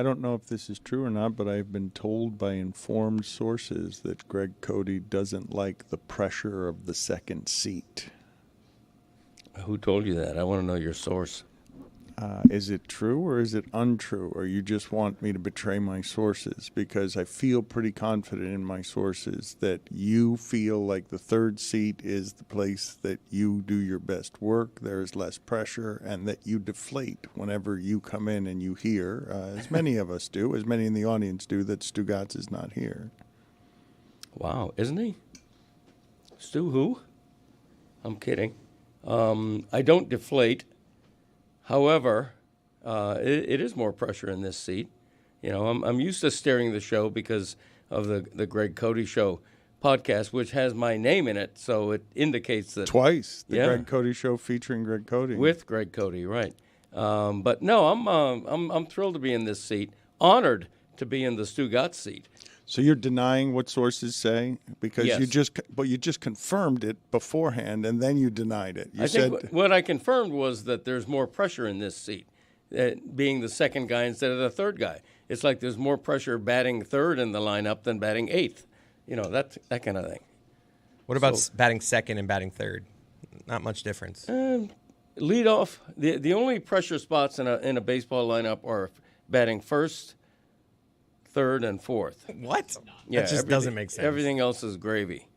I don't know if this is true or not, but I've been told by informed sources that Greg Cody doesn't like the pressure of the second seat. Who told you that? I want to know your source. Is it true or is it untrue? Or you just want me to betray my sources? Because I feel pretty confident in my sources that you feel like the third seat is the place that you do your best work, there is less pressure, and that you deflate whenever you come in and you hear, as many of us do, as many in the audience do, that Stugotz is not here. Wow, isn't he? Stu who? I'm kidding. I don't deflate. However, it is more pressure in this seat. You know, I'm used to steering the show because of the Greg Cody Show podcast, which has my name in it, so it indicates that Twice, the Greg Cody Show featuring Greg Cody. With Greg Cody, right? But no, I'm thrilled to be in this seat. Honored to be in the Stugotz seat. So you're denying what sources say because Yes. you just confirmed it beforehand and then you denied it. You I said think what I confirmed was that there's more pressure in this seat, being the second guy instead of the third guy. It's like there's more pressure batting third in the lineup than batting eighth. You know, that kind of thing. What about batting second and batting third? Not much difference. Lead off. The only pressure spots in a baseball lineup are batting first, third, and fourth. What? Yeah, that just doesn't make sense. Everything else is gravy.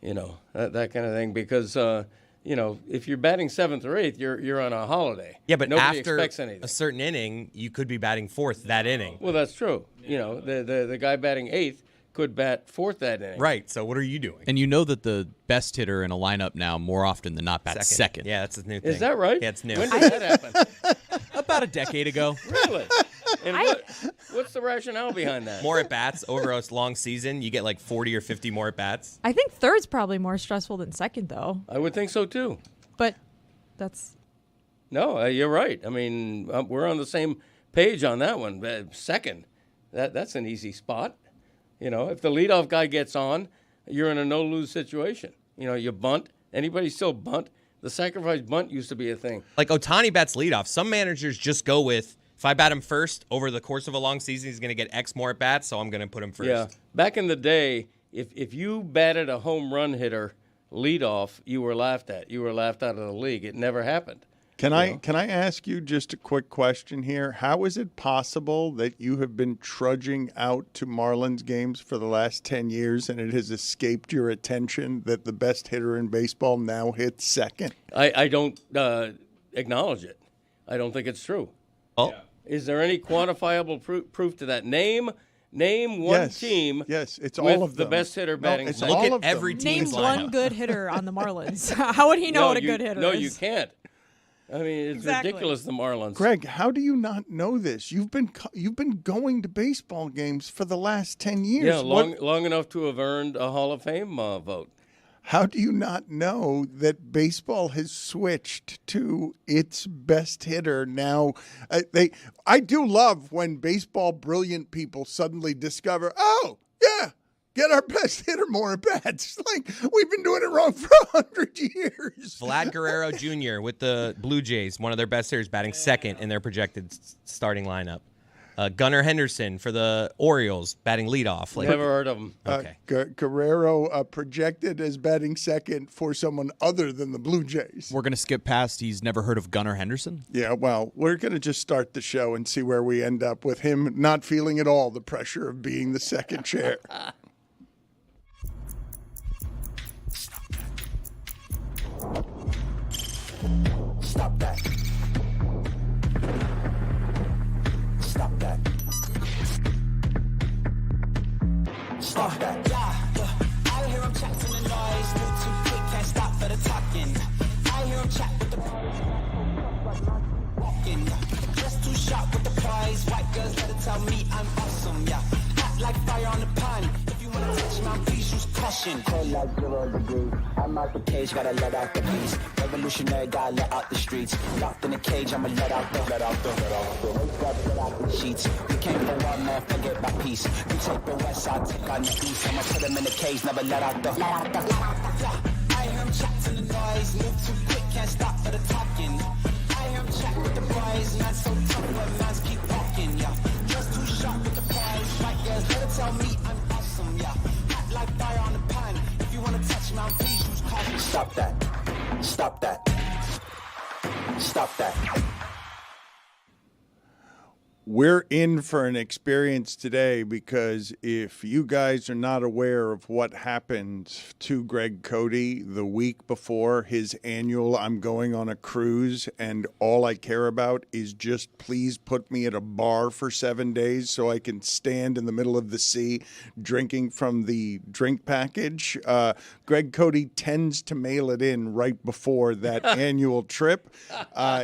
You know, that kind of thing. Because, you know, if you're batting seventh or eighth, you're on a holiday. Yeah, but nobody after expects anything. a certain inning, you could be batting fourth that inning. Well, that's true. You know, the guy batting eighth could bat fourth that inning. Right, so what are you doing? And you know that the best hitter in a lineup now more often than not bats second. Yeah, that's a new thing. Is that right? Yeah, it's new. When did that happen? About a decade ago. Really? And what's the rationale behind that? More at-bats over a long season. You get like 40 or 50 more at-bats. I think third's probably more stressful than second, though. I would think so, too. But that's... No, you're right. I mean, we're on the same page on that one. Second, that's an easy spot. You know, if the leadoff guy gets on, you're in a no-lose situation. You know, you bunt. Anybody still bunt? The sacrifice bunt used to be a thing. Like Ohtani bats leadoff. Some managers just go with, if I bat him first over the course of a long season, he's going to get X more at-bats, so I'm going to put him first. Yeah. Back in the day, if you batted a home run hitter leadoff, you were laughed at. You were laughed out of the league. It never happened. Can I ask you just a quick question here? How is it possible that you have been trudging out to Marlins games for the last 10 years and it has escaped your attention that the best hitter in baseball now hits second? I don't acknowledge it. I don't think it's true. Oh. Yeah. Is there any quantifiable proof to that? Name one team. Yes, it's with all of them. the best hitter batting it's second. all Look of at every them. team's Name lineup. one good hitter on the Marlins. How would he know what a good hitter is? No, you can't. I mean, it's ridiculous, the Marlins. Greg, how do you not know this? You've been going to baseball games for the last 10 years. Yeah, long enough to have earned a Hall of Fame vote. How do you not know that baseball has switched to its best hitter now? I do love when baseball brilliant people suddenly discover, oh, yeah, get our best hitter more at-bats. Like, we've been doing it wrong for 100 years. Vlad Guerrero Jr. with the Blue Jays, one of their best hitters, batting second in their projected starting lineup. Gunnar Henderson for the Orioles, batting leadoff. Never heard of him. Okay. Guerrero projected as batting second for someone other than the Blue Jays. We're going to skip past he's never heard of Gunnar Henderson. Yeah, well, we're going to just start the show and see where we end up with him not feeling at all the pressure of being the second chair. Stop that. Stop that. Stop that. Yeah, I hear him chat to the noise. Move too quick, can't stop for the talking. I hear him chat with the walking. Just too sharp with the prize. White girls let it tell me I'm awesome. Yeah, act like fire on the pan. If you wanna touch my please use caution. Cold like 0 degrees. I'm out the cage, gotta let out the beast. Revolutionary, gotta let out the streets. Locked in a cage, I'ma let out the sheets. We came for one man, forget my peace. You take the west, I'll take on the east. I'ma put him in the cage, never let out the. I hear him chat to the noise. Move too quick, can't stop for the talking. I hear him chat with the boys. Man so tough, but man's keep walking. Yeah, gotta tell me I'm awesome, yeah. Hot like fire on the pan. If you wanna touch me, please use caution. Stop that. Stop that. Stop that. We're in for an experience today because if you guys are not aware of what happened to Greg Cody the week before his annual I'm going on a cruise and all I care about is just please put me at a bar for 7 days so I can stand in the middle of the sea drinking from the drink package. Greg Cody tends to mail it in right before that annual trip.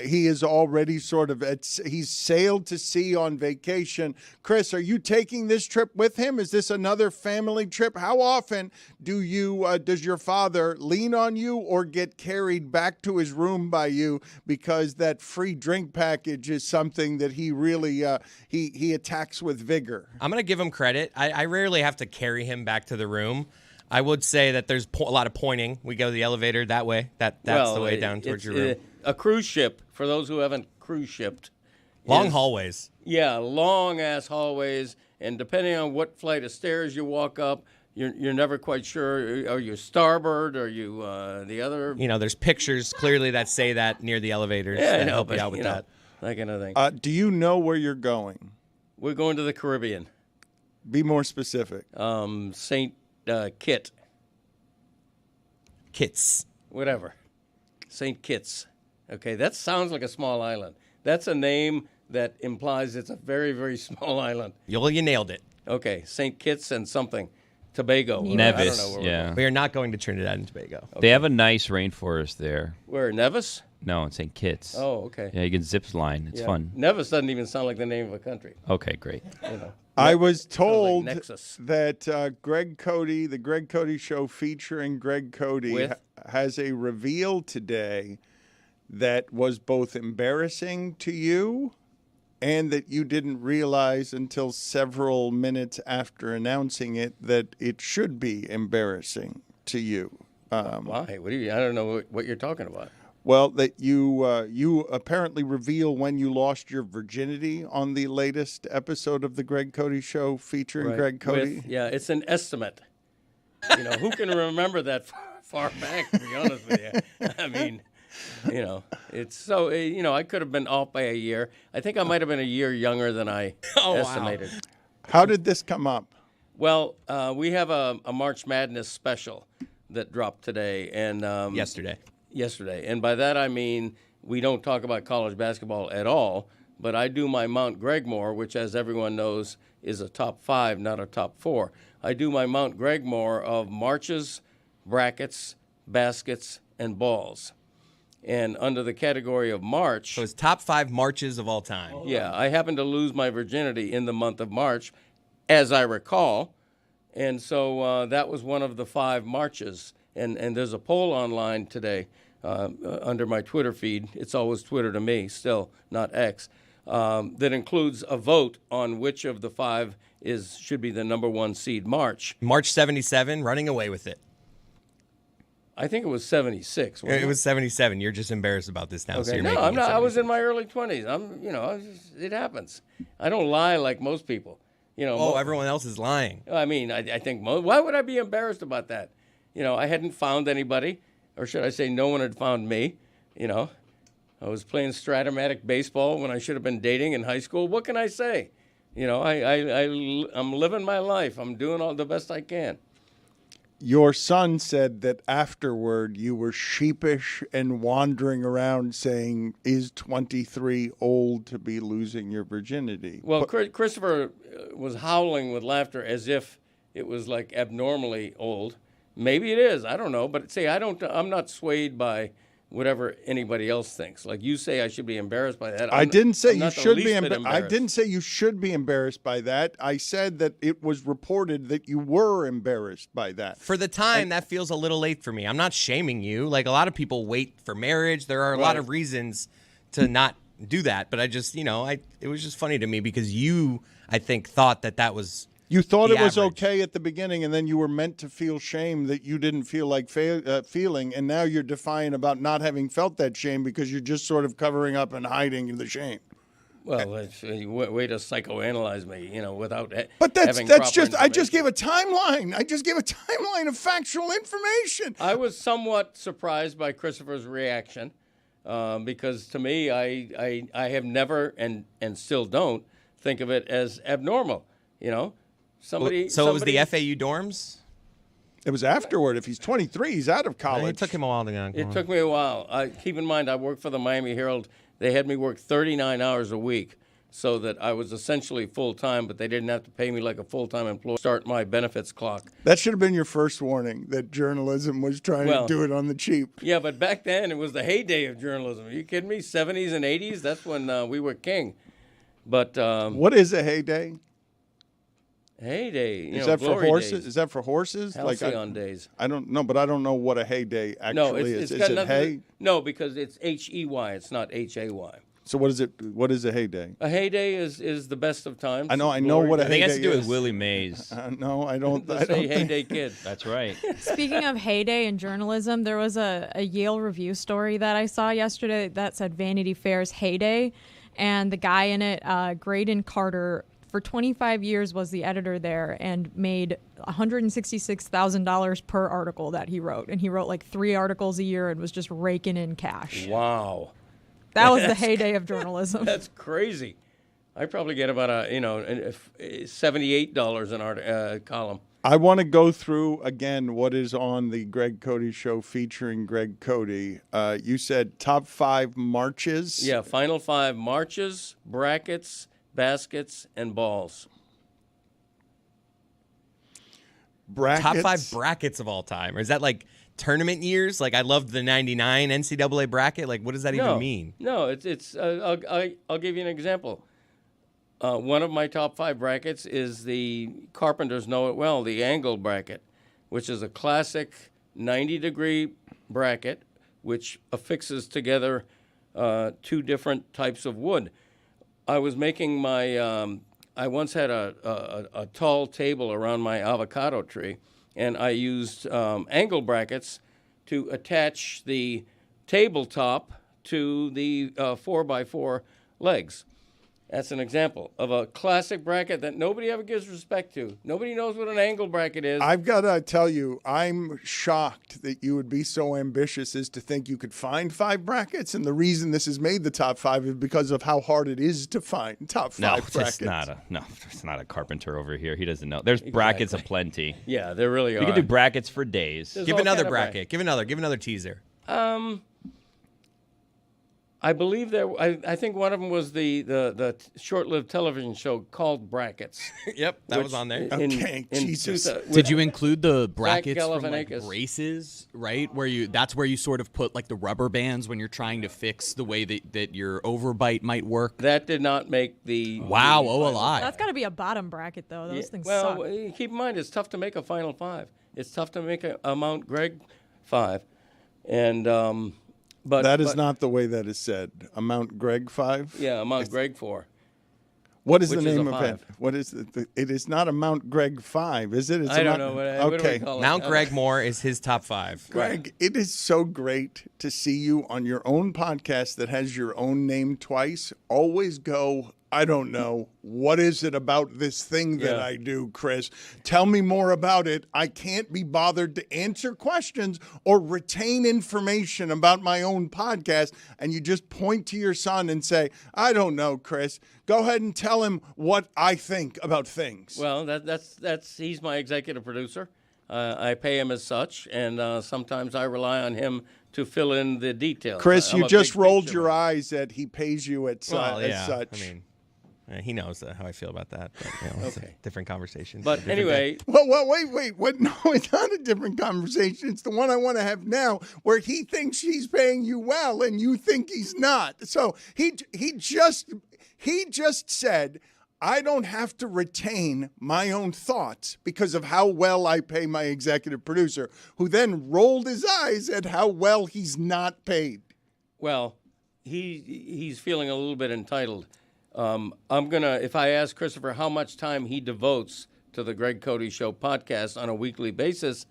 He is already he's sailed to sea on vacation. Chris, are you taking this trip with him? Is this another family trip? How often do does your father lean on you or get carried back to his room by you because that free drink package is something that he really he attacks with vigor? I'm going to give him credit. I rarely have to carry him back to the room. I would say that there's a lot of pointing. We go to the elevator that way. That's the way down towards your room. A cruise ship, for those who haven't cruise shipped. Long hallways. Yeah, long-ass hallways. And depending on what flight of stairs you walk up, you're never quite sure. Are you starboard? Are you the other? There's pictures clearly that say that near the elevators Yeah, that help you out with that. That kind of thing. Do you know where you're going? We're going to the Caribbean. Be more specific. St. Kitts. Whatever. St. Kitts. Okay, that sounds like a small island. That's a name that implies it's a very, very small island. You nailed it. Okay, St. Kitts and something. Tobago. Nevis, I don't know yeah. We are not going to Trinidad and Tobago. Okay. They have a nice rainforest there. Where, Nevis? No, in St. Kitts. Oh, okay. Yeah, you can zip line. It's fun. Nevis doesn't even sound like the name of a country. Okay, great. I was told like Nexus. that Greg Cody, the Greg Cody Show featuring Greg Cody, has a reveal today that was both embarrassing to you and that you didn't realize until several minutes after announcing it that it should be embarrassing to you. Why? I don't know what you're talking about. Well, that you apparently reveal when you lost your virginity on the latest episode of the Greg Cody Show featuring Greg Cody. It's an estimate. Who can remember that far back, to be honest with you? I mean, it's so, I could have been off by a year. I think I might have been a year younger than I estimated. Wow. How did this come up? Well, we have a March Madness special that dropped today. And Yesterday. And by that I mean we don't talk about college basketball at all, but I do my Mount Gregmore, which, as everyone knows, is a top 5, not a top 4. I do my Mount Gregmore of marches, brackets, baskets, and balls. And under the category of March... So it's top 5 marches of all time. Yeah, I happened to lose my virginity in the month of March, as I recall. And so that was one of the 5 marches. And there's a poll online today under my Twitter feed. It's always Twitter to me, still, not X, that includes a vote on which of the 5 should be the number 1 seed March. March 77, running away with it. I think it was 76. It was 77. You're just embarrassed about this now. Okay. So you're No, making I'm not. it I was in my early 20s. It happens. I don't lie like most people. Everyone else is lying. I mean, I think why would I be embarrassed about that? I hadn't found anybody, or should I say no one had found me. I was playing Stratomatic baseball when I should have been dating in high school. What can I say? I'm living my life. I'm doing all the best I can. Your son said that afterward you were sheepish and wandering around saying, is 23 old to be losing your virginity? Well, Christopher was howling with laughter as if it was like abnormally old. Maybe it is. I don't know. But see, I'm not swayed by whatever anybody else thinks. Like you say, I should be embarrassed by that. I didn't say you should be embarrassed. I didn't say you should be embarrassed by that. I said that it was reported that you were embarrassed by that. For the time, that feels a little late for me. I'm not shaming you. Like, a lot of people wait for marriage. There are a lot of reasons to not do that. But I just, it was just funny to me because you, I think, thought that was... You thought it was okay at the beginning, and then you were meant to feel shame that you didn't feel like feeling, and now you're defiant about not having felt that shame because you're just sort of covering up and hiding the shame. Well, it's, way to psychoanalyze me, without But having that's proper just I just information. gave a timeline. I just gave a timeline of factual information. I was somewhat surprised by Christopher's reaction because to me, I have never and still don't think of it as abnormal. Somebody. So it was the FAU dorms? It was afterward. If he's 23, he's out of college. It took him a while to get on. It took me a while. Keep in mind, I worked for the Miami Herald. They had me work 39 hours a week so that I was essentially full-time, but they didn't have to pay me like a full-time employee. Start my benefits clock. That should have been your first warning that journalism was trying to do it on the cheap. Yeah, but back then it was the heyday of journalism. Are you kidding me? 70s and 80s, that's when we were king. But what is a heyday? Heyday. Is that for glory horses? days. Is that for horses? Halcyon days. I don't know, but I don't know what a heyday actually No, is. it's Is got it nothing hay? No, because it's H-E-Y. It's not H-A-Y. So what is it? What is a heyday? A heyday is the best of times. I know Glory what a days. I think it has to heyday do is. with Willie Mays. No, I don't. They I say don't think. heyday kid. That's right. Speaking of heyday in journalism, there was a Yale Review story that I saw yesterday that said Vanity Fair's heyday, and the guy in it, Graydon Carter, for 25 years was the editor there and made $166,000 per article that he wrote. And he wrote like 3 articles a year and was just raking in cash. Wow. That was the heyday of journalism. That's crazy. I probably get about $78 an column. I want to go through again what is on the Greg Cody Show featuring Greg Cody. You said top 5 marches. Yeah, final 5 marches, brackets, baskets, and balls. Brackets. Top 5 brackets of all time. Or is that like tournament years? Like I loved the 99 NCAA bracket. Like what does that even mean? No, it's I'll give you an example. One of my top 5 brackets is the Carpenters know it well, the angle bracket, which is a classic 90-degree bracket which affixes together 2 different types of wood. I was making my I once had a tall table around my avocado tree, and I used angle brackets to attach the tabletop to the 4x4 legs. That's an example of a classic bracket that nobody ever gives respect to. Nobody knows what an angle bracket is. I've got to tell you, I'm shocked that you would be so ambitious as to think you could find 5 brackets. And the reason this has made the top 5 is because of how hard it is to find top 5 brackets. It's not a carpenter over here. He doesn't know. There's brackets aplenty. Yeah, there really are. You can do brackets for days. There's Give all another kind of bracket. Give another teaser. I believe I think one of them was the short-lived television show called Brackets. Yep, that was on there. Okay, Jesus. Did you include the brackets from like Galifianakis. races, right? That's where you sort of put like the rubber bands when you're trying to fix the way that your overbite might work. That did not make the Wow, the oh final. alive. That's got to be a bottom bracket, though. Those things well, suck. keep in mind, it's tough to make a Final 5. It's tough to make a Mount Greg 5. And but that is not the way that is said. A Mount Greg 5? Yeah, a Mount Greg 4. What is which the is name a of it? 5. What is it is not a Mount Greg 5, is it? It's I a don't Mount- know. What do we call it? Mount Gregmore is his top 5. Greg, it is so great to see you on your own podcast that has your own name twice. Always go, I don't know. What is it about this thing that Yeah. I do, Chris? Tell me more about it. I can't be bothered to answer questions or retain information about my own podcast. And you just point to your son and say, I don't know, Chris. Go ahead and tell him what I think about things. Well, that's he's my executive producer. I pay him as such, and sometimes I rely on him to fill in the details. Chris, I'm you a just big rolled picture your man. eyes that he pays you as such. I mean, he knows how I feel about that. But, it's a different conversation. But anyway, Well, wait. What? No, it's not a different conversation. It's the one I want to have now, where he thinks he's paying you well and you think he's not. So he just said, I don't have to retain my own thoughts because of how well I pay my executive producer, who then rolled his eyes at how well he's not paid. well, he's feeling a little bit entitled. If I ask Christopher how much time he devotes to the Greg Cody Show podcast on a weekly basis,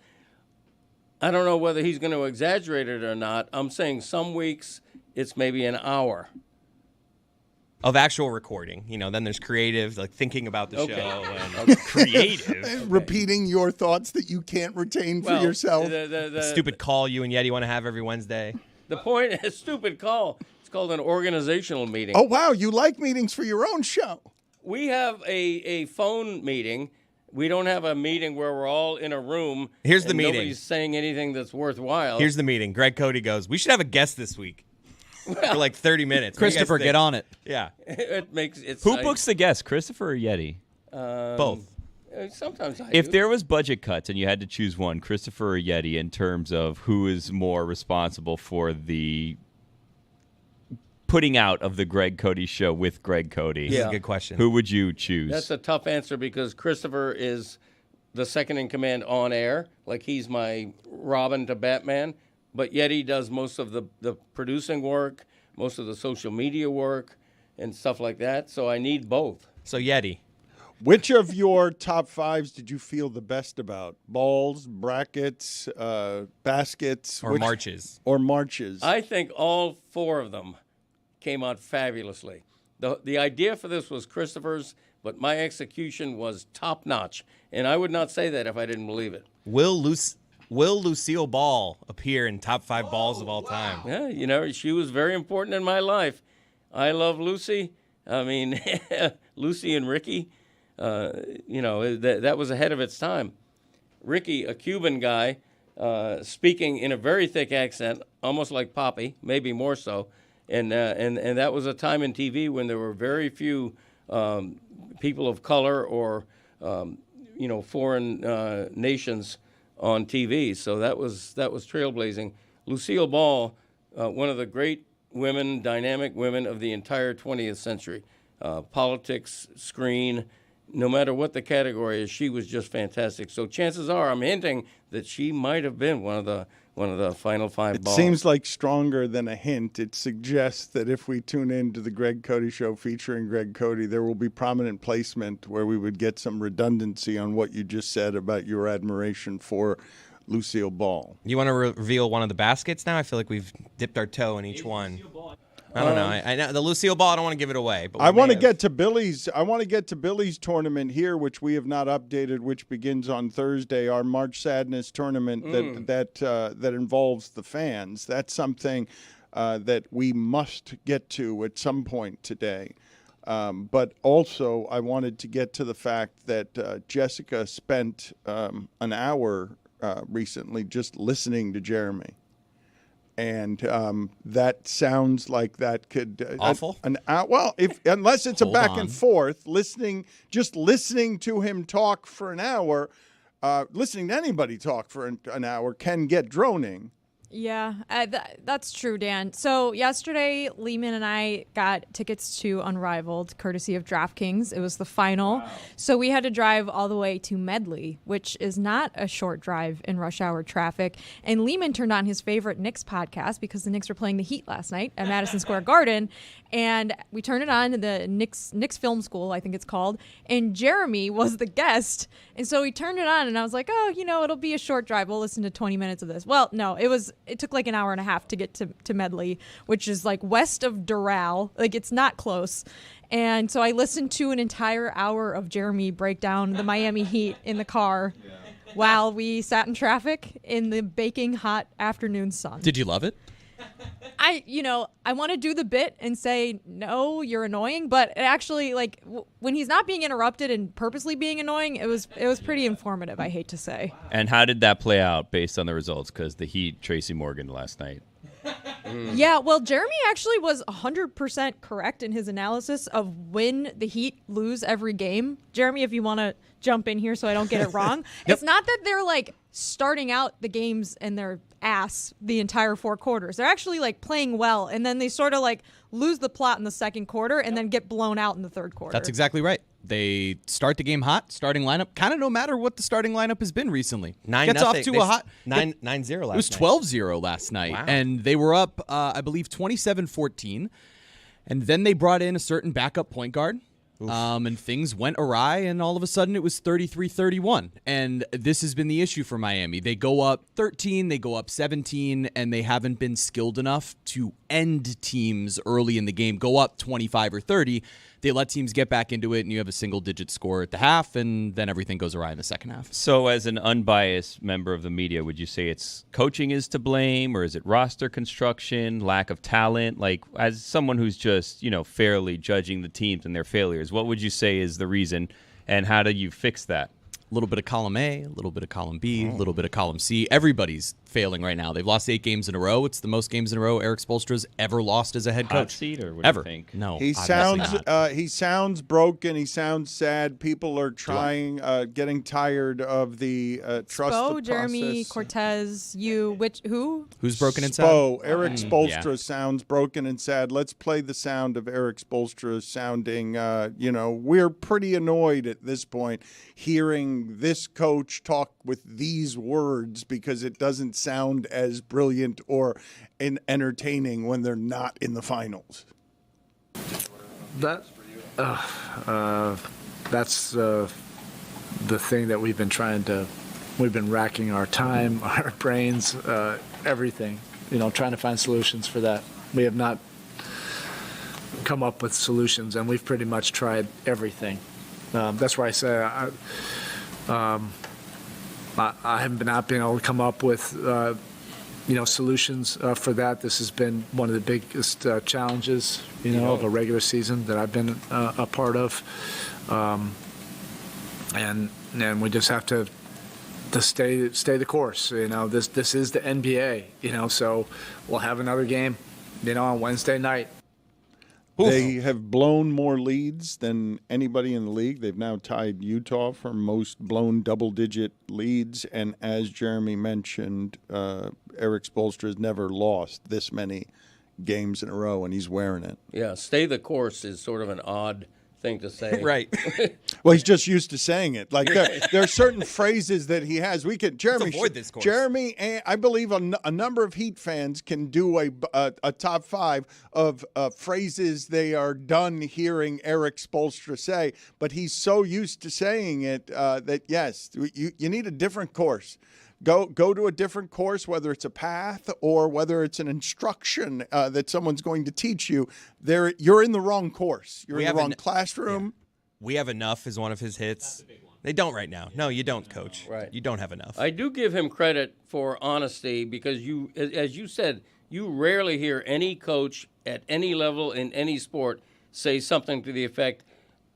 I don't know whether he's going to exaggerate it or not. I'm saying some weeks it's maybe an hour. of actual recording. Then there's creative, like thinking about the show, and creative. Repeating your thoughts that you can't retain for yourself. The stupid call you and Yeti want to have every Wednesday. The point is stupid call. It's called an organizational meeting. Oh, wow. You like meetings for your own show. We have a phone meeting. We don't have a meeting where we're all in a room. Here's the meeting. Nobody's saying anything that's worthwhile. Here's the meeting. Greg Cody goes, we should have a guest this week for like 30 minutes. Christopher, get on it. Yeah. Who books the guest, Christopher or Yeti? Both. Sometimes I If do. there was budget cuts and you had to choose one, Christopher or Yeti, in terms of who is more responsible for the putting out of the Greg Cody show with Greg Cody. That's a good question. Who would you choose? That's a tough answer because Christopher is the second in command on air. Like he's my Robin to Batman. But Yeti does most of the producing work, most of the social media work, and stuff like that. So I need both. So Yeti. Which of your top fives did you feel the best about? Balls, brackets, baskets? Or marches. Or marches. I think all four of them came out fabulously. The idea for this was Christopher's, but my execution was top notch. And I would not say that if I didn't believe it. Will Lucille Ball appear in top 5 balls of all time? Yeah, she was very important in my life. I love Lucy. I mean, Lucy and Ricky, that was ahead of its time. Ricky, a Cuban guy, speaking in a very thick accent, almost like Poppy, maybe more so. And that was a time in TV when there were very few people of color or foreign nations on TV. So that was trailblazing. Lucille Ball, one of the great women, dynamic women of the entire 20th century. Politics, screen, no matter what the category is, she was just fantastic. So chances are, I'm hinting that she might have been one of the final 5 balls. It seems like stronger than a hint. It suggests that if we tune into the Greg Cody Show featuring Greg Cody, there will be prominent placement where we would get some redundancy on what you just said about your admiration for Lucille Ball. You want to reveal one of the baskets now? I feel like we've dipped our toe in each one. I don't know. I know the Lucille Ball. I don't want to give it away. But I want to get to Billy's. I want to get to Billy's tournament here, which we have not updated, which begins on Thursday. Our March Sadness tournament that involves the fans. That's something that we must get to at some point today. But also, I wanted to get to the fact that Jessica spent an hour recently just listening to Jeremy. And that sounds like that could awful. Unless it's a back on. and forth, listening to him talk for an hour, listening to anybody talk for an hour can get droning. Yeah, that's true, Dan. So yesterday, Lehman and I got tickets to Unrivaled, courtesy of DraftKings. It was the final. Wow. So we had to drive all the way to Medley, which is not a short drive in rush hour traffic. And Lehman turned on his favorite Knicks podcast because the Knicks were playing the Heat last night at Madison Square Garden. And we turned it on to the Knicks Film School, I think it's called. And Jeremy was the guest. And so we turned it on, and I was like, it'll be a short drive. We'll listen to 20 minutes of this. Well, no, it took like an hour and a half to get to Medley, which is like west of Doral. Like, it's not close. And so I listened to an entire hour of Jeremy break down the Miami Heat in the car while we sat in traffic in the baking hot afternoon sun. Did you love it? I want to do the bit and say, no, you're annoying. But it actually, when he's not being interrupted and purposely being annoying, it was pretty informative, I hate to say. And how did that play out based on the results? Because the Heat, Tracy Morgan last night. Yeah, well, Jeremy actually was 100% correct in his analysis of when the Heat lose every game. Jeremy, if you want to jump in here so I don't get it wrong. Yep. It's not that they're starting out the games and their ass the entire 4 quarters. They're actually playing well, and then they sort of lose the plot in the second quarter and then get blown out in the third quarter. That's exactly right. They start the game hot, starting lineup, kind of no matter what the starting lineup has been recently. 9-0 last night. It was 12-0 last night, wow. And they were up, I believe, 27-14. And then they brought in a certain backup point guard, And things went awry, and all of a sudden it was 33-31. And this has been the issue for Miami. They go up 13, they go up 17, and they haven't been skilled enough to end teams early in the game, go up 25 or 30. They let teams get back into it, and you have a single-digit score at the half, and then everything goes awry in the second half. So as an unbiased member of the media, would you say it's coaching is to blame, or is it roster construction, lack of talent? Like, as someone who's just, fairly judging the teams and their failures, what would you say is the reason, and how do you fix that? A little bit of column A, a little bit of column B, a little bit of column C. Everybody's failing right now. They've lost 8 games in a row. It's the most games in a row Eric Spoelstra's ever lost as a head coach. Hot seat, or what ever. do you think? No, He sounds broken. He sounds sad. People are getting tired of the trust the process. Jeremy, Cortez, who? Who's broken and sad? Eric Spoelstra sounds broken and sad. Let's play the sound of Eric Spoelstra sounding, we're pretty annoyed at this point hearing this coach talk with these words because it doesn't sound as brilliant or entertaining when they're not in the finals. That's the thing that we've been racking our time, our brains, everything, trying to find solutions for that. We have not come up with solutions, and we've pretty much tried everything. That's why I say I haven't been able to come up with solutions for that. This has been one of the biggest challenges, of a regular season that I've been a part of. And we just have to stay the course. This is the NBA, so we'll have another game, on Wednesday night. They have blown more leads than anybody in the league. They've now tied Utah for most blown double-digit leads. And as Jeremy mentioned, Eric Spoelstra has never lost this many games in a row, and he's wearing it. Yeah, stay the course is sort of an odd thing to say. Right. Well, he's just used to saying it. Like there are certain phrases that he has. Jeremy, avoid this course. Jeremy, I believe a number of Heat fans can do a top 5 of phrases they are done hearing Eric Spoelstra say. But he's so used to saying it that yes, you need a different course. Go to a different course, whether it's a path or whether it's an instruction that someone's going to teach you. You're in the wrong course. You're in the wrong classroom. Yeah. We have enough is one of his hits. They don't right now. No, you don't, Coach. Right. You don't have enough. I do give him credit for honesty because as you said, you rarely hear any coach at any level in any sport say something to the effect,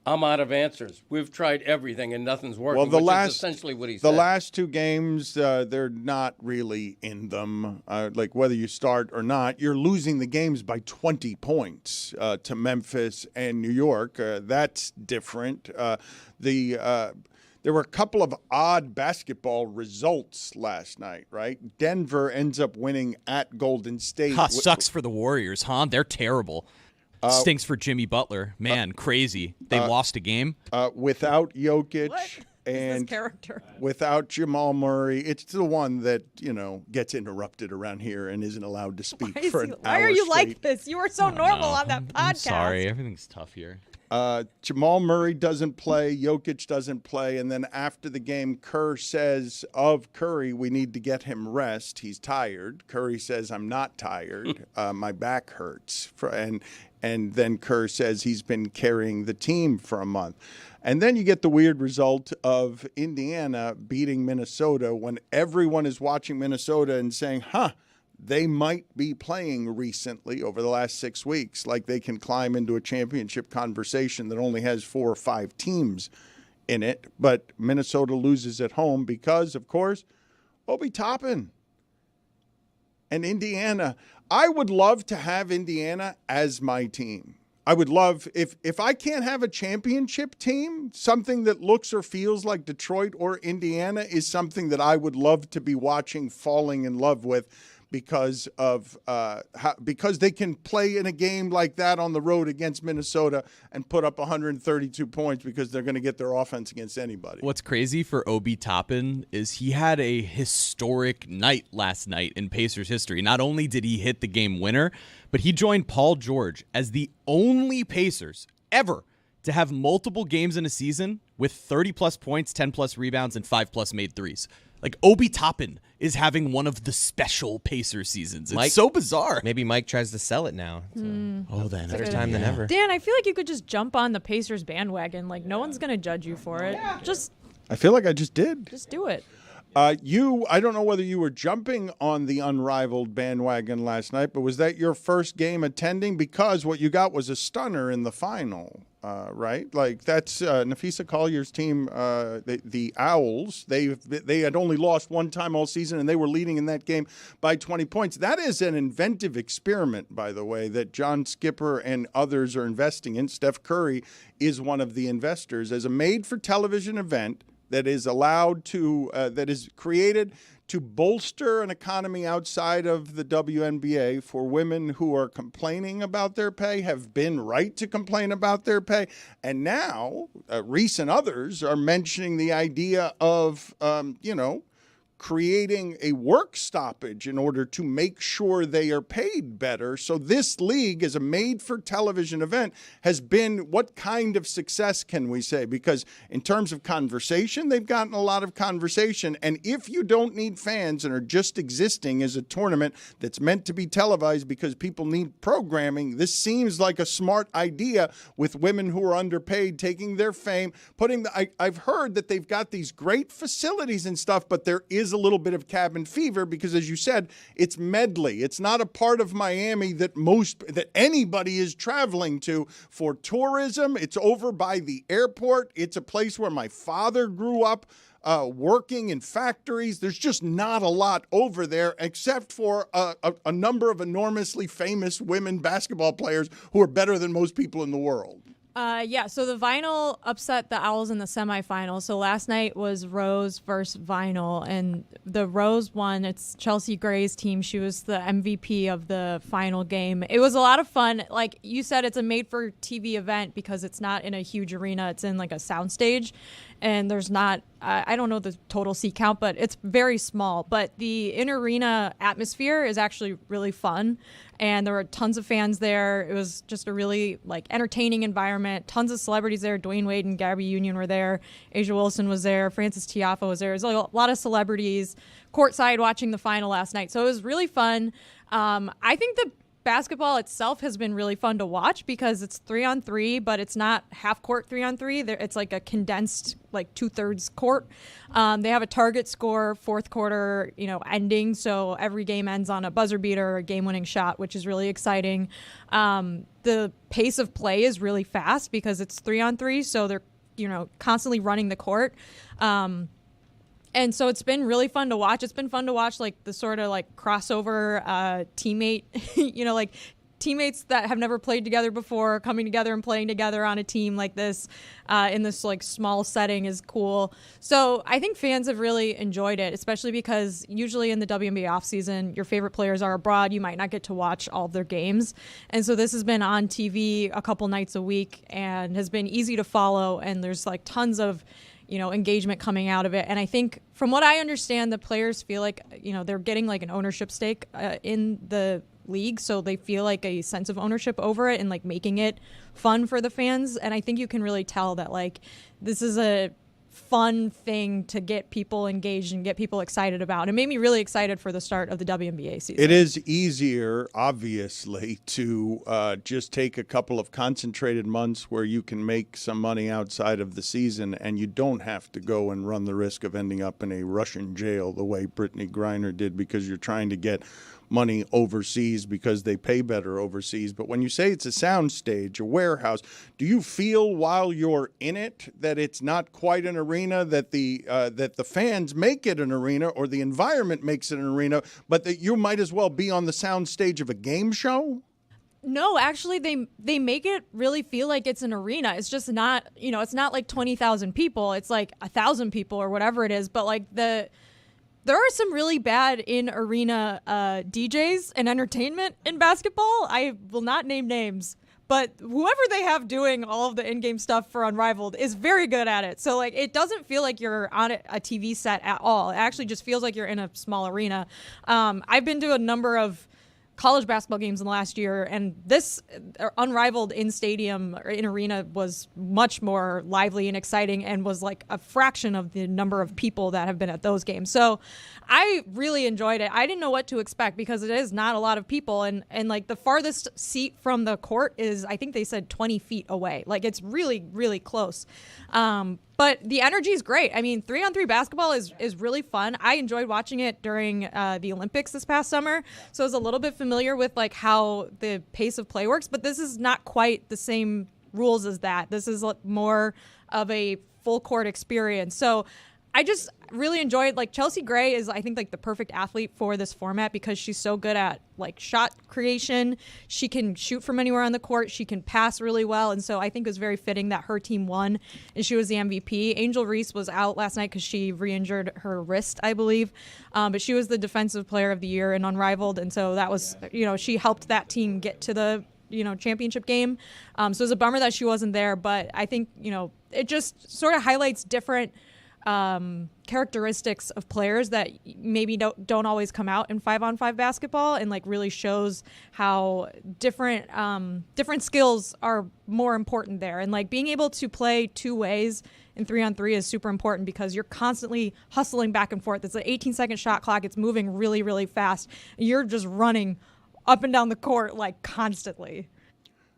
I'm out of answers. We've tried everything and nothing's working, which is essentially what he said. The last 2 games, they're not really in them. Like whether you start or not, you're losing the games by 20 points to Memphis and New York. That's different. There were a couple of odd basketball results last night, right? Denver ends up winning at Golden State. Sucks for the Warriors, huh? They're terrible. Stinks for Jimmy Butler. Man, crazy. They lost a game. Without Jokic and character. Without Jamal Murray. It's the one that, gets interrupted around here and isn't allowed to speak for an hour Why are you straight. like this? You were so normal on that podcast. I'm sorry. Everything's tough here. Jamal Murray doesn't play. Jokic doesn't play. And then after the game, Kerr says of Curry, we need to get him rest. He's tired. Curry says, I'm not tired. My back hurts. And then Kerr says he's been carrying the team for a month. And then you get the weird result of Indiana beating Minnesota when everyone is watching Minnesota and saying, they might be playing recently over the last 6 weeks, like they can climb into a championship conversation that only has 4 or 5 teams in it. But Minnesota loses at home because, of course, Obi Toppin. And Indiana, I would love to have Indiana as my team. I would love, if I can't have a championship team, something that looks or feels like Detroit or Indiana is something that I would love to be watching, falling in love with, because they can play in a game like that on the road against Minnesota and put up 132 points because they're going to get their offense against anybody. What's crazy for Obi Toppin is he had a historic night last night in Pacers history. Not only did he hit the game winner, but he joined Paul George as the only Pacers ever to have multiple games in a season with 30-plus points, 10-plus rebounds, and 5-plus made threes. Like, Obi Toppin is having one of the special Pacer seasons. It's so bizarre. Maybe Mike tries to sell it now. Oh, then Better time than ever. Dan, I feel like you could just jump on the Pacers bandwagon. Like, no one's going to judge you for it. I feel like I just did. Just do it. I don't know whether you were jumping on the Unrivaled bandwagon last night, but was that your first game attending? Because what you got was a stunner in the final, right? Like, that's Nafisa Collier's team, the Owls. They had only lost one time all season, and they were leading in that game by 20 points. That is an inventive experiment, by the way, that John Skipper and others are investing in. Steph Curry is one of the investors as a made-for-television event that is allowed to, that is created to bolster an economy outside of the WNBA for women who are complaining about their pay, have been right to complain about their pay. And now, Reese and others are mentioning the idea of, creating a work stoppage in order to make sure they are paid better. So this league, as a made-for-television event, has been what kind of success can we say? Because in terms of conversation, they've gotten a lot of conversation. And if you don't need fans and are just existing as a tournament that's meant to be televised because people need programming, this seems like a smart idea with women who are underpaid, taking their fame, I've heard that they've got these great facilities and stuff, but there is a little bit of cabin fever because, as you said, it's medley. It's not a part of Miami that anybody is traveling to for tourism. It's over by the airport. It's a place where my father grew up working in factories. There's just not a lot over there except for a number of enormously famous women basketball players who are better than most people in the world. So the Vinyl upset the Owls in the semifinals. So last night was Rose versus Vinyl, and the Rose won. It's Chelsea Gray's team. She was the MVP of the final game. It was a lot of fun. Like you said, it's a made-for-TV event because it's not in a huge arena. It's in like a soundstage, and there's not, I don't know the total seat count, but it's very small. But the in-arena atmosphere is actually really fun, and there were tons of fans there. It was just a really entertaining environment. Tons of celebrities there. Dwayne Wade and Gabby Union were there. Asia Wilson was there. Francis Tiafoe was there. There's a lot of celebrities courtside watching the final last night. So it was really fun. I think the basketball itself has been really fun to watch because it's 3-on-3, but it's not half court 3-on-3. It's like a condensed 2/3 court. They have a target score fourth quarter, ending. So every game ends on a buzzer beater or a game-winning shot, which is really exciting. The pace of play is really fast because it's 3-on-3. So they're, constantly running the court. And so it's been really fun to watch. It's been fun to watch the sort of crossover teammate, teammates that have never played together before coming together and playing together on a team like this in this small setting is cool. So I think fans have really enjoyed it, especially because usually in the WNBA offseason, your favorite players are abroad. You might not get to watch all of their games. And so this has been on TV a couple nights a week and has been easy to follow. And there's tons of engagement coming out of it. And I think from what I understand, the players feel like, they're getting an ownership stake in the league. So they feel a sense of ownership over it and making it fun for the fans. And I think you can really tell that this is a fun thing to get people engaged and get people excited about. It made me really excited for the start of the WNBA season. It is easier, obviously, to just take a couple of concentrated months where you can make some money outside of the season and you don't have to go and run the risk of ending up in a Russian jail the way Brittany Griner did because you're trying to get money overseas because they pay better overseas. But when you say it's a soundstage, a warehouse, do you feel while you're in it that it's not quite an arena, that the fans make it an arena or the environment makes it an arena, but that you might as well be on the soundstage of a game show? No, actually, they make it really feel like it's an arena. It's just not, it's not 20,000 people. It's 1,000 people or whatever it is. But there are some really bad in-arena DJs and entertainment in basketball. I will not name names, but whoever they have doing all of the in-game stuff for Unrivaled is very good at it. So it doesn't feel like you're on a TV set at all. It actually just feels like you're in a small arena. I've been to a number of college basketball games in the last year, and this Unrivaled in stadium or in arena was much more lively and exciting, and was like a fraction of the number of people that have been at those games. So I really enjoyed it. I didn't know what to expect because it is not a lot of people, and like the farthest seat from the court is, I think they said 20 feet away. Like it's really, really close. But the energy is great. I mean, 3-on-3 basketball is really fun. I enjoyed watching it during the Olympics this past summer, so I was a little bit familiar with like how the pace of play works. But this is not quite the same rules as that. This is more of a full court experience. So I just really enjoyed, like, Chelsea Gray is, I think, like the perfect athlete for this format because she's so good at like shot creation. She can shoot from anywhere on the court. She can pass really well. And so I think it was very fitting that her team won and she was the MVP. Angel Reese was out last night because she re-injured her wrist, I believe. But she was the defensive player of the year in Unrivaled. And so that was, she helped that team get to the, championship game. So it was a bummer that she wasn't there. But I think, it just sort of highlights different characteristics of players that maybe don't always come out in 5-on-5 basketball, and like really shows how different skills are more important there. And like being able to play two ways in 3-on-3 is super important because you're constantly hustling back and forth. It's an 18-second shot clock. It's moving really, really fast. You're just running up and down the court like constantly.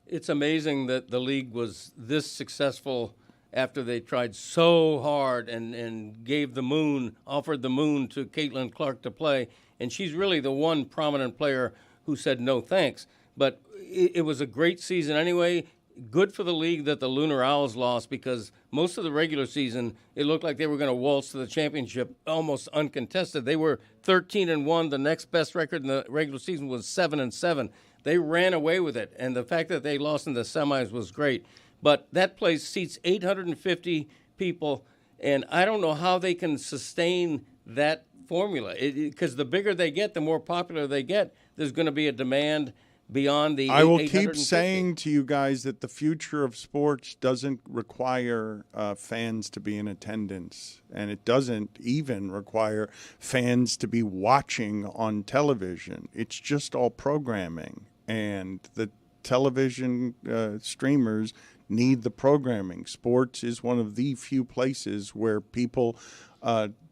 It's amazing that the league was this successful after they tried so hard and offered the moon to Caitlin Clark to play. And she's really the one prominent player who said no thanks. But it was a great season anyway. Good for the league that the Lunar Owls lost because most of the regular season, it looked like they were going to waltz to the championship almost uncontested. They were 13-1. The next best record in the regular season was 7-7. They ran away with it. And the fact that they lost in the semis was great. But that place seats 850 people, and I don't know how they can sustain that formula. Because the bigger they get, the more popular they get. There's going to be a demand beyond the 850. I will keep saying to you guys that the future of sports doesn't require fans to be in attendance, and it doesn't even require fans to be watching on television. It's just all programming, and the television streamers need the programming. Sports is one of the few places where people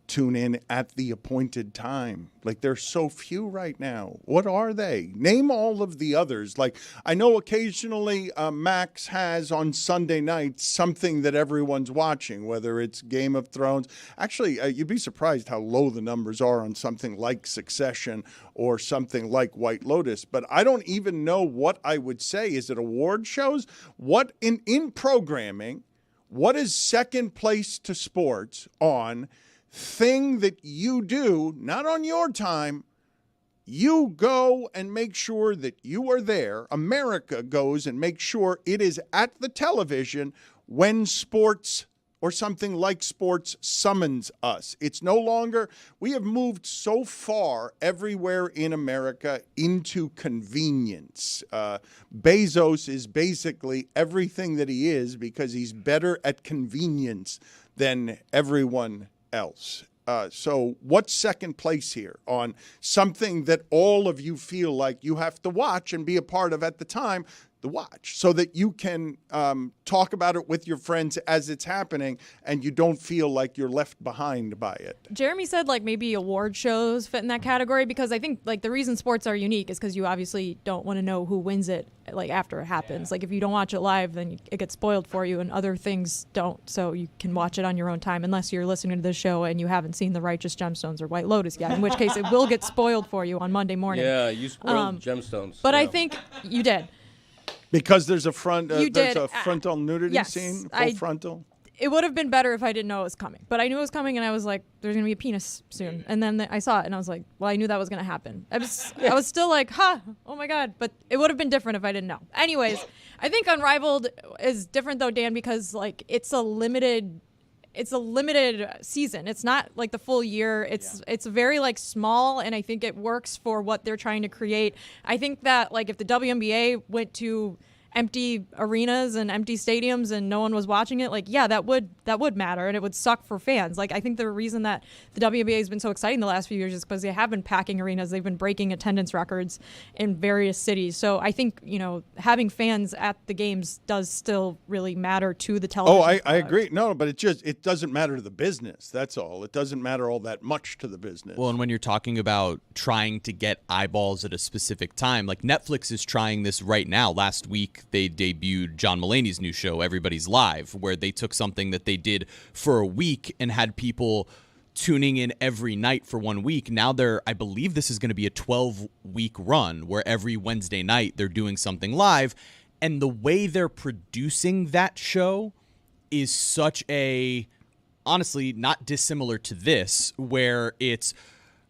tune in at the appointed time. Like, there's so few right now. What are they? Name all of the others. Like, I know occasionally Max has on Sunday nights something that everyone's watching, whether it's Game of Thrones. Actually, you'd be surprised how low the numbers are on something like Succession or something like White Lotus. But I don't even know what I would say. Is it award shows? What in programming, what is second place to sports on thing that you do, not on your time? You go and make sure that you are there. America goes and makes sure it is at the television when sports or something like sports summons us. It's no longer, we have moved so far everywhere in America into convenience. Bezos is basically everything that he is because he's better at convenience than everyone else. So what's second place here on something that all of you feel like you have to watch and be a part of at the time? The watch, so that you can talk about it with your friends as it's happening and you don't feel like you're left behind by it. Jeremy said like maybe award shows fit in that category because I think like the reason sports are unique is because you obviously don't want to know who wins it like after it happens. Yeah. Like if you don't watch it live, then it gets spoiled for you, and other things don't. So you can watch it on your own time unless you're listening to this show and you haven't seen The Righteous Gemstones or White Lotus yet, in which case it will get spoiled for you on Monday morning. Yeah, you spoiled Gemstones. But yeah. I think you did. Because there's a frontal nudity yes, scene, full frontal. It would have been better if I didn't know it was coming. But I knew it was coming, and I was like, there's going to be a penis soon. And then I saw it, and I was like, well, I knew that was going to happen. I was still like, oh my God. But it would have been different if I didn't know. Anyways, I think Unrivaled is different, though, Dan, because like it's a limited season. It's not like the full year. It's very like small, and I think it works for what they're trying to create. I think that like if the WNBA went to empty arenas and empty stadiums and no one was watching it, like, yeah, that would matter, and it would suck for fans. Like, I think the reason that the WNBA has been so exciting the last few years is because they have been packing arenas. They've been breaking attendance records in various cities. So I think, having fans at the games does still really matter to the television. I agree. No, but it doesn't matter to the business. That's all. It doesn't matter all that much to the business. Well, and when you're talking about trying to get eyeballs at a specific time, like Netflix is trying this right now. Last week, they debuted John Mulaney's new show, Everybody's Live, where they took something that they did for a week and had people tuning in every night for 1 week. Now I believe this is going to be a 12-week run where every Wednesday night they're doing something live. And the way they're producing that show is such honestly, not dissimilar to this, where it's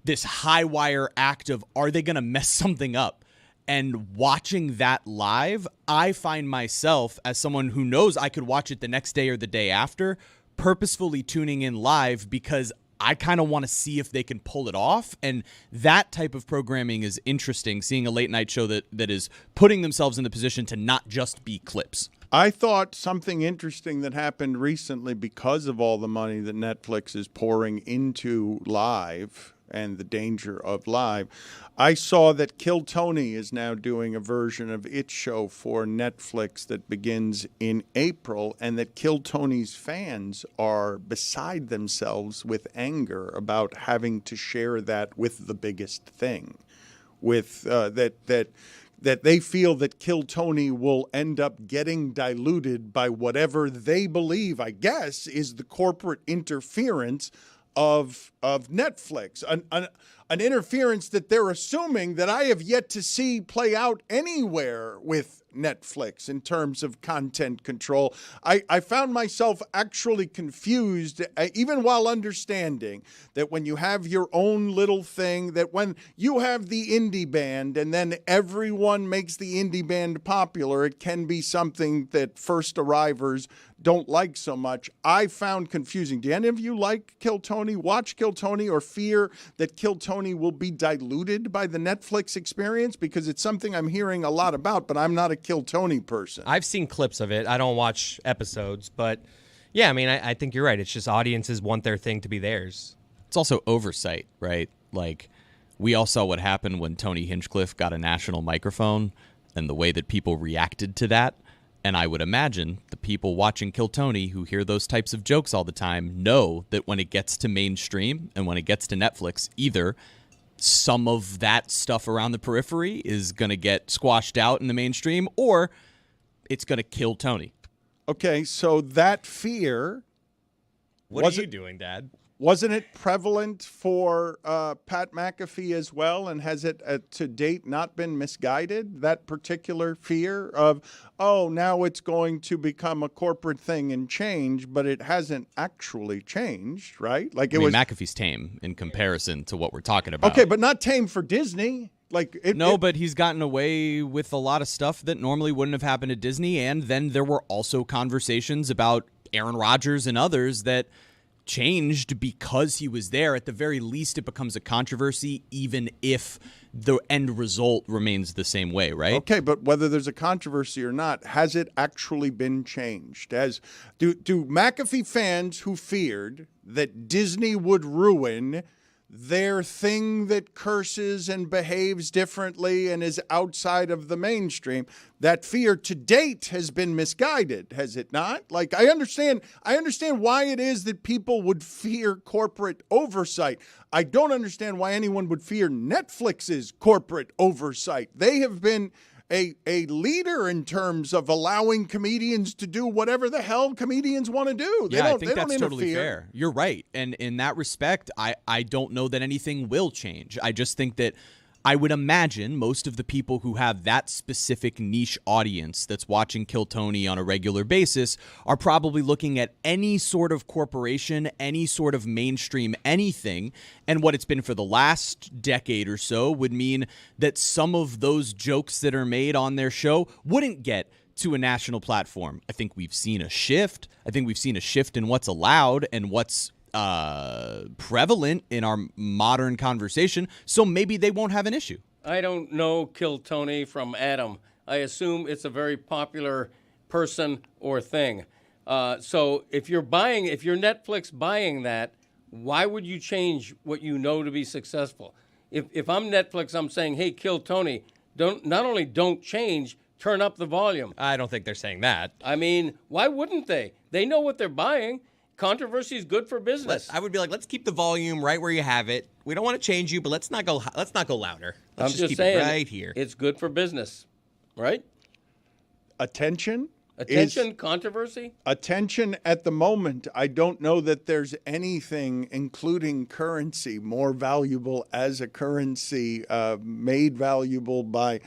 this high wire act of, are they going to mess something up? And watching that live, I find myself, as someone who knows I could watch it the next day or the day after, purposefully tuning in live because I kind of want to see if they can pull it off. And that type of programming is interesting, seeing a late night show that is putting themselves in the position to not just be clips. I thought something interesting that happened recently because of all the money that Netflix is pouring into live and the danger of live. I saw that Kill Tony is now doing a version of its show for Netflix that begins in April, and that Kill Tony's fans are beside themselves with anger about having to share that with the biggest thing, with that they feel that Kill Tony will end up getting diluted by whatever they believe, I guess, is the corporate interference of Netflix, an interference that they're assuming that I have yet to see play out anywhere with Netflix in terms of content control. I found myself actually confused, even while understanding that when you have your own little thing, that when you have the indie band and then everyone makes the indie band popular, it can be something that first arrivers don't like so much. I found confusing. Do any of you like Kill Tony, watch Kill Tony, or fear that Kill Tony will be diluted by the Netflix experience? Because it's something I'm hearing a lot about, but I'm not a Kill Tony person. I've seen clips of it. I don't watch episodes, but yeah, I mean, I think you're right. It's just audiences want their thing to be theirs. It's also oversight, right? Like, we all saw what happened when Tony Hinchcliffe got a national microphone and the way that people reacted to that. And I would imagine the people watching Kill Tony who hear those types of jokes all the time know that when it gets to mainstream and when it gets to Netflix, either some of that stuff around the periphery is going to get squashed out in the mainstream or it's going to kill Tony. Okay, so that fear... What are you doing, Dad? Wasn't it prevalent for Pat McAfee as well? And has it to date not been misguided? That particular fear of, now it's going to become a corporate thing and change, but it hasn't actually changed, right? Like McAfee's tame in comparison to what we're talking about. Okay, but not tame for Disney. But he's gotten away with a lot of stuff that normally wouldn't have happened at Disney. And then there were also conversations about Aaron Rodgers and others that changed because he was there. At the very least, it becomes a controversy, even if the end result remains the same way, right? Okay, but whether there's a controversy or not, has it actually been changed? Do McAfee fans who feared that Disney would ruin their thing that curses and behaves differently and is outside of the mainstream, that fear to date has been misguided, has it not? Like, I understand why it is that people would fear corporate oversight. I don't understand why anyone would fear Netflix's corporate oversight. They have been a leader in terms of allowing comedians to do whatever the hell comedians want to do. I think that's totally fair. You're right. And in that respect, I don't know that anything will change. I just think that I would imagine most of the people who have that specific niche audience that's watching Kill Tony on a regular basis are probably looking at any sort of corporation, any sort of mainstream anything, and what it's been for the last decade or so would mean that some of those jokes that are made on their show wouldn't get to a national platform. I think we've seen a shift. I think we've seen a shift in what's allowed and what's prevalent in our modern conversation, so maybe they won't have an issue. I don't know Kill Tony from Adam. I assume it's a very popular person or thing. So if you're Netflix buying that, why would you change what you know to be successful? If I'm Netflix, I'm saying, hey, kill Tony. Not only don't change, turn up the volume. I don't think they're saying that. I mean, why wouldn't they? They know what they're buying. Controversy is good for business. I would be like, let's keep the volume right where you have it. We don't want to change you, but let's not go louder. Let's I'm just keep saying, it right here. It's good for business, right? Attention, controversy? Attention at the moment, I don't know that there's anything, including currency, more valuable as a currency made valuable by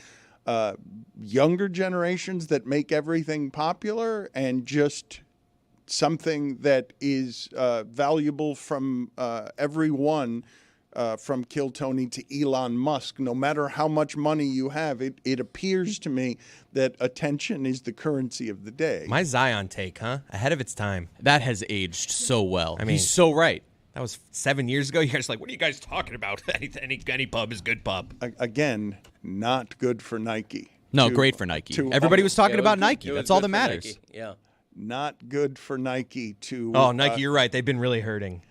younger generations that make everything popular, and just something that is valuable from everyone, from Kill Tony to Elon Musk. No matter how much money you have, it appears to me that attention is the currency of the day. My Zion take, huh? Ahead of its time. That has aged so well. I mean, he's so right. That was 7 years ago. You guys are like, what are you guys talking about? any pub is good pub. Again, not good for Nike. No, great for Nike. Everybody was talking about Nike. That's all that matters. Nike. Yeah. Not good for Nike to... Oh, Nike, you're right. They've been really hurting.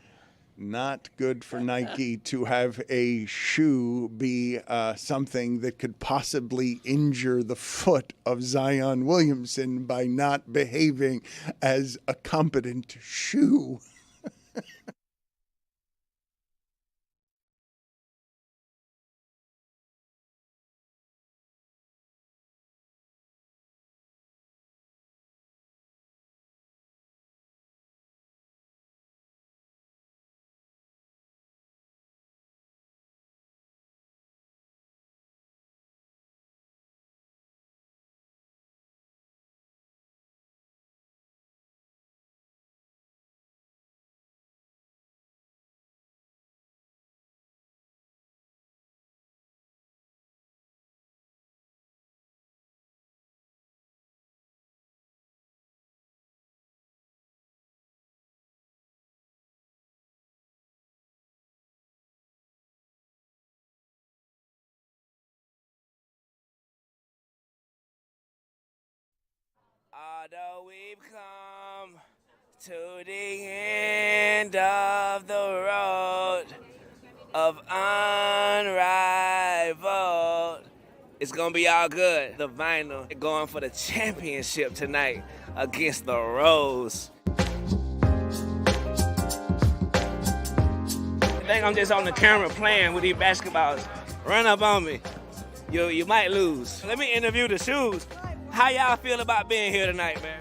Not good for Nike to have a shoe be something that could possibly injure the foot of Zion Williamson by not behaving as a competent shoe. Although we've come to the end of the road of Unrivaled, it's going to be all good. The Vinyl going for the championship tonight against the Rose. I think I'm just on the camera playing with these basketballs. Run up on me. You might lose. Let me interview the shoes. How y'all feel about being here tonight, man?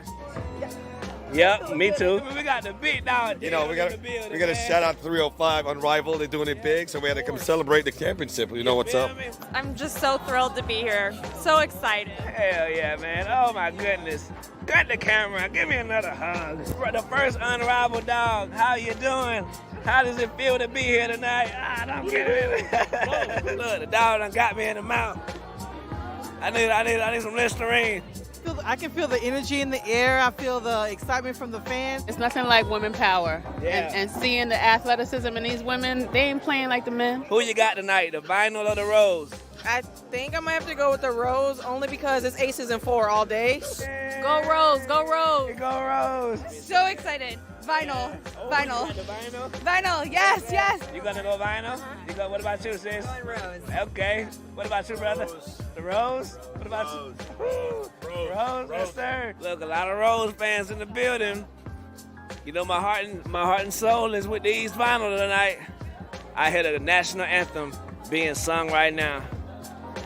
Yep, me too. We got the big dog. You know, we got to shout out 305 Unrivaled. They're doing it big, so we had to come celebrate the championship. You know what's up? I'm just so thrilled to be here. So excited. Hell yeah, man. Oh my goodness. Got the camera. Give me another hug. The first Unrivaled dog. How you doing? How does it feel to be here tonight? Don't get it. Look, the dog done got me in the mouth. I need some Listerine. I can feel the energy in the air. I feel the excitement from the fans. It's nothing like women power. Yeah. And seeing the athleticism in these women, they ain't playing like the men. Who you got tonight, the Vinyl or the Rose? I think I might have to go with the Rose, only because it's aces and 4 all day. Go Rose, go Rose. Go Rose. So excited. Vinyl. Vinyl. Vinyl? Vinyl, yes, yes. You gonna go Vinyl? What about you, sis? Rose. Okay. What about you, brother? The Rose? What about you? Rose, yes, sir. Look, a lot of Rose fans in the building. You know, my heart and soul is with the East Vinyl tonight. I hear the national anthem being sung right now.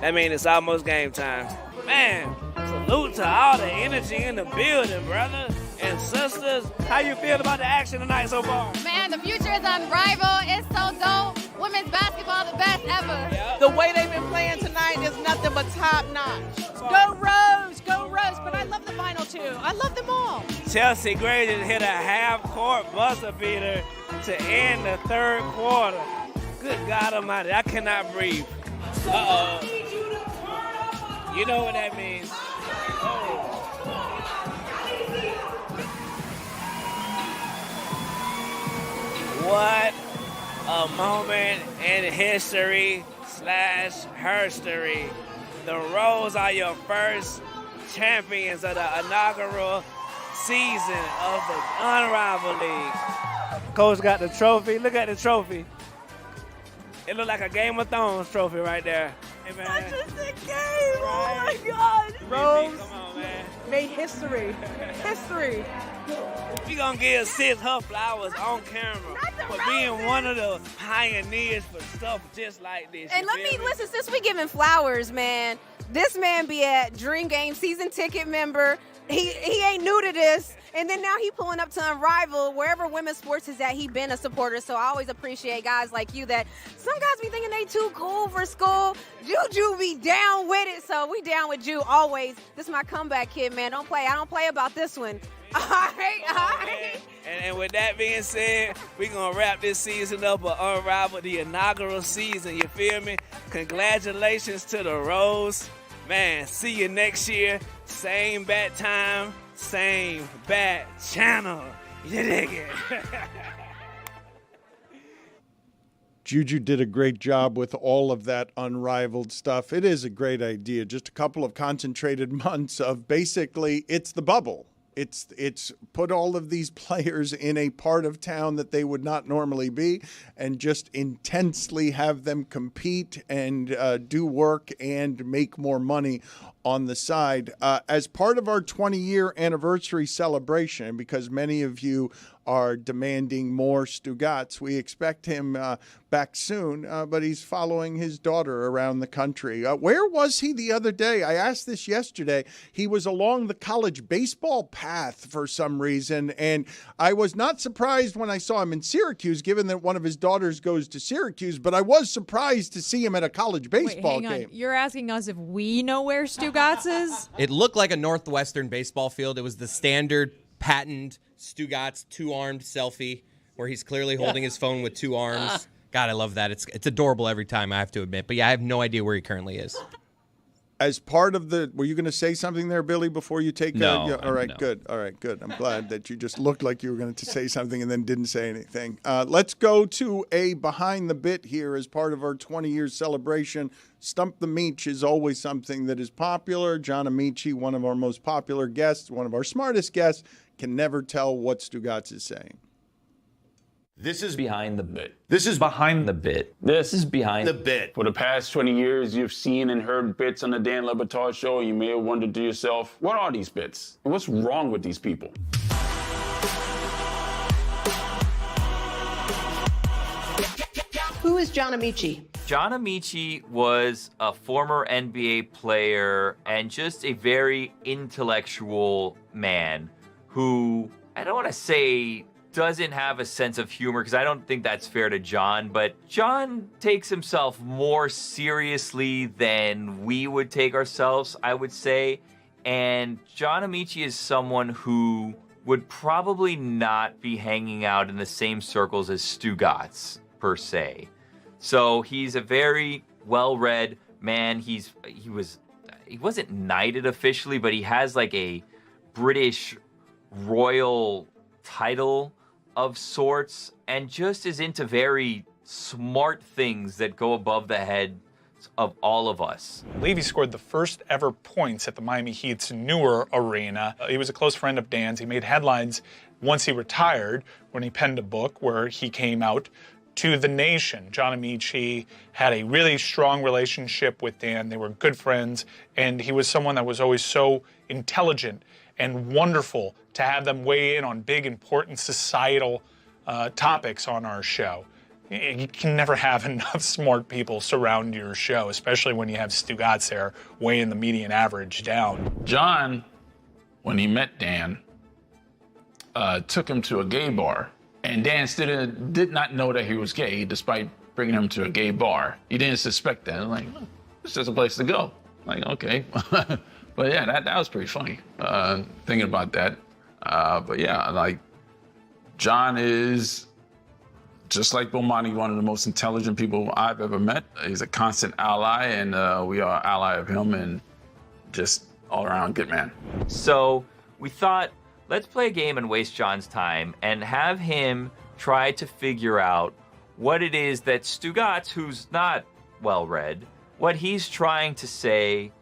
That means it's almost game time. Man, salute to all the energy in the building, brother and sisters. How you feel about the action tonight so far? Man, the future is unrivaled. It's so dope. Women's basketball, the best ever. Yep. The way they've been playing tonight is nothing but top notch. Go Rose, go Rose. But I love the Vinyl too. I love them all. Chelsea Gray just hit a half-court buzzer beater to end the third quarter. Good God Almighty, I cannot breathe. Uh-oh. You know what that means. Oh. What a moment in history /herstory. the Rose are your first champions of the inaugural season of the Unrivaled League. Coach got the trophy. Look at the trophy. It looked like a Game of Thrones trophy right there. Hey, man. Such a sick game. Oh, my God. Rose Come on, man. made history. History. We gonna give sis her flowers on camera for being one of the pioneers for stuff just like this. And let me listen, since we giving flowers, man, this man be a Dream Game season ticket member. He ain't new to this. And then now he pulling up to Unrivaled, wherever women's sports is at, he been a supporter. So I always appreciate guys like you that some guys be thinking they too cool for school. Juju be down with it. So we down with Ju always. This is my comeback kid, man. Don't play. I don't play about this one. All right. And with that being said, we're going to wrap this season up of Unrivaled, the inaugural season. You feel me? Congratulations to the Rose. Man, see you next year. Same bat time, same bat channel. You dig it? Juju did a great job with all of that Unrivaled stuff. It is a great idea. Just a couple of concentrated months of basically it's the bubble. It's put all of these players in a part of town that they would not normally be and just intensely have them compete and do work and make more money on the side. As part of our 20-year anniversary celebration, because many of you are demanding more Stugots, we expect him back soon, but he's following his daughter around the country. Where was he the other day? I asked this yesterday. He was along the college baseball path for some reason, and I was not surprised when I saw him in Syracuse, given that one of his daughters goes to Syracuse, but I was surprised to see him at a college baseball Wait, hang game. on. You're asking us if we know where Stugotz is? It looked like a Northwestern baseball field. It was the standard patent Stugotz two-armed selfie where he's clearly holding his phone with two arms. God, I love that. It's adorable every time, I have to admit. But yeah, I have no idea where he currently is. As part of the, were you going to say something there, Billy, before you take? No. All right, no. good. All right, good. I'm glad that you just looked like you were going to say something and then didn't say anything. Let's go to a behind the bit here as part of our 20-year celebration. Stump the Meech is always something that is popular. John Amici, one of our most popular guests, one of our smartest guests, can never tell what Stugotz is saying. This is behind the bit. This is behind the bit. This is behind the bit. For the past 20 years, you've seen and heard bits on the Dan Le Batard Show. You may have wondered to yourself, what are these bits? And what's wrong with these people? Who is John Amici? John Amici was a former NBA player and just a very intellectual man who, I don't want to say doesn't have a sense of humor, because I don't think that's fair to John, but John takes himself more seriously than we would take ourselves, I would say. And John Amici is someone who would probably not be hanging out in the same circles as Stugotz, per se. So he's a very well-read man. He wasn't knighted officially, but he has like a British royal title of sorts, and just is into very smart things that go above the heads of all of us. Levy scored the first ever points at the Miami Heat's newer arena. He was a close friend of Dan's. He made headlines once he retired when he penned a book where he came out to the nation. John Amici had a really strong relationship with Dan. They were good friends, and he was someone that was always so intelligent and wonderful to have them weigh in on big, important societal topics on our show. You can never have enough smart people surround your show, especially when you have Stugotz there weighing the median average down. John, when he met Dan, took him to a gay bar. And Dan still did not know that he was gay, despite bringing him to a gay bar. He didn't suspect that. Like, it's just a place to go. Like, okay. But yeah, that was pretty funny, thinking about that. But yeah, like, John is, just like Bomani, one of the most intelligent people I've ever met. He's a constant ally, and we are ally of him, and just all around good man. So we thought, let's play a game and waste John's time and have him try to figure out what it is that Stugotz, who's not well-read, what he's trying to say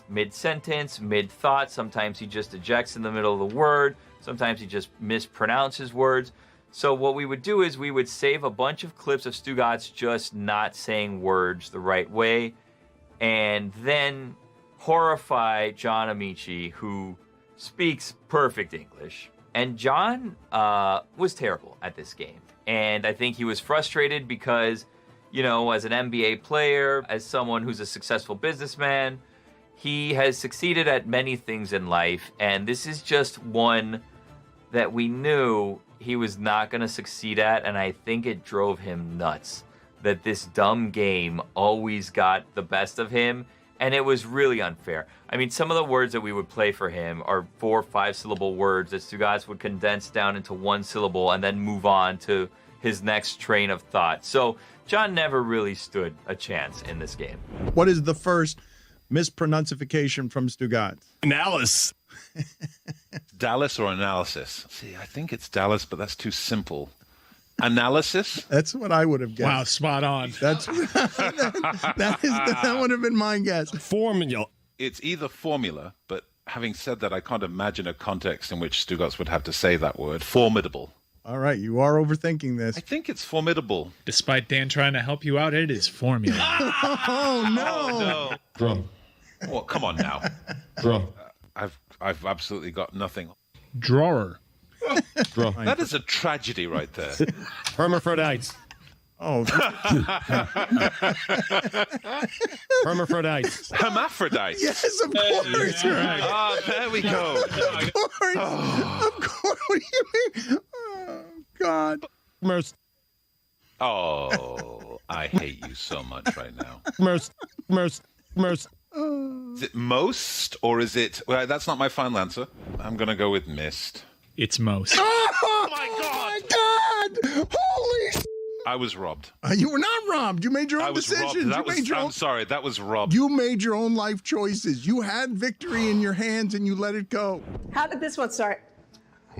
mid-sentence, mid-thought. Sometimes he just ejects in the middle of the word. Sometimes he just mispronounces words. So what we would do is we would save a bunch of clips of Stugotz just not saying words the right way, and then horrify John Amici, who speaks perfect English. And John was terrible at this game. And I think he was frustrated because, you know, as an NBA player, as someone who's a successful businessman, he has succeeded at many things in life. And this is just one that we knew he was not going to succeed at. And I think it drove him nuts that this dumb game always got the best of him. And it was really unfair. I mean, some of the words that we would play for him are 4 or 5 syllable words that Stugotz would condense down into 1 syllable and then move on to his next train of thought. So John never really stood a chance in this game. What is the first mispronunciation from Stugotz? Analysis. Dallas or analysis? See, I think it's Dallas, but that's too simple. Analysis? That's what I would have guessed. Wow, spot on. That would have been my guess. Formula. It's either formula, but having said that, I can't imagine a context in which Stugotz would have to say that word. Formidable. All right, you are overthinking this. I think it's formidable. Despite Dan trying to help you out, it is formula. Oh, no. Oh, no. Drum. Well, come on now. Drum. I've absolutely got nothing. Drawer. Drum. That is a tragedy right there. Hermaphrodites. Oh. Hermaphrodites. Hermaphrodites. Yes, of course. Ah, there we go. Of course. Oh. Of course. What do you mean? Oh, God. Oh, I hate you so much right now. Merce. Is it most or is it... Well, that's not my final answer. I'm going to go with missed. It's most. Oh, my God. Holy I was robbed. You were not robbed. You made your own I was decisions. robbed. I'm sorry, that was robbed. You made your own life choices. You had victory in your hands and you let it go. How did this one start?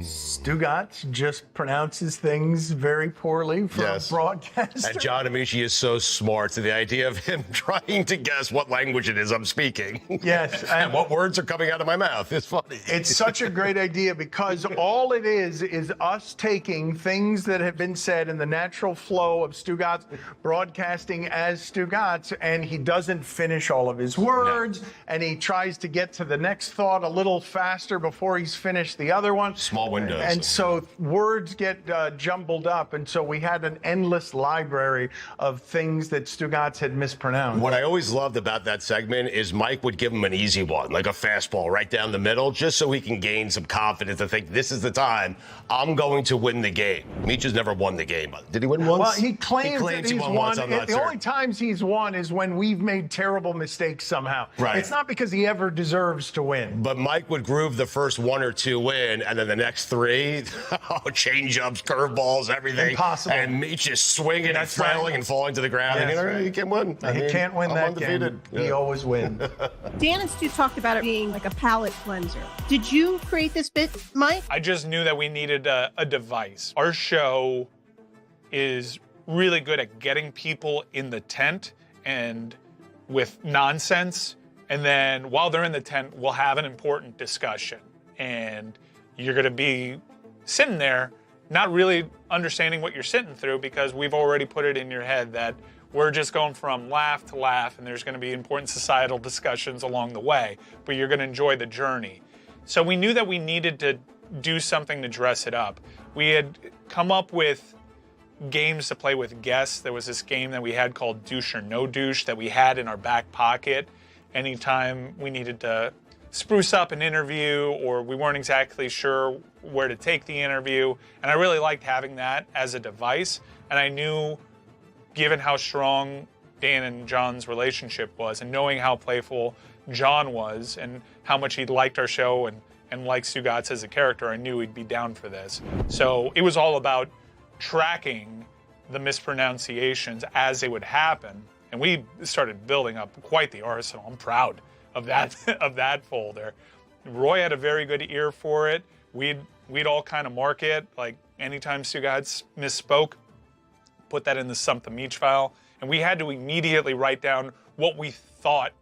Stugotz just pronounces things very poorly for a broadcaster. And John Amici is so smart. So the idea of him trying to guess what language it is I'm speaking. Yes. And what words are coming out of my mouth. It's funny. It's such a great idea because all it is us taking things that have been said in the natural flow of Stugotz broadcasting as Stugotz, and he doesn't finish all of his words, and he tries to get to the next thought a little faster before he's finished the other one. Small windows. And so words get jumbled up, and so we had an endless library of things that Stugotz had mispronounced. What I always loved about that segment is Mike would give him an easy one, like a fastball right down the middle, just so he can gain some confidence to think this is the time I'm going to win the game. Meech has never won the game. Did he win once? Well, he claims that he he's won won. once. I'm not The certain. only times he's won is when we've made terrible mistakes somehow. Right. It's not because he ever deserves to win. But Mike would groove the first 1 or 2 in, and then the next 3, change-ups, curveballs, everything. Impossible. And Meech is swinging and flailing and falling to the ground. That's And right. he can't win. He can't win I'm that undefeated. game. He always wins. Dan and Stu talked about it being like a palate cleanser. Did you create this bit, Mike? I just knew that we needed a device. Our show is really good at getting people in the tent and with nonsense. And then while they're in the tent, we'll have an important discussion. And you're going to be sitting there not really understanding what you're sitting through because we've already put it in your head that we're just going from laugh to laugh and there's going to be important societal discussions along the way, but you're going to enjoy the journey. So we knew that we needed to do something to dress it up. We had come up with games to play with guests. There was this game that we had called Douche or No Douche that we had in our back pocket anytime we needed to spruce up an interview or we weren't exactly sure where to take the interview. And I really liked having that as a device. And I knew, given how strong Dan and John's relationship was and knowing how playful John was and how much he liked our show and liked Stugotz as a character, I knew he'd be down for this. So it was all about tracking the mispronunciations as they would happen. And we started building up quite the arsenal. I'm proud of that folder. Roy had a very good ear for it. We'd all kind of mark it, like anytime Stugotz misspoke, put that in the Stump the Meech file. And we had to immediately write down what we thought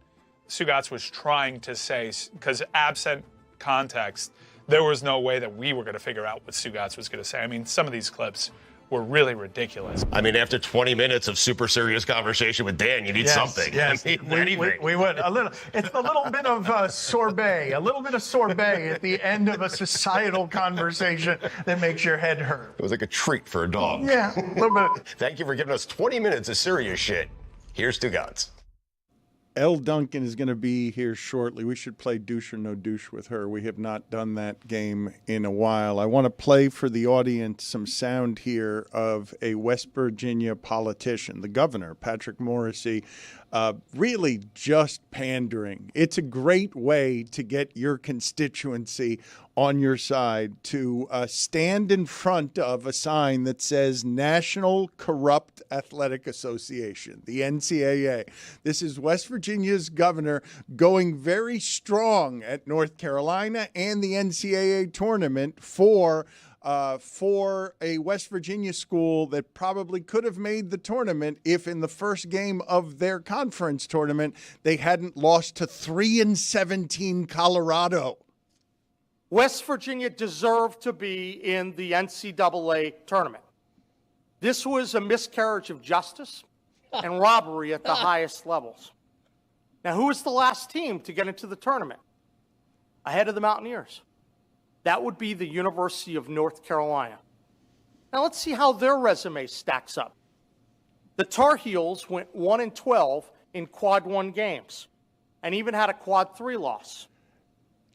Stugotz was trying to say, because absent context, there was no way that we were going to figure out what Stugotz was going to say. I mean, some of these clips were really ridiculous. I mean, after 20 minutes of super serious conversation with Dan, you need something. Yes, I mean, we would. A little. It's a little bit of sorbet, a little bit of sorbet at the end of a societal conversation that makes your head hurt. It was like a treat for a dog. Yeah, a little bit. Thank you for giving us 20 minutes of serious shit. Here's Stugots. L. Duncan is going to be here shortly. We should play Douche or No Douche with her. We have not done that game in a while. I want to play for the audience some sound here of a West Virginia politician, the governor, Patrick Morrisey, really just pandering. It's a great way to get your constituency on your side to stand in front of a sign that says National Corrupt Athletic Association, the NCAA. This is West Virginia's governor going very strong at North Carolina and the NCAA tournament for a West Virginia school that probably could have made the tournament if in the first game of their conference tournament they hadn't lost to 3-17 Colorado. West Virginia deserved to be in the NCAA tournament. This was a miscarriage of justice and robbery at the highest levels. Now, who was the last team to get into the tournament? Ahead of the Mountaineers. That would be the University of North Carolina. Now, let's see how their resume stacks up. The Tar Heels went 1-12 in quad 1 games and even had a quad 3 loss.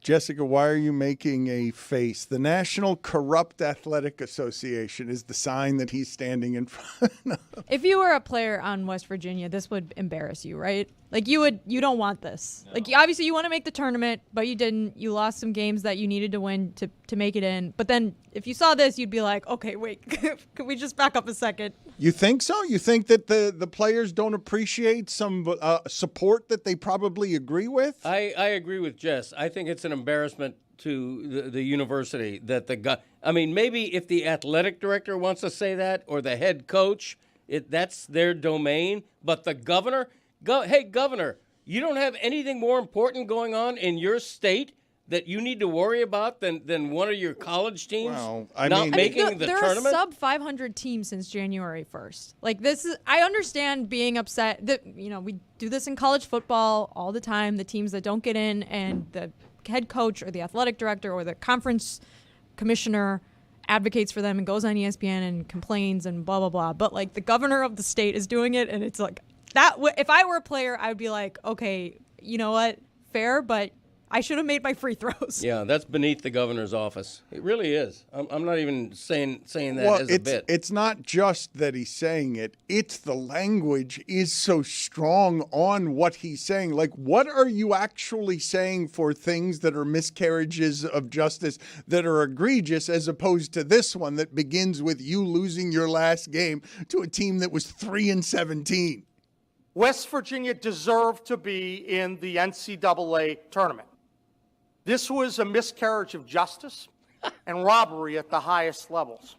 Jessica, why are you making a face? The National Corrupt Athletic Association is the sign that he's standing in front of. If you were a player on West Virginia, this would embarrass you, right? Like you don't want this. No. Like obviously you want to make the tournament, but you didn't. You lost some games that you needed to win to make it in. But then if you saw this, you'd be like, okay, wait, could we just back up a second? You think so? You think that the players don't appreciate some support that they probably agree with? I agree with Jess. I think it's an embarrassment to the university that I mean, maybe if the athletic director wants to say that or the head coach, that's their domain. But the governor, hey, governor, you don't have anything more important going on in your state that you need to worry about than one of your college teams making the tournament? They're a sub-500 team since January 1st. Like this is, I understand being upset that, we do this in college football all the time, the teams that don't get in and the head coach or the athletic director or the conference commissioner advocates for them and goes on ESPN and complains and blah, blah, blah. But like the governor of the state is doing it. And it's like that. If I were a player, I would be like, okay, you know what? Fair, but I should have made my free throws. Yeah, that's beneath the governor's office. It really is. I'm not even saying that as a bit. It's not just that he's saying it. It's the language is so strong on what he's saying. Like, what are you actually saying for things that are miscarriages of justice that are egregious as opposed to this one that begins with you losing your last game to a team that was 3-17? West Virginia deserved to be in the NCAA tournament. This was a miscarriage of justice and robbery at the highest levels.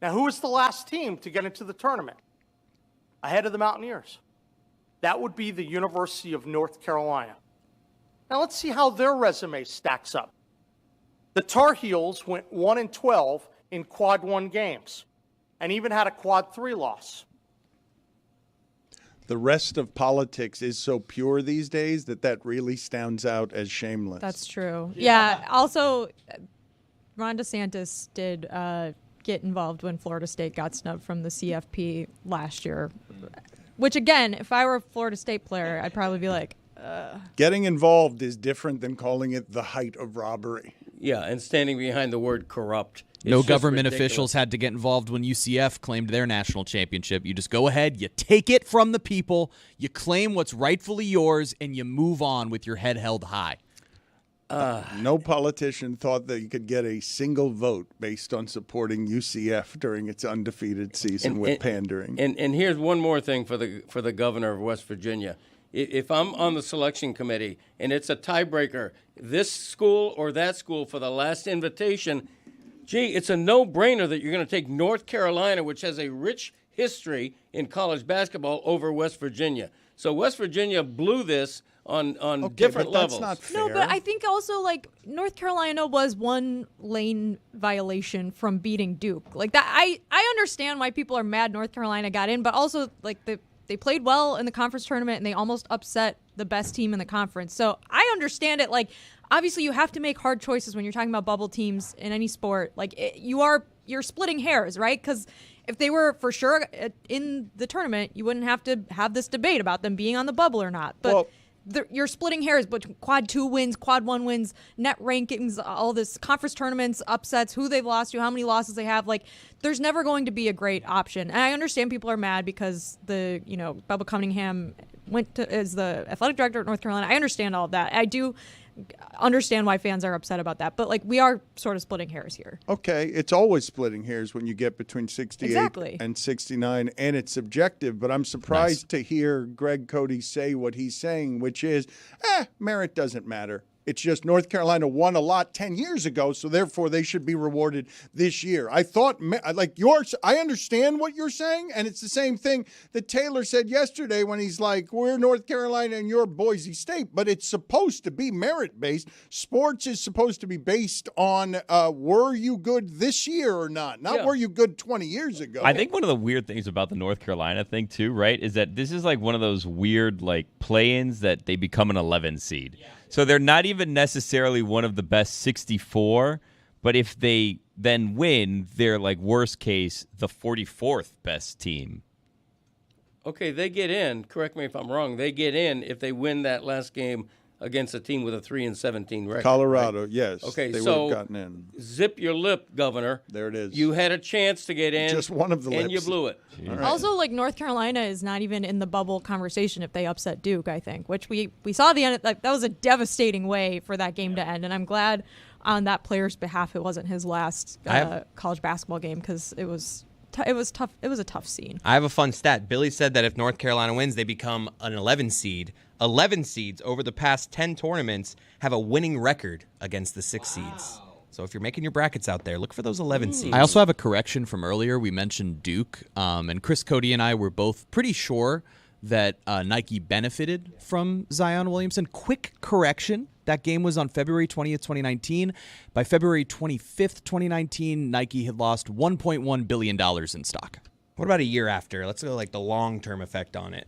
Now, who was the last team to get into the tournament? Ahead of the Mountaineers. That would be the University of North Carolina. Now, let's see how their resume stacks up. The Tar Heels went 1-12 in quad 1 games and even had a quad 3 loss. The rest of politics is so pure these days that really stands out as shameless. That's true. Yeah. Also, Ron DeSantis did get involved when Florida State got snubbed from the CFP last year. Which, again, if I were a Florida State player, I'd probably be like, Getting involved is different than calling it the height of robbery. Yeah, and standing behind the word corrupt. No government officials had to get involved when UCF claimed their national championship. You just go ahead, you take it from the people, you claim what's rightfully yours, and you move on with your head held high. No politician thought that you could get a single vote based on supporting UCF during its undefeated season with pandering. And here's one more thing for the governor of West Virginia. If I'm on the selection committee and it's a tiebreaker, this school or that school for the last invitation, gee, it's a no-brainer that you're going to take North Carolina, which has a rich history in college basketball, over West Virginia. So West Virginia blew this on Okay, different but that's levels. not fair. No, but I think also like North Carolina was one lane violation from beating Duke. Like that, I understand why people are mad North Carolina got in, but also like they played well in the conference tournament and they almost upset the best team in the conference. So I understand it. Like obviously you have to make hard choices when you're talking about bubble teams in any sport. Like you're splitting hairs, right? Because if they were for sure in the tournament, you wouldn't have to have this debate about them being on the bubble or not. But you're splitting hairs, but quad 2 wins, quad 1 wins, net rankings, all this conference tournaments, upsets, who they've lost to, how many losses they have. Like, there's never going to be a great option. And I understand people are mad because Bubba Cunningham is the athletic director at North Carolina. I understand all of that. I do understand why fans are upset about that. But, like, we are sort of splitting hairs here. Okay, it's always splitting hairs when you get between 68 and 69, and it's subjective. But I'm surprised to hear Greg Cody say what he's saying, which is, merit doesn't matter. It's just North Carolina won a lot 10 years ago, so therefore they should be rewarded this year. I thought, I understand what you're saying, and it's the same thing that Taylor said yesterday when he's like, we're North Carolina and you're Boise State, but it's supposed to be merit-based. Sports is supposed to be based on were you good this year or not were you good 20 years ago. I think one of the weird things about the North Carolina thing, too, right, is that this is like one of those weird like play-ins that they become an 11 seed. Yeah. So they're not even necessarily one of the best 64, but if they then win, they're like worst case the 44th best team. Okay, they get in. Correct me if I'm wrong. They get in if they win that last game against a team with a 3-17 record. Colorado, right? yes. Okay, they so would have gotten in. Zip your lip, Governor. There it is. You had a chance to get in. Just one of the and lips. you blew it. Right. Also, like North Carolina is not even in the bubble conversation if they upset Duke, I think, which we saw the end. Like, that was a devastating way for that game to end, and I'm glad on that player's behalf it wasn't his last college basketball game because it was tough. It was a tough scene. I have a fun stat. Billy said that if North Carolina wins, they become an 11 seed. 11 seeds over the past 10 tournaments have a winning record against the 6 seeds. So if you're making your brackets out there, look for those 11 seeds. I also have a correction from earlier. We mentioned Duke, and Chris Cody and I were both pretty sure that Nike benefited from Zion Williamson. Quick correction. That game was on February 20th, 2019. By February 25th, 2019, Nike had lost $1.1 billion in stock. What about a year after? Let's go like the long-term effect on it.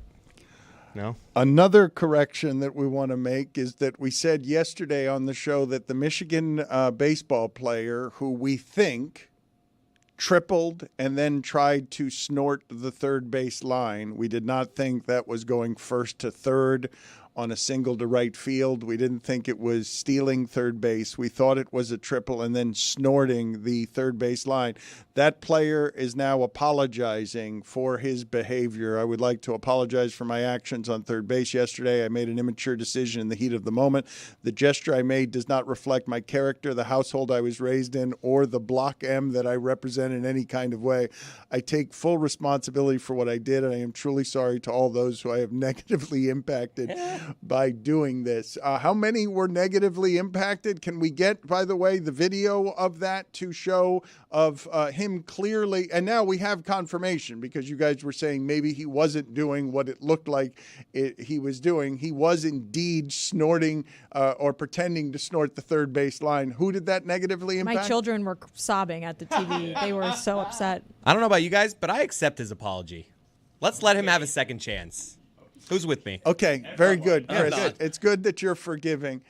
No? Another correction that we want to make is that we said yesterday on the show that the Michigan baseball player who we think tripled and then tried to snort the third base line, we did not think that was going first to third on a single to right field. We didn't think it was stealing third base. We thought it was a triple and then snorting the third base line. That player is now apologizing for his behavior. I would like to apologize for my actions on third base yesterday. I made an immature decision in the heat of the moment. The gesture I made does not reflect my character, the household I was raised in, or the Block M that I represent in any kind of way. I take full responsibility for what I did, and I am truly sorry to all those who I have negatively impacted by doing this. How many were negatively impacted? Can we get, by the way, the video of that to show of him clearly? And now we have confirmation because you guys were saying maybe he wasn't doing what it looked like he was doing. He was indeed snorting or pretending to snort the third base line. Who did that negatively impact? My children were sobbing at the TV. They were so upset. I don't know about you guys, but I accept his apology. Let's let him have a second chance. Who's with me? Okay, very good, Chris. It's good that you're forgiving.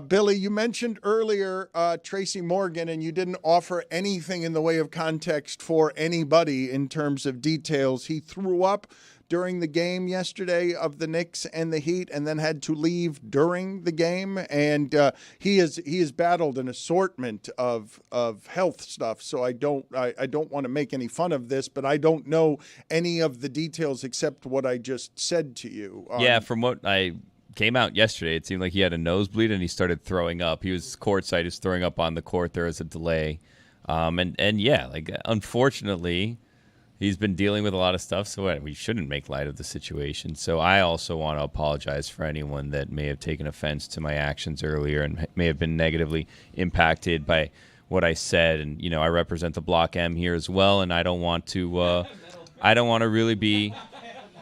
Billy, you mentioned earlier Tracy Morgan, and you didn't offer anything in the way of context for anybody in terms of details. He threw up during the game yesterday of the Knicks and the Heat and then had to leave during the game. And he has battled an assortment of health stuff. So I don't want to make any fun of this, but I don't know any of the details except what I just said to you. Yeah, from what I came out yesterday, it seemed like he had a nosebleed and he started throwing up. He was courtside, he was throwing up on the court. There was a delay. And yeah, like unfortunately, he's been dealing with a lot of stuff, so we shouldn't make light of the situation. So I also want to apologize for anyone that may have taken offense to my actions earlier and may have been negatively impacted by what I said. And, you know, I represent the Block M here as well, and I don't want to really be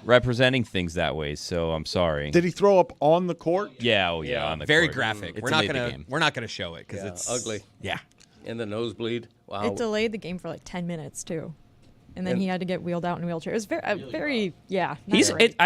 representing things that way. So I'm sorry. Did he throw up on the court? Yeah, on the Very court. graphic. It We're not delayed the game. gonna show it because it's ugly. Yeah. And the nosebleed. Wow. It delayed the game for like 10 minutes too, and then he had to get wheeled out in a wheelchair. It was very, not great.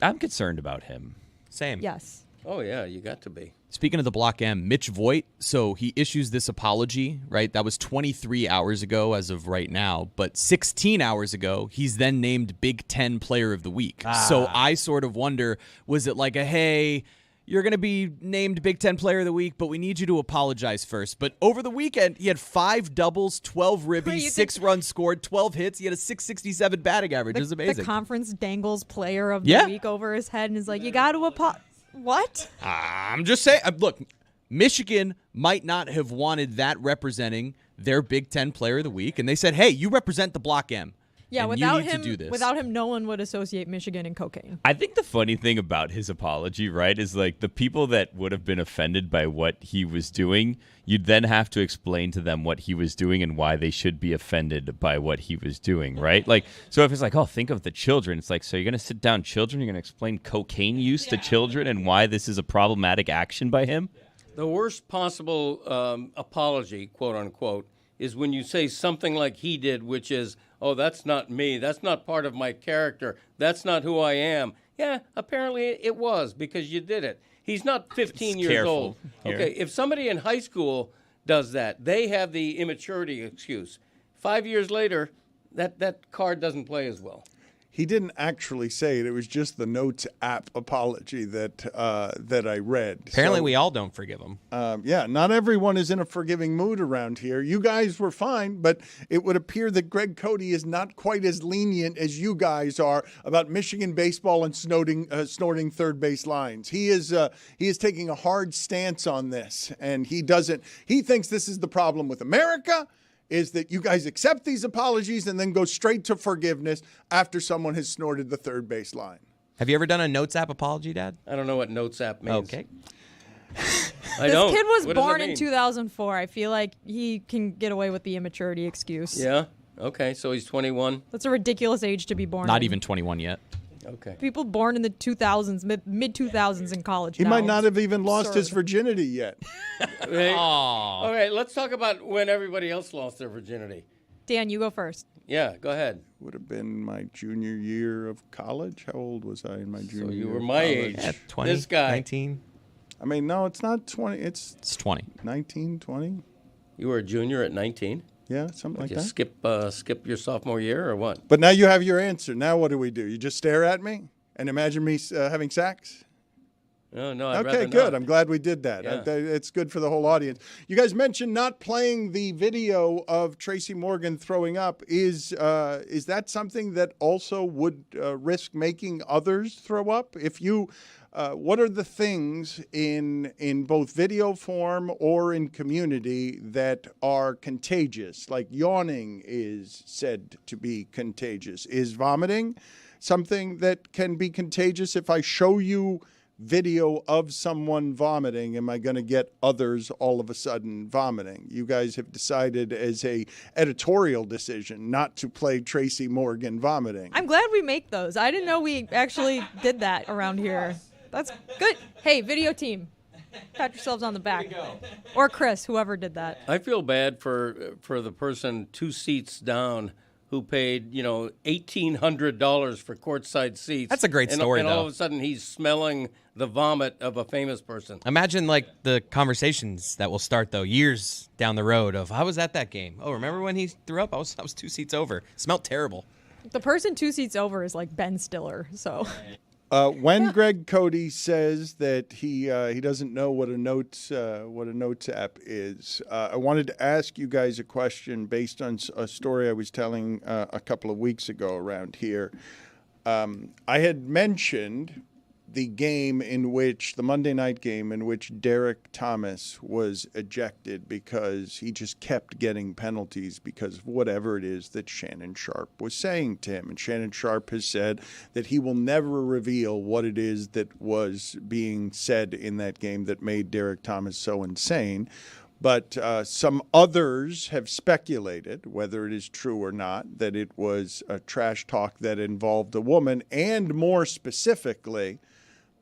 I'm concerned about him. Same. Yes. Oh yeah, you got to be. Speaking of the Block M, Mitch Voigt, so he issues this apology, right? That was 23 hours ago as of right now, but 16 hours ago, he's then named Big Ten Player of the Week. So I sort of wonder, was it like a, hey, you're going to be named Big Ten Player of the Week, but we need you to apologize first. But over the weekend, he had 5 doubles, 12 ribbies, 6 runs scored, 12 hits. He had a 667 batting average. It was amazing. The conference dangles Player of the Week over his head and is like, you got to apologize. What? I'm just saying. Look, Michigan might not have wanted that representing their Big Ten Player of the Week, and they said, "Hey, you represent the Block M. Yeah, and without you need him, to do this." without him, no one would associate Michigan and cocaine. I think the funny thing about his apology, right, is like the people that would have been offended by what he was doing, you'd then have to explain to them what he was doing and why they should be offended by what he was doing, right? Like, so if it's like, oh, think of the children, it's like, so you're going to sit down children, you're going to explain cocaine use to children and why this is a problematic action by him? The worst possible apology, quote unquote, is when you say something like he did, which is, oh, that's not me. That's not part of my character. That's not who I am. Yeah, apparently it was because you did it. He's not 15 years old. here. Okay, if somebody in high school does that, they have the immaturity excuse. 5 years later, that card doesn't play as well. He didn't actually say it. It was just the Notes app apology that I read. Apparently, we all don't forgive him. Yeah, not everyone is in a forgiving mood around here. You guys were fine, but it would appear that Greg Cody is not quite as lenient as you guys are about Michigan baseball and snorting third base lines. He is taking a hard stance on this, and he thinks this is the problem with America, is that you guys accept these apologies and then go straight to forgiveness after someone has snorted the third base line. Have you ever done a Notes app apology, Dad? I don't know what Notes app means. Okay. This kid was born in 2004. I feel like he can get away with the immaturity excuse. Yeah? Okay, so he's 21. That's a ridiculous age to be born Not in. even 21 yet. Okay. People born in the 2000s, mid-2000s in college He now. might not have even lost his Absurd. virginity yet. Okay. All right, let's talk about when everybody else lost their virginity. Dan, you go first. Yeah, go ahead. Would have been my junior year of college. How old was I in my junior year? you were of my college? age. Yeah, 20, This guy. 19. I mean, no, it's not 20. It's 20. 19, 20. You were a junior at 19? Yeah, something like Did you that. skip your sophomore year or what? But now you have your answer. Now what do? You just stare at me and imagine me having sex? No, I'd Okay, rather good. not. I'm glad we did that. Yeah. It's good for the whole audience. You guys mentioned not playing the video of Tracy Morgan throwing up. Is that something that also would risk making others throw up? If you, what are the things in both video form or in community that are contagious? Like yawning is said to be contagious. Is vomiting something that can be contagious? If I show you video of someone vomiting, am I going to get others all of a sudden vomiting? You guys have decided as a editorial decision not to play Tracy Morgan vomiting. I'm glad we make those. I didn't know we actually did that around here. That's good. Hey, video team, pat yourselves on the back. Or Chris, whoever did that. I feel bad for the person 2 seats down who paid, $1,800 for courtside seats. That's a great story, and all though. of a sudden he's smelling the vomit of a famous person. Imagine like the conversations that will start though years down the road of I was at that game. Oh, remember when he threw up? I was 2 seats over. Smelled terrible. The person 2 seats over is like Ben Stiller, so. When Greg Cody says that he doesn't know what a notes app is, I wanted to ask you guys a question based on a story I was telling a couple of weeks ago around here. I had mentioned the Monday night game in which Derek Thomas was ejected because he just kept getting penalties because of whatever it is that Shannon Sharp was saying to him. And Shannon Sharp has said that he will never reveal what it is that was being said in that game that made Derek Thomas so insane. But some others have speculated, whether it is true or not, that it was a trash talk that involved a woman, and more specifically,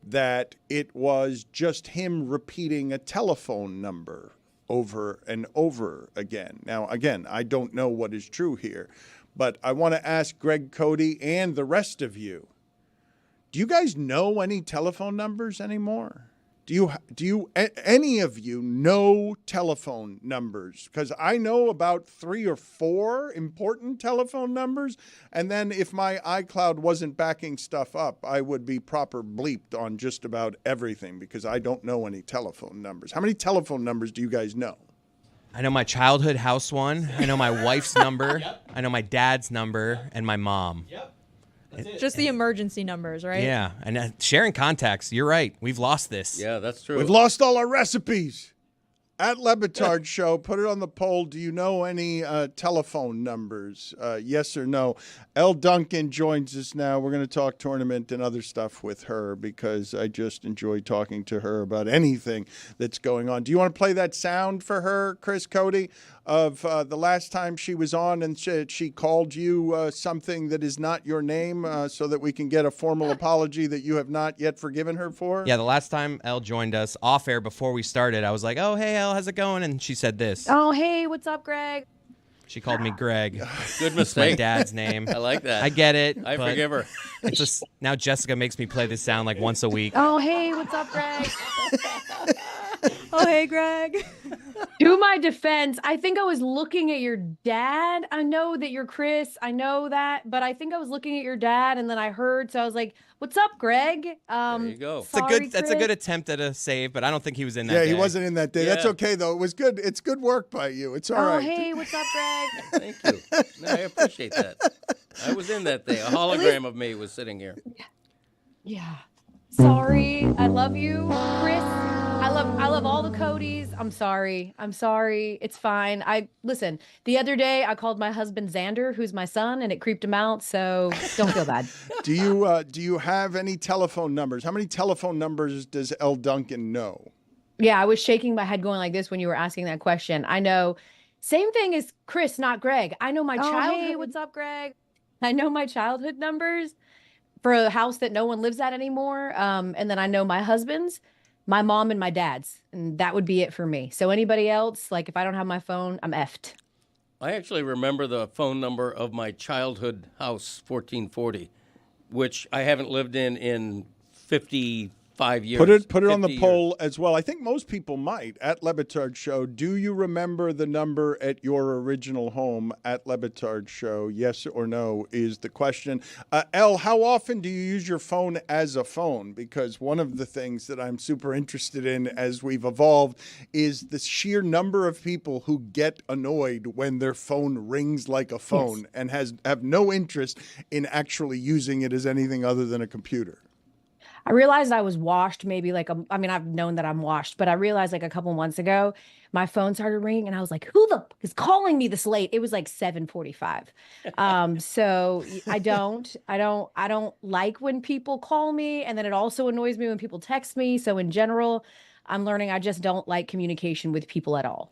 that it was just him repeating a telephone number over and over again. Now, again, I don't know what is true here, but I want to ask Greg Cody and the rest of you, do you guys know any telephone numbers anymore? Do you any of you know telephone numbers? Because I know about 3 or 4 important telephone numbers, and then if my iCloud wasn't backing stuff up, I would be proper bleeped on just about everything because I don't know any telephone numbers. How many telephone numbers do you guys know? I know my childhood house one. I know my wife's number. Yep. I know my dad's number and my mom. Yep. Just the emergency numbers, right? Yeah, and sharing contacts. You're right. We've lost this. Yeah, that's true. We've lost all our recipes. At Le Batard Show, put it on the poll. Do you know any telephone numbers? Yes or no? Duncan joins us now. We're going to talk tournament and other stuff with her because I just enjoy talking to her about anything that's going on. Do you want to play that sound for her, Chris Cody, of the last time she was on and she called you something that is not your name so that we can get a formal apology that you have not yet forgiven her for? Yeah, the last time Elle joined us off air before we started, I was like, oh, hey, Elle, how's it going? And she said this. Oh, hey, what's up, Greg? She called me Greg. Good It's my mistake. Dad's name. I like that. I get it. I but forgive her. It's just now Jessica makes me play this sound like once a week. Oh, hey, what's up, Greg? Oh, hey, Greg. To my defense, I think I was looking at your dad. I know that you're Chris. I know that, but I think I was looking at your dad, and then I heard, so I was like, "What's up, Greg?" There you go. That's a good attempt at a save, but I don't think he was in that. Yeah, day. he wasn't in that day. Yeah. That's okay, though. It was good. It's good work by you. It's all Oh, right. hey, what's up, Greg? Thank you. No, I appreciate that. I was in that day. A hologram of me was sitting here. Yeah. Sorry. I love you, Chris. I love all the Codys. I'm sorry. It's fine. Listen, the other day I called my husband Xander, who's my son, and it creeped him out, so don't feel bad. Do you have any telephone numbers? How many telephone numbers does Duncan know? Yeah, I was shaking my head going like this when you were asking that question. I know. Same thing as Chris, not Greg. I know my childhood. Hey, what's up, Greg? I know my childhood numbers for a house that no one lives at anymore. And then I know my husband's, my mom, and my dad's. And that would be it for me. So anybody else, like if I don't have my phone, I'm effed. I actually remember the phone number of my childhood house, 1440, which I haven't lived in 55 years. Put it on the 50 poll years. as well. I think most people might. At Le Batard Show, do you remember the number at your original home at Le Batard Show? Yes or no is the question. Elle, how often do you use your phone as a phone? Because one of the things that I'm super interested in as we've evolved is the sheer number of people who get annoyed when their phone rings like a phone and have no interest in actually using it as anything other than a computer. I realized I was washed maybe I've known that I'm washed, but I realized like a couple months ago, my phone started ringing and I was like, who the is calling me this late? It was like 7:45. So I don't like when people call me. And then it also annoys me when people text me. So in general, I'm learning I just don't like communication with people at all.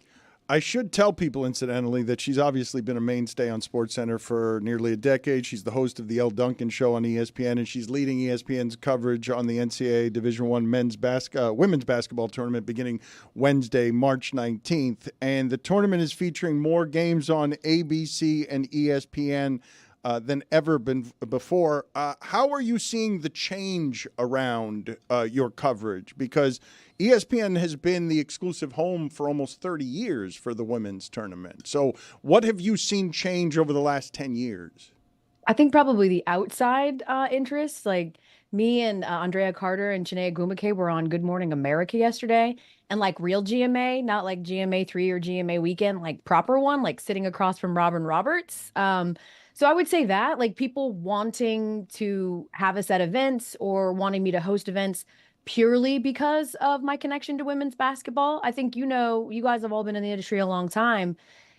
I should tell people, incidentally, that she's obviously been a mainstay on SportsCenter for nearly a decade. She's the host of the Duncan Show on ESPN, and she's leading ESPN's coverage on the NCAA Division I women's basketball tournament beginning Wednesday, March 19th. And the tournament is featuring more games on ABC and ESPN than ever before. How are you seeing the change around your coverage? Because ESPN has been the exclusive home for almost 30 years for the women's tournament. So what have you seen change over the last 10 years? I think probably the outside interests, like me and Andrea Carter and Chinea Gumake were on Good Morning America yesterday, and like real GMA, not like GMA3 or GMA Weekend, like proper one, like sitting across from Robin Roberts. So I would say that, like people wanting to have us at events or wanting me to host events purely because of my connection to women's basketball. I think, you guys have all been in the industry a long time.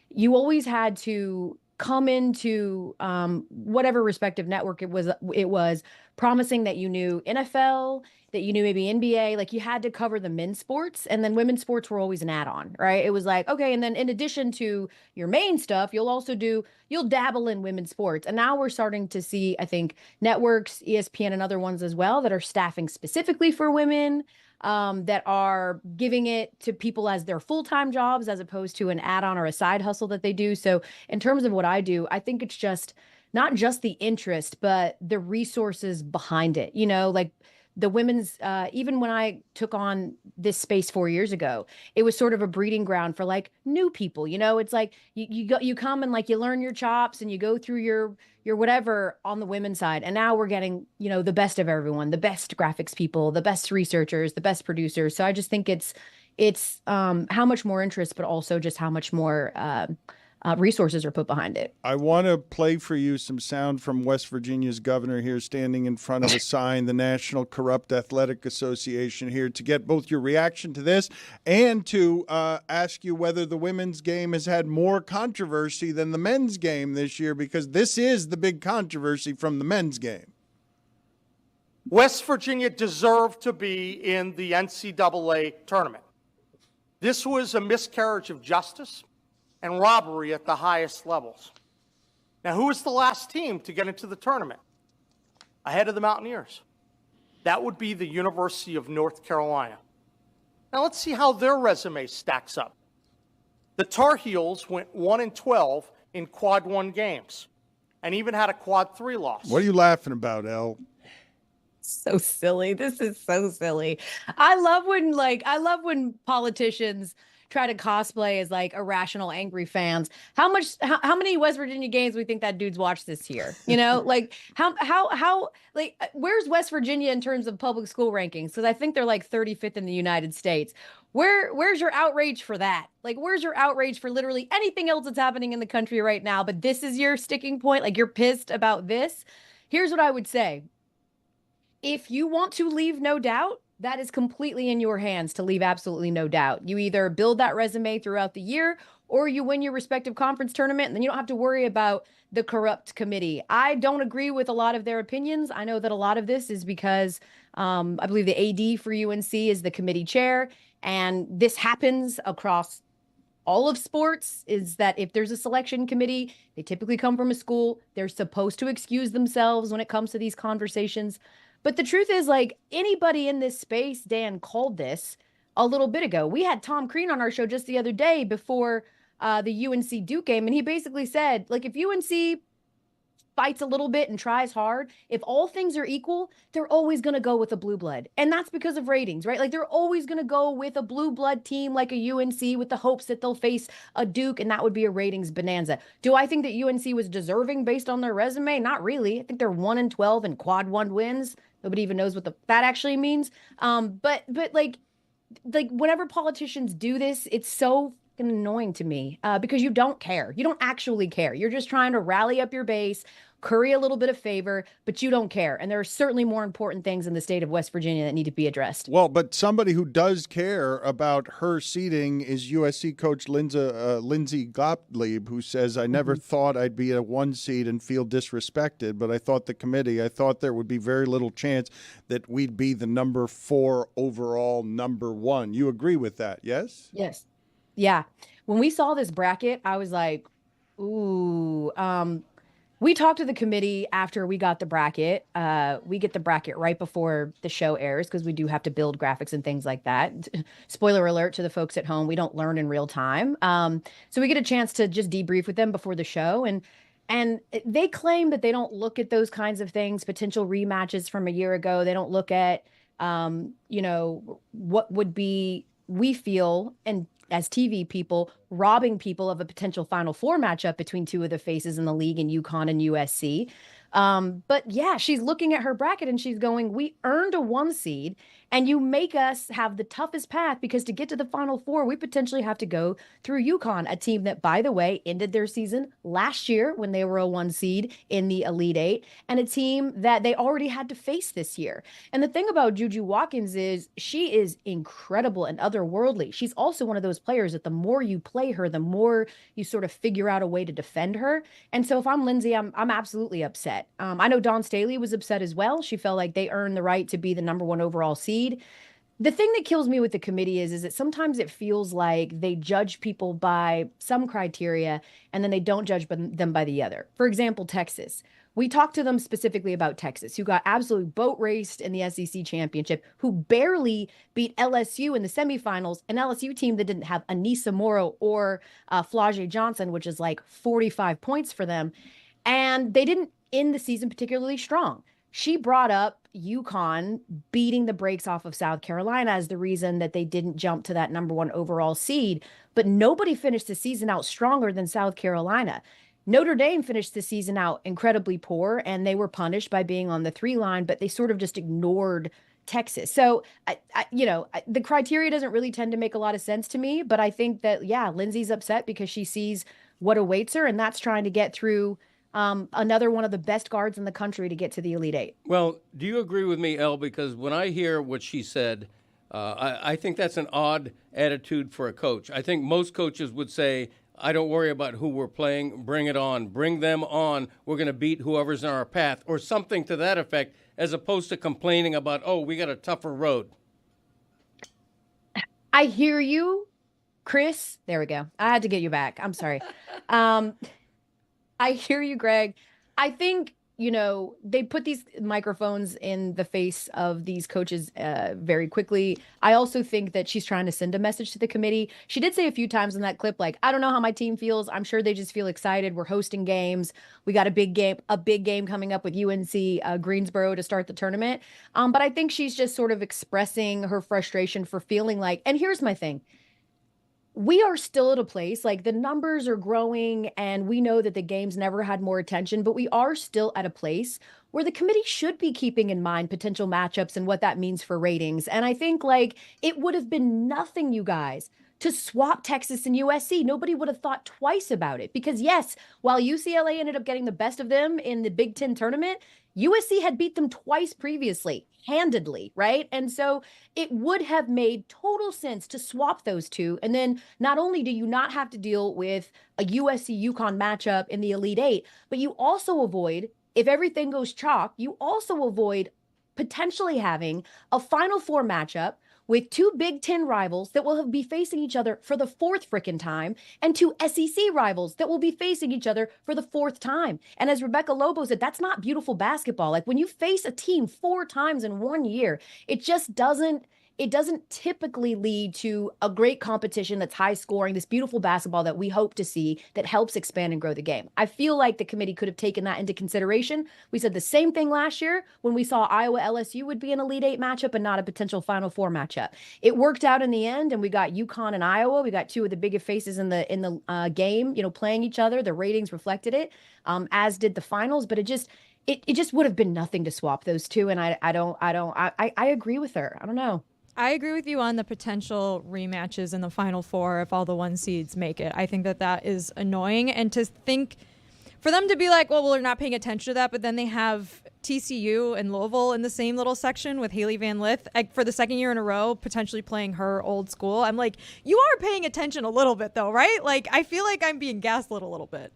You always had to come into whatever respective network it was promising that you knew NFL, that you knew maybe NBA, like you had to cover the men's sports, and then women's sports were always an add-on, right? It was like, okay, and then in addition to your main stuff, you'll dabble in women's sports. And now we're starting to see, I think, networks, ESPN and other ones as well, that are staffing specifically for women, that are giving it to people as their full-time jobs as opposed to an add-on or a side hustle that they do. So in terms of what I do, I think it's just not just the interest, but the resources behind it. You know, like the women's, even when I took on this space 4 years ago, it was sort of a breeding ground for like new people. You know, it's like you come and like you learn your chops and you go through your whatever on the women's side. And now we're getting, you know, the best of everyone, the best graphics people, the best researchers, the best producers. So I just think it's how much more interest, but also just how much more resources are put behind it. I want to play for you some sound from West Virginia's governor here standing in front of a sign, the National Corrupt Athletic Association, here to get both your reaction to this and to ask you whether the women's game has had more controversy than the men's game this year, because this is the big controversy from the men's game. West Virginia deserved to be in the NCAA tournament. This was a miscarriage of justice and robbery at the highest levels. Now, who was the last team to get into the tournament ahead of the Mountaineers? That would be the University of North Carolina. Now, let's see how their resume stacks up. The Tar Heels went 1-12 in quad 1 games and even had a quad 3 loss. What are you laughing about, Elle? So silly. This is so silly. I love when politicians try to cosplay as like irrational, angry fans. How many West Virginia games we think that dude's watched this year? You know, like how like where's West Virginia in terms of public school rankings? Because I think they're like 35th in the United States. Where's your outrage for that? Like, where's your outrage for literally anything else that's happening in the country right now? But this is your sticking point. Like, you're pissed about this. Here's what I would say. If you want to leave no doubt, that is completely in your hands to leave absolutely no doubt. You either build that resume throughout the year or you win your respective conference tournament, and then you don't have to worry about the corrupt committee. I don't agree with a lot of their opinions. I know that a lot of this is because I believe the AD for UNC is the committee chair, and this happens across all of sports, is that if there's a selection committee, they typically come from a school. They're supposed to excuse themselves when it comes to these conversations. But the truth is, like, anybody in this space, Dan called this a little bit ago. We had Tom Crean on our show just the other day before the UNC Duke game, and he basically said, like, if UNC fights a little bit and tries hard, if all things are equal, they're always going to go with a blue blood. And that's because of ratings, right? Like, they're always going to go with a blue blood team like a UNC with the hopes that they'll face a Duke, and that would be a ratings bonanza. Do I think that UNC was deserving based on their resume? Not really. I think they're 1-12 and quad 1 wins. Nobody even knows what that actually means. But like whenever politicians do this, it's so fucking annoying to me because you don't care. You don't actually care. You're just trying to rally up your base, curry a little bit of favor, but you don't care. And there are certainly more important things in the state of West Virginia that need to be addressed. Well, but somebody who does care about her seating is USC coach Lindsey Gottlieb, who says, I never thought I'd be a 1 seed and feel disrespected, but I thought I thought there would be very little chance that we'd be the number 4 overall number 1. You agree with that, yes? Yes. Yeah. When we saw this bracket, I was like, ooh, we talked to the committee after we got the bracket. We get the bracket right before the show airs because we do have to build graphics and things like that. Spoiler alert to the folks at home, we don't learn in real time. So we get a chance to just debrief with them before the show. And they claim that they don't look at those kinds of things, potential rematches from a year ago. They don't look at, what would be, we feel, and as TV people, robbing people of a potential Final Four matchup between two of the faces in the league in UConn and USC. But yeah, she's looking at her bracket and she's going, we earned a 1 seed and you make us have the toughest path because to get to the Final Four, we potentially have to go through UConn, a team that, by the way, ended their season last year when they were a 1 seed in the Elite Eight, and a team that they already had to face this year. And the thing about Juju Watkins is she is incredible and otherworldly. She's also one of those players that the more you play her, the more you sort of figure out a way to defend her. And so if I'm Lindsay, I'm absolutely upset. I know Dawn Staley was upset as well. She felt like they earned the right to be the number 1 overall seed. The thing that kills me with the committee is that sometimes it feels like they judge people by some criteria and then they don't judge them by the other. For example, Texas. We talked to them specifically about Texas, who got absolutely boat raced in the SEC championship, who barely beat LSU in the semifinals, an LSU team that didn't have Anissa Morrow or Flau'jae Johnson, which is like 45 points for them. And they didn't end the season particularly strong. She brought up UConn beating the brakes off of South Carolina as the reason that they didn't jump to that number 1 overall seed. But nobody finished the season out stronger than South Carolina. Notre Dame finished the season out incredibly poor, and they were punished by being on the 3 line, but they sort of just ignored Texas. So, the criteria doesn't really tend to make a lot of sense to me, but I think that, yeah, Lindsay's upset because she sees what awaits her, and that's trying to get through another one of the best guards in the country to get to the Elite Eight. Well, do you agree with me, Elle? Because when I hear what she said, I think that's an odd attitude for a coach. I think most coaches would say, I don't worry about who we're playing. Bring it on. Bring them on. We're going to beat whoever's in our path, or something to that effect, as opposed to complaining about, oh, we got a tougher road. I hear you, Chris. There we go. I had to get you back. I'm sorry. I hear you, Greg. I think, they put these microphones in the face of these coaches very quickly. I also think that she's trying to send a message to the committee. She did say a few times in that clip, like, I don't know how my team feels. I'm sure they just feel excited. We're hosting games. We got a big game coming up with UNC Greensboro to start the tournament. But I think she's just sort of expressing her frustration for feeling like, and here's my thing. We are still at a place, like the numbers are growing and we know that the game's never had more attention, but we are still at a place where the committee should be keeping in mind potential matchups and what that means for ratings. And I think it would have been nothing, you guys, to swap Texas and USC. Nobody would have thought twice about it because yes, while UCLA ended up getting the best of them in the Big Ten tournament, USC had beat them twice previously, handedly, right? And so it would have made total sense to swap those two. And then not only do you not have to deal with a USC UConn matchup in the Elite Eight, but you also avoid, if everything goes chalk, you also avoid potentially having a Final Four matchup with 2 Big Ten rivals that will be facing each other for the 4th frickin' time, and 2 SEC rivals that will be facing each other for the 4th time. And as Rebecca Lobo said, that's not beautiful basketball. Like when you face a team 4 times in 1 year, it just doesn't typically lead to a great competition that's high scoring, this beautiful basketball that we hope to see that helps expand and grow the game. I feel like the committee could have taken that into consideration. We said the same thing last year when we saw Iowa LSU would be an Elite Eight matchup and not a potential Final Four matchup. It worked out in the end, and we got UConn and Iowa. We got 2 of the biggest faces in the game, playing each other. The ratings reflected it, as did the finals. But it just would have been nothing to swap those 2. And I agree with her. I don't know. I agree with you on the potential rematches in the Final Four if all the 1 seeds make it. I think that is annoying. And to think, for them to be like, well, we're not paying attention to that, but then they have TCU and Louisville in the same little section with Haley Van Lith for the 2nd year in a row, potentially playing her old school. I'm like, you are paying attention a little bit though, right? Like, I feel like I'm being gaslit a little bit.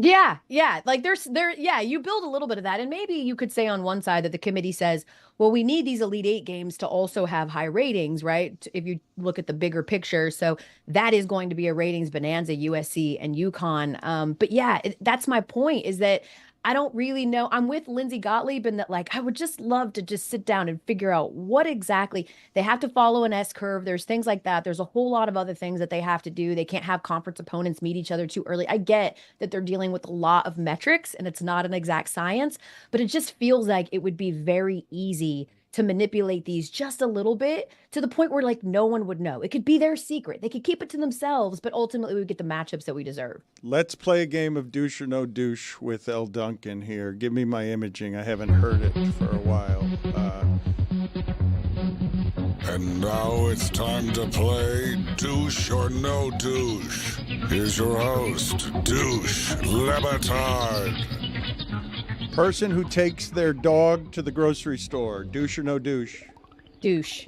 Yeah. Like you build a little bit of that. And maybe you could say on one side that the committee says, well, we need these Elite Eight games to also have high ratings, right? If you look at the bigger picture. So that is going to be a ratings bonanza, USC and UConn. But yeah, that's my point, is that I don't really know. I'm with Lindsay Gottlieb in that, I would just love to just sit down and figure out what exactly they have to follow an S curve. There's things like that. There's a whole lot of other things that they have to do. They can't have conference opponents meet each other too early. I get that they're dealing with a lot of metrics and it's not an exact science, but it just feels like it would be very easy to manipulate these just a little bit to the point where like no one would know. It could be their secret. They could keep it to themselves, but ultimately we get the matchups that we deserve. Let's play a game of douche or no douche with L. Duncan here. Give me my imaging. I haven't heard it for a while. And now it's time to play Douche or No Douche. Here's your host, Douche Le Batard. Person who takes their dog to the grocery store. Douche or no douche? Douche.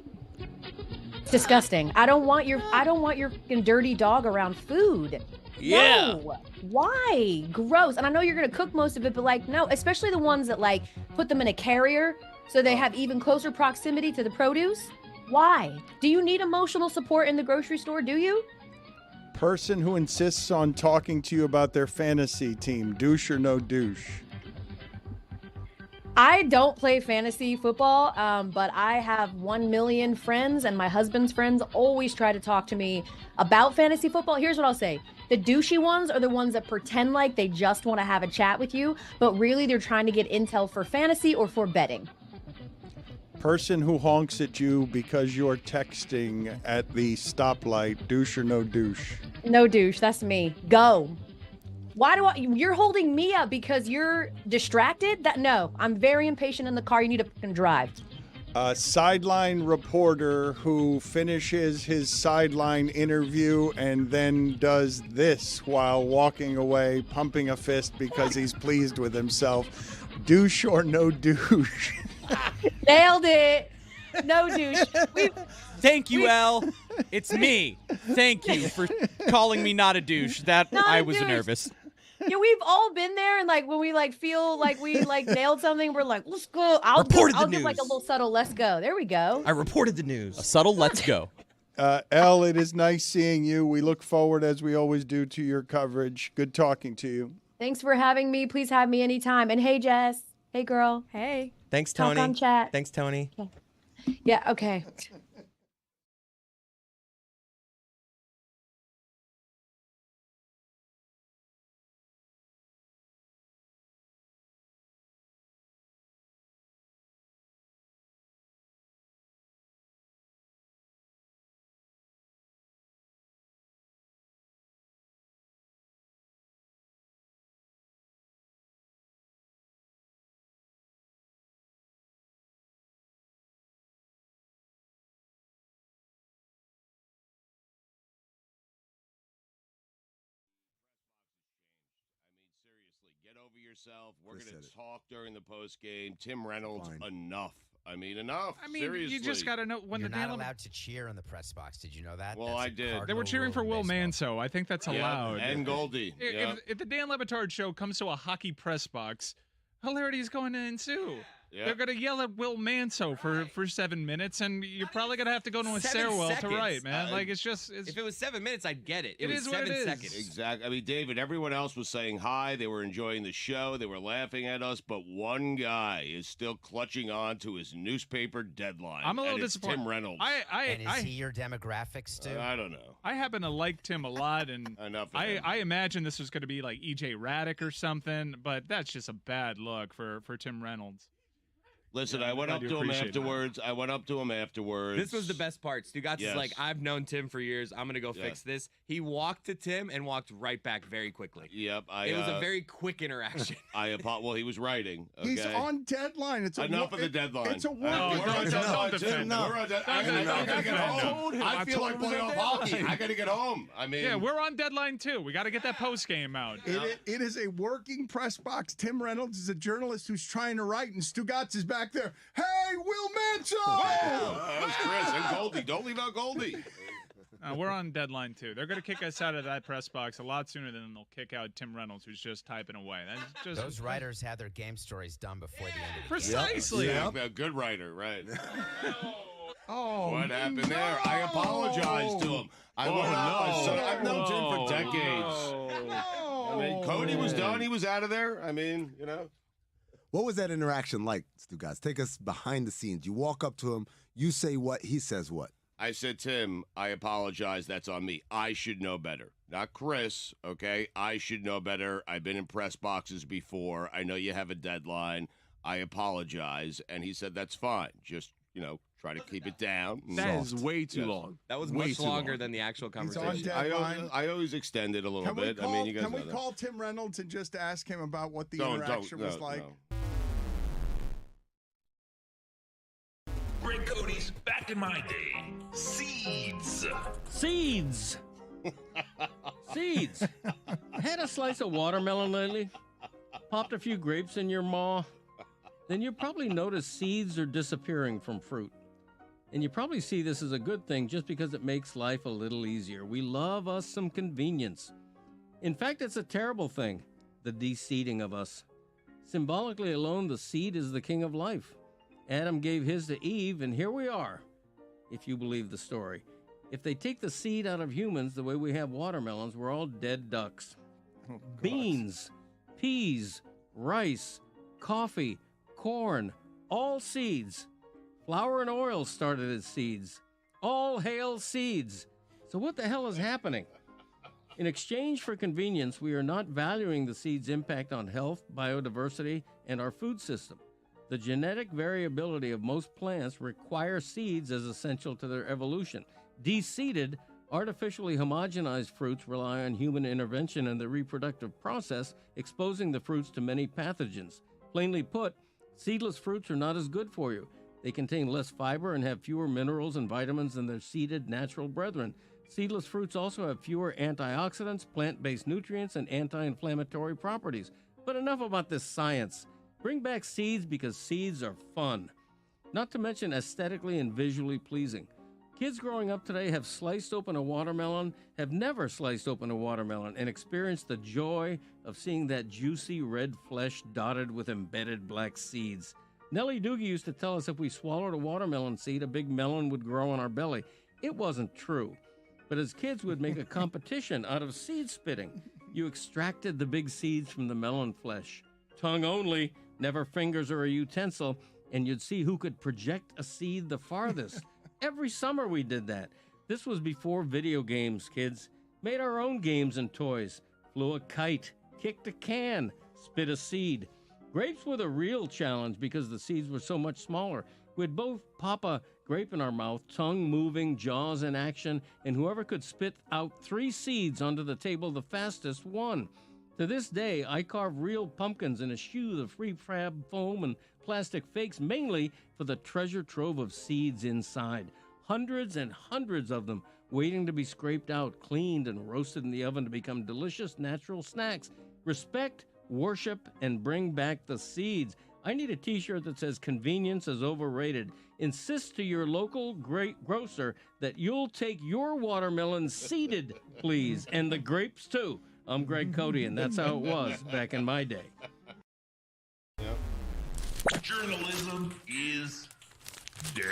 It's disgusting. I don't want your fucking dirty dog around food. Yeah. No. Why? Gross. And I know you're gonna cook most of it, but like no, especially the ones that like put them in a carrier so they have even closer proximity to the produce. Why? Do you need emotional support in the grocery store? Do you? Person who insists on talking to you about their fantasy team. Douche or no douche? I don't play fantasy football, but I have 1 million friends, and my husband's friends always try to talk to me about fantasy football. Here's what I'll say. The douchey ones are the ones that pretend like they just want to have a chat with you, but really they're trying to get intel for fantasy or for betting. Person who honks at you because you're texting at the stoplight. Douche or no douche? No douche. That's me. Go. Why do you're holding me up because you're distracted? No, I'm very impatient in the car. You need to fucking drive. A sideline reporter who finishes his sideline interview and then does this while walking away, pumping a fist because he's pleased with himself. Douche or no douche? Nailed it. No douche. Thank you, Al. It's me. Thank you for calling me not a douche. I was nervous. Yeah, we've all been there, and like when we like feel like we like nailed something, we're like, let's go. I'll give like a little subtle let's go. There we go. I reported the news. A subtle let's go. Elle, it is nice seeing you. We look forward, as we always do, to your coverage. Good talking to you. Thanks for having me. Please have me anytime. And hey, Jess. Hey, girl. Hey. Thanks, Tony. Talk on chat. Thanks, Tony. Okay. Yeah, okay. Get over yourself. We're going to talk during the post game. Tim Reynolds, enough. I mean, enough. I mean, seriously. you just got to know when You're the not Dan allowed to cheer in the press box. Did you know that? Well, I did. They were cheering for Will Manso. I think that's allowed. And Goldie. If the Dan Le Batard Show comes to a hockey press box, hilarity is going to ensue. Yeah. They're going to yell at Will Manso for 7 minutes, and you're probably going to have to go to a 7 stairwell seconds. to write, man. Like, it's just... If it was 7 minutes, I'd get it. It was is what 7 it is. seconds. Exactly. I mean, David, everyone else was saying hi. They were enjoying the show. They were laughing at us. But one guy is still clutching on to his newspaper deadline. I'm a little and it's disappointed. Tim Reynolds. And is he your demographics, too? I don't know. I happen to like Tim a lot, and Enough of him. I imagine this was going to be like E.J. Raddick or something, but that's just a bad look for Tim Reynolds. Listen, I went up to him afterwards. This was the best part. Stugots is like, I've known Tim for years. I'm going to go fix this. He walked to Tim and walked right back very quickly. Yep. It was a very quick interaction. Well, he was writing. Okay? He's on deadline. It's enough of the deadline. It's a work. I feel like playing off hockey. I got to get home. I mean, yeah, we're on deadline too. We got to get that post game out. It is a working press box. Tim Reynolds is a journalist who's trying to write, and Stugotz is back there. Hey, Will Manso! That was Chris and Goldie. Don't leave out Goldie. We're on deadline too. They're going to kick us out of that press box a lot sooner than they'll kick out Tim Reynolds, who's just typing away. That's just Those writers had their game stories done before the end of the Precisely. Yeah, a good writer, right? Oh, what happened there? I apologize to him. I've known Tim for decades. I mean, Cody was done. He was out of there. I mean, you know. What was that interaction like, Stugots? Take us behind the scenes. You walk up to him, you say what, he says what? I said, Tim, I apologize. That's on me. I should know better. Not Chris, okay? I should know better. I've been in press boxes before. I know you have a deadline. I apologize. And he said, that's fine. Just, try to keep it down. That is way too long. That was way much longer than the actual conversation. I always extend it a little bit. I mean, you guys can know we that. call Tim Reynolds and just ask him about what the interaction was like? No. Greg Cody's back in my day. Seeds. Seeds. Seeds. Had a slice of watermelon lately? Popped a few grapes in your maw? Then you probably notice seeds are disappearing from fruit. And you probably see this as a good thing just because it makes life a little easier. We love us some convenience. In fact, it's a terrible thing, the de-seeding of us. Symbolically alone, the seed is the king of life. Adam gave his to Eve, and here we are, if you believe the story. If they take the seed out of humans the way we have watermelons, we're all dead ducks. Beans, peas, rice, coffee, corn, all seeds. Flour and oil started as seeds. All hail seeds. So what the hell is happening? In exchange for convenience, we are not valuing the seed's impact on health, biodiversity, and our food system. The genetic variability of most plants require seeds as essential to their evolution. De-seeded, artificially homogenized fruits rely on human intervention in the reproductive process, exposing the fruits to many pathogens. Plainly put, seedless fruits are not as good for you. They contain less fiber and have fewer minerals and vitamins than their seeded natural brethren. Seedless fruits also have fewer antioxidants, plant-based nutrients, and anti-inflammatory properties. But enough about this science. Bring back seeds because seeds are fun. Not to mention aesthetically and visually pleasing. Kids growing up today have sliced open a watermelon, have never sliced open a watermelon, and experienced the joy of seeing that juicy red flesh dotted with embedded black seeds. Nellie Doogie used to tell us if we swallowed a watermelon seed, a big melon would grow on our belly. It wasn't true. But as kids would make a competition out of seed spitting. You extracted the big seeds from the melon flesh. Tongue only, never fingers or a utensil, and you'd see who could project a seed the farthest. Every summer we did that. This was before video games, kids. Made our own games and toys. Flew a kite, kicked a can, spit a seed. Grapes were the real challenge because the seeds were so much smaller. We'd both pop a grape in our mouth, tongue moving, jaws in action, and whoever could spit out 3 seeds onto the table the fastest won. To this day, I carve real pumpkins and eschew the free-fab foam and plastic fakes, mainly for the treasure trove of seeds inside. Hundreds and hundreds of them waiting to be scraped out, cleaned, and roasted in the oven to become delicious natural snacks. Respect, worship, and bring back the seeds. I need a t-shirt that says convenience is overrated. Insist to your local grocer that you'll take your watermelon seeded, please, and the grapes too. I'm Greg Cody, and that's how it was back in my day. Yep. Journalism is dead.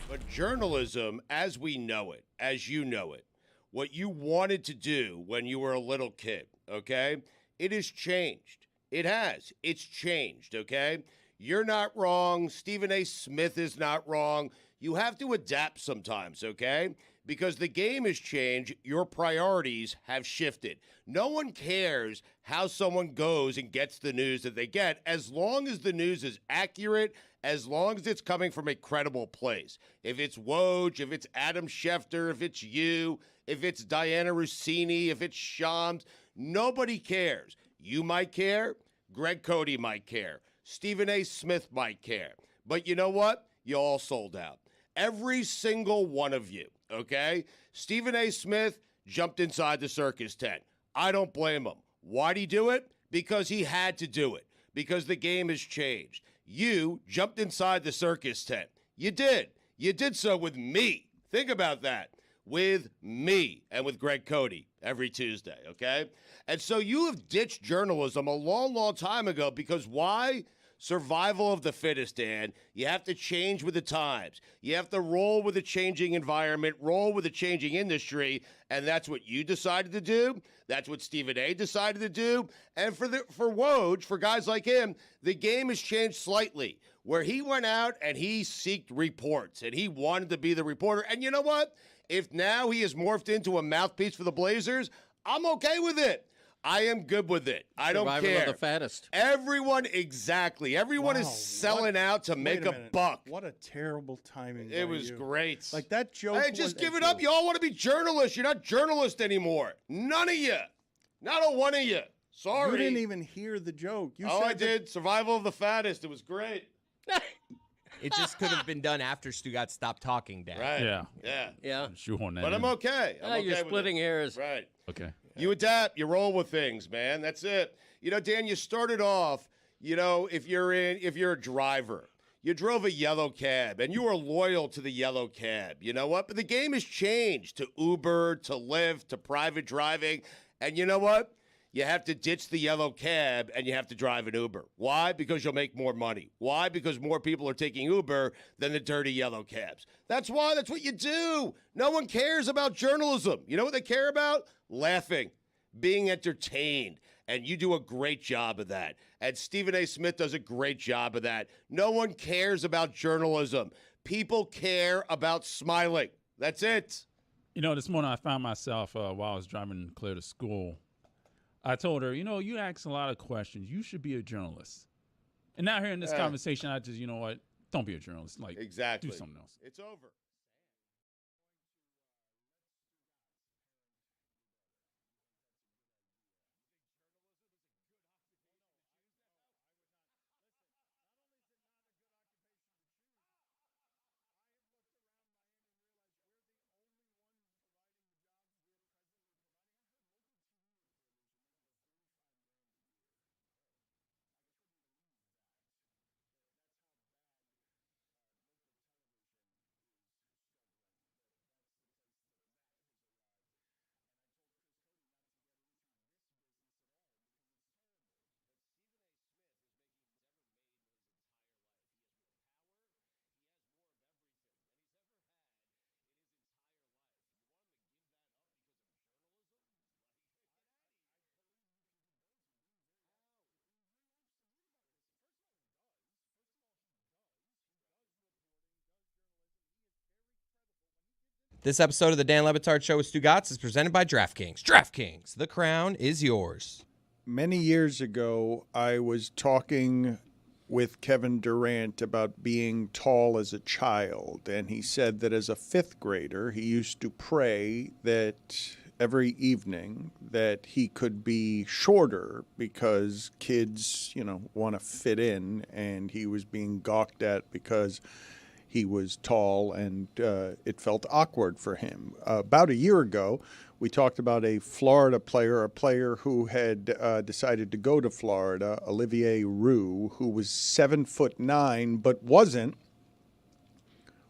But journalism, as we know it, as you know it, what you wanted to do when you were a little kid, okay? It has changed. It has. It's changed, okay? You're not wrong. Stephen A. Smith is not wrong. You have to adapt sometimes, okay? Because the game has changed. Your priorities have shifted. No one cares how someone goes and gets the news that they get as long as the news is accurate, as long as it's coming from a credible place. If it's Woj, if it's Adam Schefter, if it's you, if it's Diana Rossini, if it's Shams, nobody cares. You might care. Greg Cody might care. Stephen A. Smith might care. But you know what? You all sold out. Every single one of you, okay? Stephen A. Smith jumped inside the circus tent. I don't blame him. Why'd he do it? Because he had to do it. Because the game has changed. You jumped inside the circus tent. You did. You did so with me. Think about that. With me and with Greg Cody every Tuesday, okay? And so you have ditched journalism a long, long time ago because why? Survival of the fittest, Dan. You have to change with the times. You have to roll with the changing environment, roll with the changing industry, and that's what you decided to do. That's what Stephen A. decided to do. And for Woj, for guys like him, the game has changed slightly, where he went out and he seeked reports, and he wanted to be the reporter. And you know what? If now he has morphed into a mouthpiece for the Blazers, I'm okay with it. I am good with it. I don't Survival care. of the fattest. Everyone, exactly. Everyone is selling out to make a buck. What a terrible timing. It by was you. great. Like that joke. Hey, just give it up. You all want to be journalists. You're not journalists anymore. None of you. Not a one of you. Sorry. You didn't even hear the joke. You Oh, said I did. Survival of the fattest. It was great. It just could have been done after Stugotz stopped talking, Dan. Right. Yeah. Yeah. Shoehorn that But I'm in. okay. I'm okay You're with splitting it. hairs. Right. Okay. You adapt. You roll with things, man. That's it. You know, Dan, you started off, you know, if you're a driver, you drove a yellow cab and you were loyal to the yellow cab. You know what? But the game has changed to Uber, to Lyft, to private driving. And you know what? You have to ditch the yellow cab and you have to drive an Uber. Why? Because you'll make more money. Why? Because more people are taking Uber than the dirty yellow cabs. That's why. That's what you do. No one cares about journalism. You know what they care about? Laughing, being entertained. And you do a great job of that. And Stephen A. Smith does a great job of that. No one cares about journalism. People care about smiling. That's it. You know, this morning I found myself while I was driving Claire to school. I told her, you know, you ask a lot of questions. You should be a journalist. And now here in this conversation, I just, you know what? Don't be a journalist. Like, exactly. Do something else. It's over. This episode of the Dan Le Batard Show with Stugotz is presented by DraftKings. DraftKings, the crown is yours. Many years ago, I was talking with Kevin Durant about being tall as a child, and he said that as a fifth grader, he used to pray that every evening that he could be shorter because kids, you know, want to fit in, and he was being gawked at because he was tall, and it felt awkward for him. About a year ago, we talked about a Florida player, a player who had decided to go to Florida, Olivier Roux, who was 7'9", but wasn't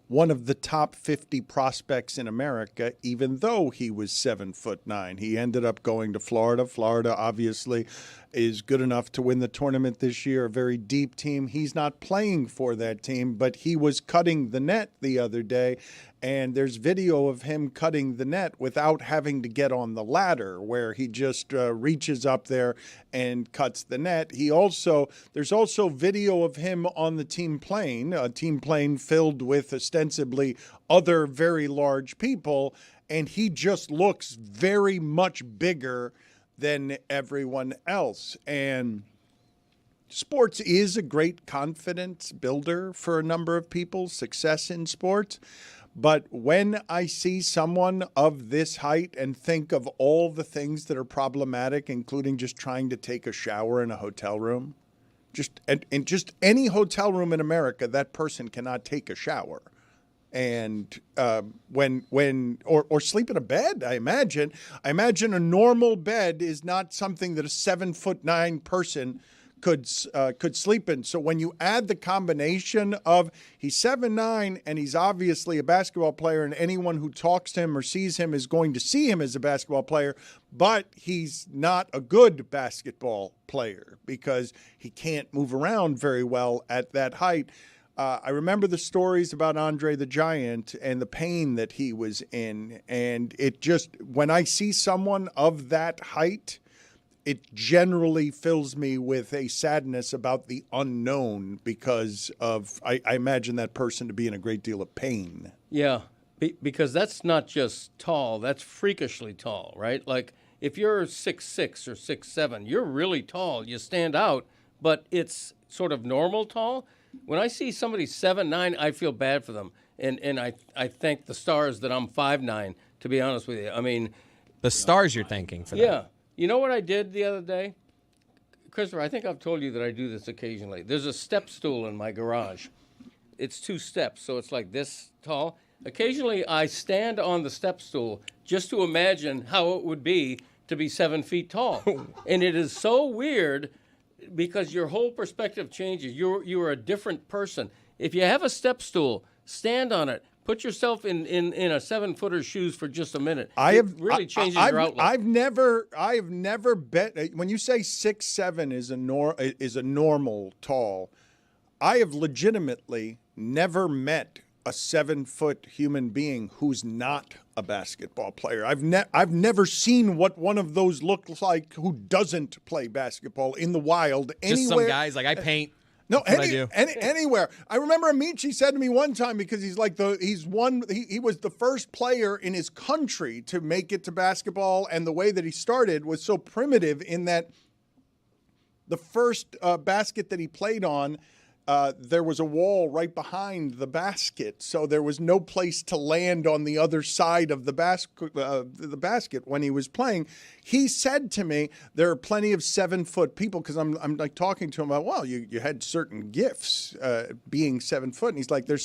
one of the top 50 prospects in America, even though he was 7'9". He ended up going to Florida. Florida obviously is good enough to win the tournament this year, a very deep team. He's not playing for that team, but he was cutting the net the other day, and there's video of him cutting the net without having to get on the ladder, where he just reaches up there and cuts the net. There's also video of him on the team plane, a team plane filled with ostensibly other very large people, and he just looks very much bigger than everyone else. And sports is a great confidence builder for a number of people, success in sports. But when I see someone of this height and think of all the things that are problematic, including just trying to take a shower in a hotel room, just any hotel room in America, that person cannot take a shower. And or sleep in a bed, I imagine a normal bed is not something that a 7'9" person could sleep in. So when you add the combination of he's 7'9" and he's obviously a basketball player, and anyone who talks to him or sees him is going to see him as a basketball player, but he's not a good basketball player because he can't move around very well at that height. I remember the stories about Andre the Giant and the pain that he was in. And it just, when I see someone of that height, it generally fills me with a sadness about the unknown because of, I imagine that person to be in a great deal of pain. Yeah, because that's not just tall, that's freakishly tall, right? Like, if you're 6'6" or 6'7", you're really tall. You stand out, but it's sort of normal tall. When I see somebody 7'9", I feel bad for them. And I thank the stars that I'm 5'9", to be honest with you. I mean, the stars you're thanking for that. Yeah. You know what I did the other day? Christopher, I think I've told you that I do this occasionally. There's a step stool in my garage. It's 2 steps, so it's like this tall. Occasionally, I stand on the step stool just to imagine how it would be to be 7 feet tall. And it is so weird because your whole perspective changes. You're a different person. If you have a step stool, stand on it. Put yourself in a 7-footer's shoes for just a minute. It really changes your outlook. I have never bet. When you say 6'7" is a normal tall, I have legitimately never met a 7-foot human being who's not a basketball player. I've never seen what one of those looks like who doesn't play basketball in the wild anywhere. Just some guys like I paint. No, anywhere. I remember Amici said to me one time, because he was the first player in his country to make it to basketball, and the way that he started was so primitive in that the first basket that he played on, there was a wall right behind the basket, so there was no place to land on the other side of the basket when he was playing. He said to me, there are plenty of 7-foot people, because I'm like talking to him about, well, you had certain gifts being 7 foot, and he's like, there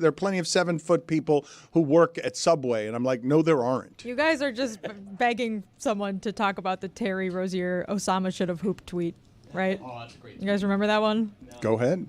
are plenty of 7-foot people who work at Subway, and I'm like, no, there aren't. You guys are just begging someone to talk about the Terry Rozier Osama should have hooped tweet, right? Oh, that's great. You guys remember that one? Go ahead.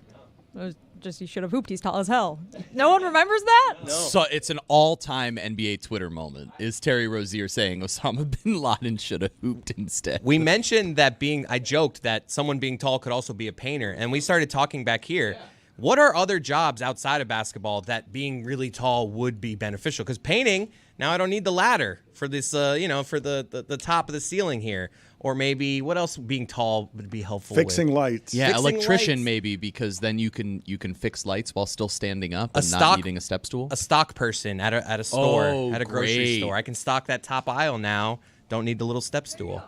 It was just, he should have hooped. He's tall as hell. No one remembers that? No. So it's an all-time NBA Twitter moment. Is Terry Rozier saying Osama bin Laden should have hooped instead? We mentioned that I joked that someone being tall could also be a painter, and we started talking back here. Yeah. What are other jobs outside of basketball that being really tall would be beneficial? Because painting, now I don't need the ladder for this, for the top of the ceiling here. Or maybe what else being tall would be helpful? Fixing lights. Yeah, Fixing electrician lights. maybe, because then you can fix lights while still standing up and not needing a step stool. A stock person at a store, at a grocery great. store. I can stock that top aisle now. Don't need the little step stool.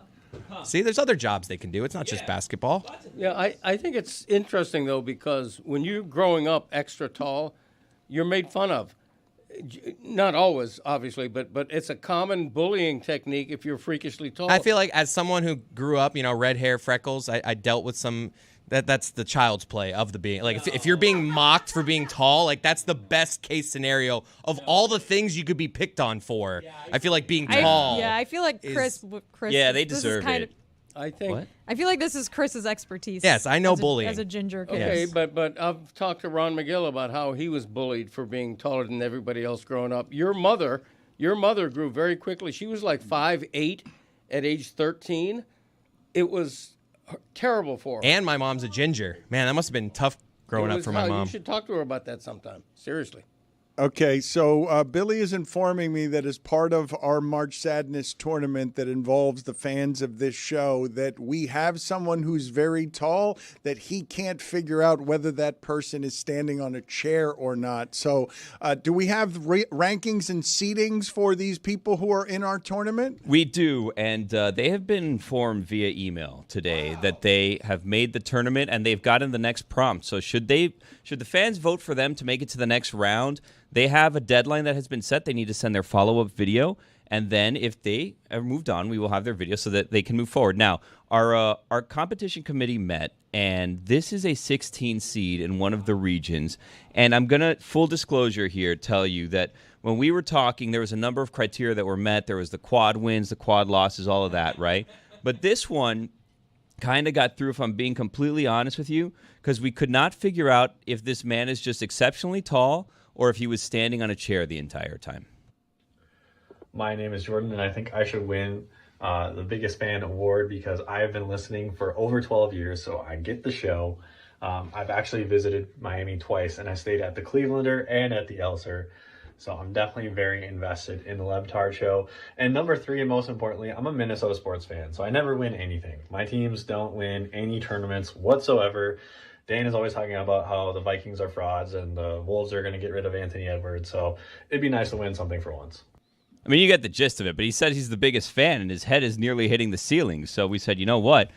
See, there's other jobs they can do. It's not just basketball. Yeah, I think it's interesting, though, because when you're growing up extra tall, you're made fun of. Not always, obviously, but it's a common bullying technique if you're freakishly tall. I feel like as someone who grew up, red hair, freckles, I dealt with some that's the child's play of the being. Like if you're being mocked for being tall, like that's the best case scenario of all the things you could be picked on for. I feel like being tall. I feel like Chris. Yeah, they deserve it. I think. What? I feel like this is Chris's expertise. Yes, I know bullying as a ginger kid. Okay, but I've talked to Ron McGill about how he was bullied for being taller than everybody else growing up. Your mother grew very quickly. She was like 5'8" at age 13. It was terrible for her. And my mom's a ginger. Man, that must have been tough growing up for my mom. You should talk to her about that sometime. Seriously. Okay, so Billy is informing me that as part of our March Sadness tournament that involves the fans of this show, that we have someone who's very tall, that he can't figure out whether that person is standing on a chair or not. So do we have rankings and seedings for these people who are in our tournament? We do, and they have been informed via email today that they have made the tournament and they've gotten the next prompt. So should the fans vote for them to make it to the next round, they have a deadline that has been set. They need to send their follow-up video, and then if they have moved on, we will have their video so that they can move forward. Now, our competition committee met, and this is a 16 seed in one of the regions, and I'm going to, full disclosure here, tell you that when we were talking, there was a number of criteria that were met. There was the quad wins, the quad losses, all of that, right? But this one kind of got through, if I'm being completely honest with you, because we could not figure out if this man is just exceptionally tall or if he was standing on a chair the entire time. My name is Jordan, and I think I should win the Biggest Fan Award because I have been listening for over 12 years, so I get the show. I've actually visited Miami twice, and I stayed at the Clevelander and at the Elser, so I'm definitely very invested in the Le Batard Show. And number 3, and most importantly, I'm a Minnesota sports fan, so I never win anything. My teams don't win any tournaments whatsoever. Dan is always talking about how the Vikings are frauds and the Wolves are going to get rid of Anthony Edwards. So it'd be nice to win something for once. I mean, you get the gist of it, but he said he's the biggest fan, and his head is nearly hitting the ceiling. So we said, you know what?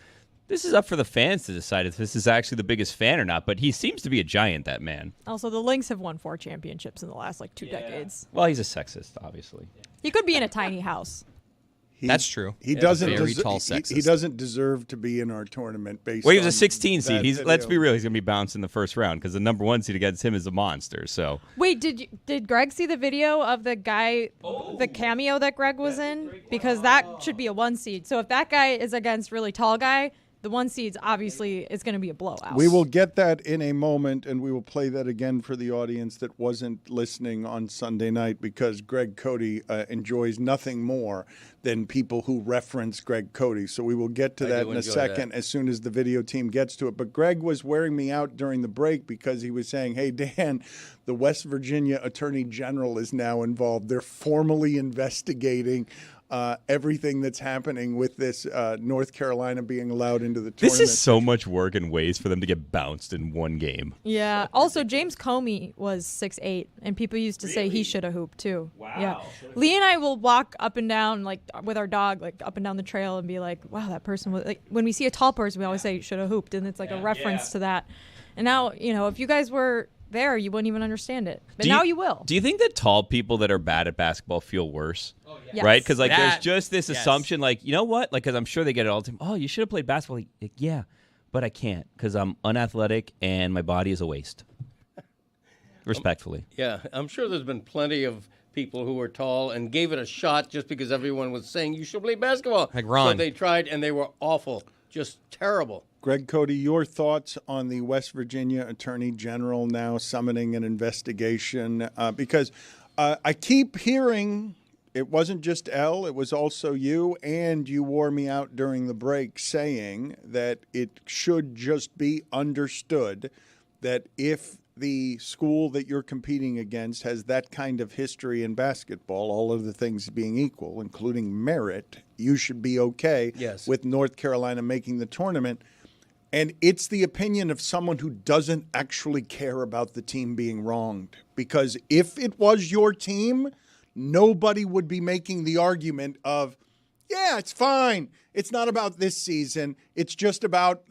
This is up for the fans to decide if this is actually the biggest fan or not. But he seems to be a giant, that man. Also, the Lynx have won 4 championships in the last, 2 decades. Well, he's a sexist, obviously. He could be in a tiny house. That's true. He doesn't. Very tall sexist. He doesn't deserve to be in our tournament. Based. Well, he was on a 16 seed. that Let's be video. real. He's going to be bounced in the first round because the number 1 seed against him is a monster. So Wait, did Greg see the video of the guy, the cameo that Greg was in? Because that should be a 1 seed. So if that guy is against really tall guy, the 1 seed's obviously is going to be a blowout. We will get that in a moment, and we will play that again for the audience that wasn't listening on Sunday night, because Greg Cody enjoys nothing more than people who reference Greg Cody. So we will get to that in a second as soon as the video team gets to it. But Greg was wearing me out during the break because he was saying, hey, Dan, the West Virginia Attorney General is now involved. They're formally investigating everything that's happening with this North Carolina being allowed into the tournament. this is so much work and ways for them to get bounced in one game. Yeah. Also, James Comey was 6'8", and people used to say he should have hooped too. Wow. Yeah. Lee and I will walk up and down with our dog, up and down the trail, and be like, "Wow, that person was like." When we see a tall person, we always say should have hooped, and it's a reference to that. And now, if you guys were there, you wouldn't even understand it, but now you will. Do you think that tall people that are bad at basketball feel worse? Oh, yeah. Right? Because there's That- just this assumption, you know what? Because I'm sure they get it all the time. Oh, you should have played basketball. Yeah, but I can't because I'm unathletic and my body is a waste. Respectfully. Yeah, I'm sure there's been plenty of people who were tall and gave it a shot just because everyone was saying you should play basketball. Like Ron. So they tried, and they were awful, just terrible. Greg Cody, your thoughts on the West Virginia Attorney General now summoning an investigation? Because I keep hearing it wasn't just Elle, it was also you, and you wore me out during the break saying that it should just be understood that if the school that you're competing against has that kind of history in basketball, all of the things being equal, including merit, you should be okay with North Carolina making the tournament. And it's the opinion of someone who doesn't actually care about the team being wronged. Because if it was your team, nobody would be making the argument of, yeah, it's fine. It's not about this season. It's just about,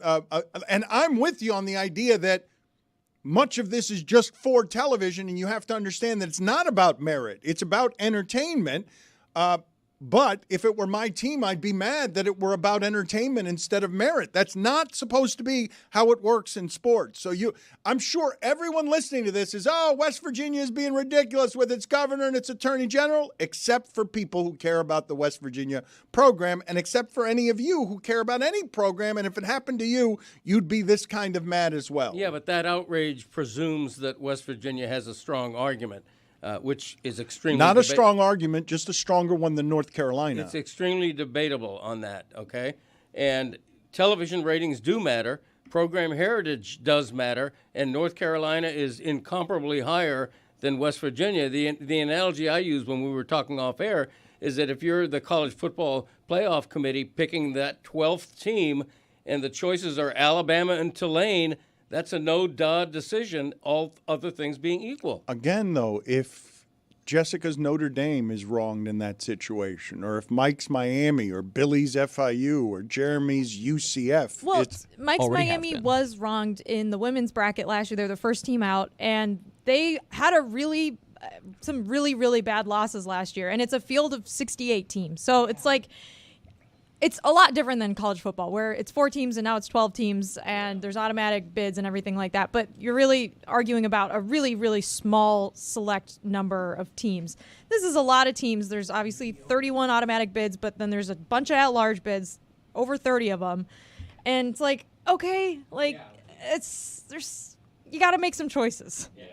and I'm with you on the idea that much of this is just for television, and you have to understand that it's not about merit. It's about entertainment. But if it were my team, I'd be mad that it were about entertainment instead of merit. That's not supposed to be how it works in sports. So I'm sure everyone listening to this is, West Virginia is being ridiculous with its governor and its attorney general, except for people who care about the West Virginia program, and except for any of you who care about any program. And if it happened to you, you'd be this kind of mad as well. Yeah, but that outrage presumes that West Virginia has a strong argument. Which is extremely not a strong argument, just a stronger one than North Carolina. It's extremely debatable on that, okay? And television ratings do matter. Program heritage does matter. And North Carolina is incomparably higher than West Virginia. The analogy I used when we were talking off air is that if you're the college football playoff committee picking that 12th team and the choices are Alabama and Tulane, that's a no-duh decision, all other things being equal. Again, though, if Jessica's Notre Dame is wronged in that situation, or if Mike's Miami or Billy's FIU or Jeremy's UCF. Well, Mike's Miami was wronged in the women's bracket last year. They're the first team out, and they had some really, really bad losses last year. And it's a field of 68 teams. So it's it's a lot different than college football, where it's 4 teams and now it's 12 teams and there's automatic bids and everything like that. But you're really arguing about a really, really small select number of teams. This is a lot of teams. There's obviously 31 automatic bids, but then there's a bunch of at-large bids, over 30 of them. And it's you got to make some choices. Yeah.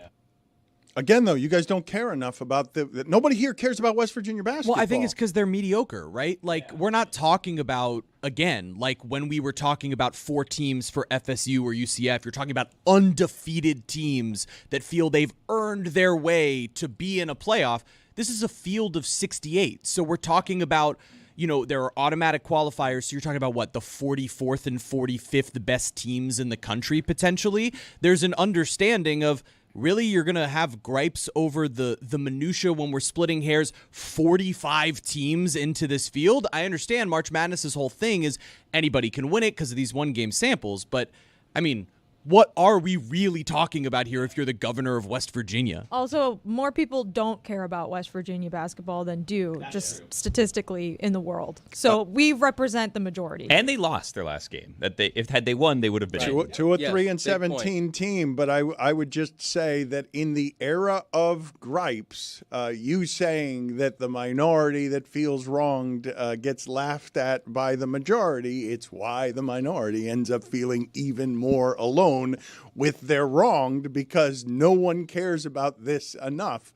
Again, though, you guys don't care enough about nobody here cares about West Virginia basketball. Well, I think it's because they're mediocre, right? We're not talking about, again, when we were talking about 4 teams for FSU or UCF, you're talking about undefeated teams that feel they've earned their way to be in a playoff. This is a field of 68. So we're talking about, there are automatic qualifiers. So you're talking about the 44th and 45th best teams in the country, potentially. There's an understanding of, Really, you're going to have gripes over the minutia when we're splitting hairs 45 teams into this field? I understand March Madness's whole thing is anybody can win it because of these one-game samples, but, I mean, what are we really talking about here if you're the governor of West Virginia? Also, more people don't care about West Virginia basketball than do, statistically, in the world. So we represent the majority. And they lost their last game. Had they won, they would have been to a 3-17 team. But I would just say that in the era of gripes, you saying that the minority that feels wronged gets laughed at by the majority, it's why the minority ends up feeling even more alone with their wronged, because no one cares about this enough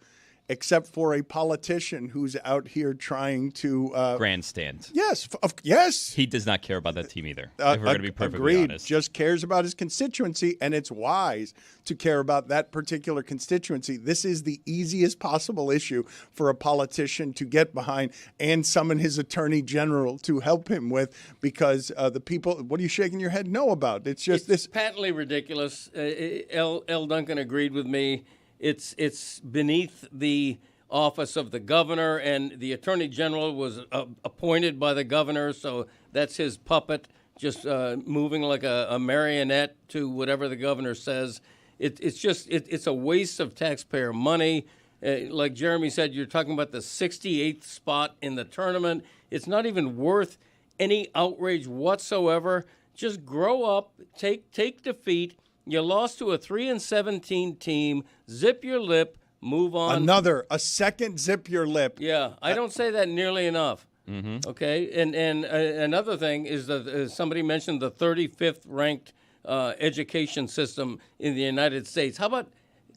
except for a politician who's out here trying to grandstand. Yes, yes. He does not care about that team either. If we're going to be perfectly agreed. honest, Just cares about his constituency, and it's wise to care about that particular constituency. This is the easiest possible issue for a politician to get behind and summon his attorney general to help him with, because the people. What are you shaking your head no about? It's just this patently ridiculous. L. Duncan agreed with me. It's beneath the office of the governor, and the attorney general was appointed by the governor, so that's his puppet, just moving like a marionette to whatever the governor says. It's a waste of taxpayer money. Like Jeremy said, you're talking about the 68th spot in the tournament. It's not even worth any outrage whatsoever. Just grow up, take defeat. You lost to a 3-17 team. Zip your lip. Move on. A second zip your lip. Yeah, I don't say that nearly enough. Mm-hmm. Okay, and another thing is that somebody mentioned the 35th ranked education system in the United States. How about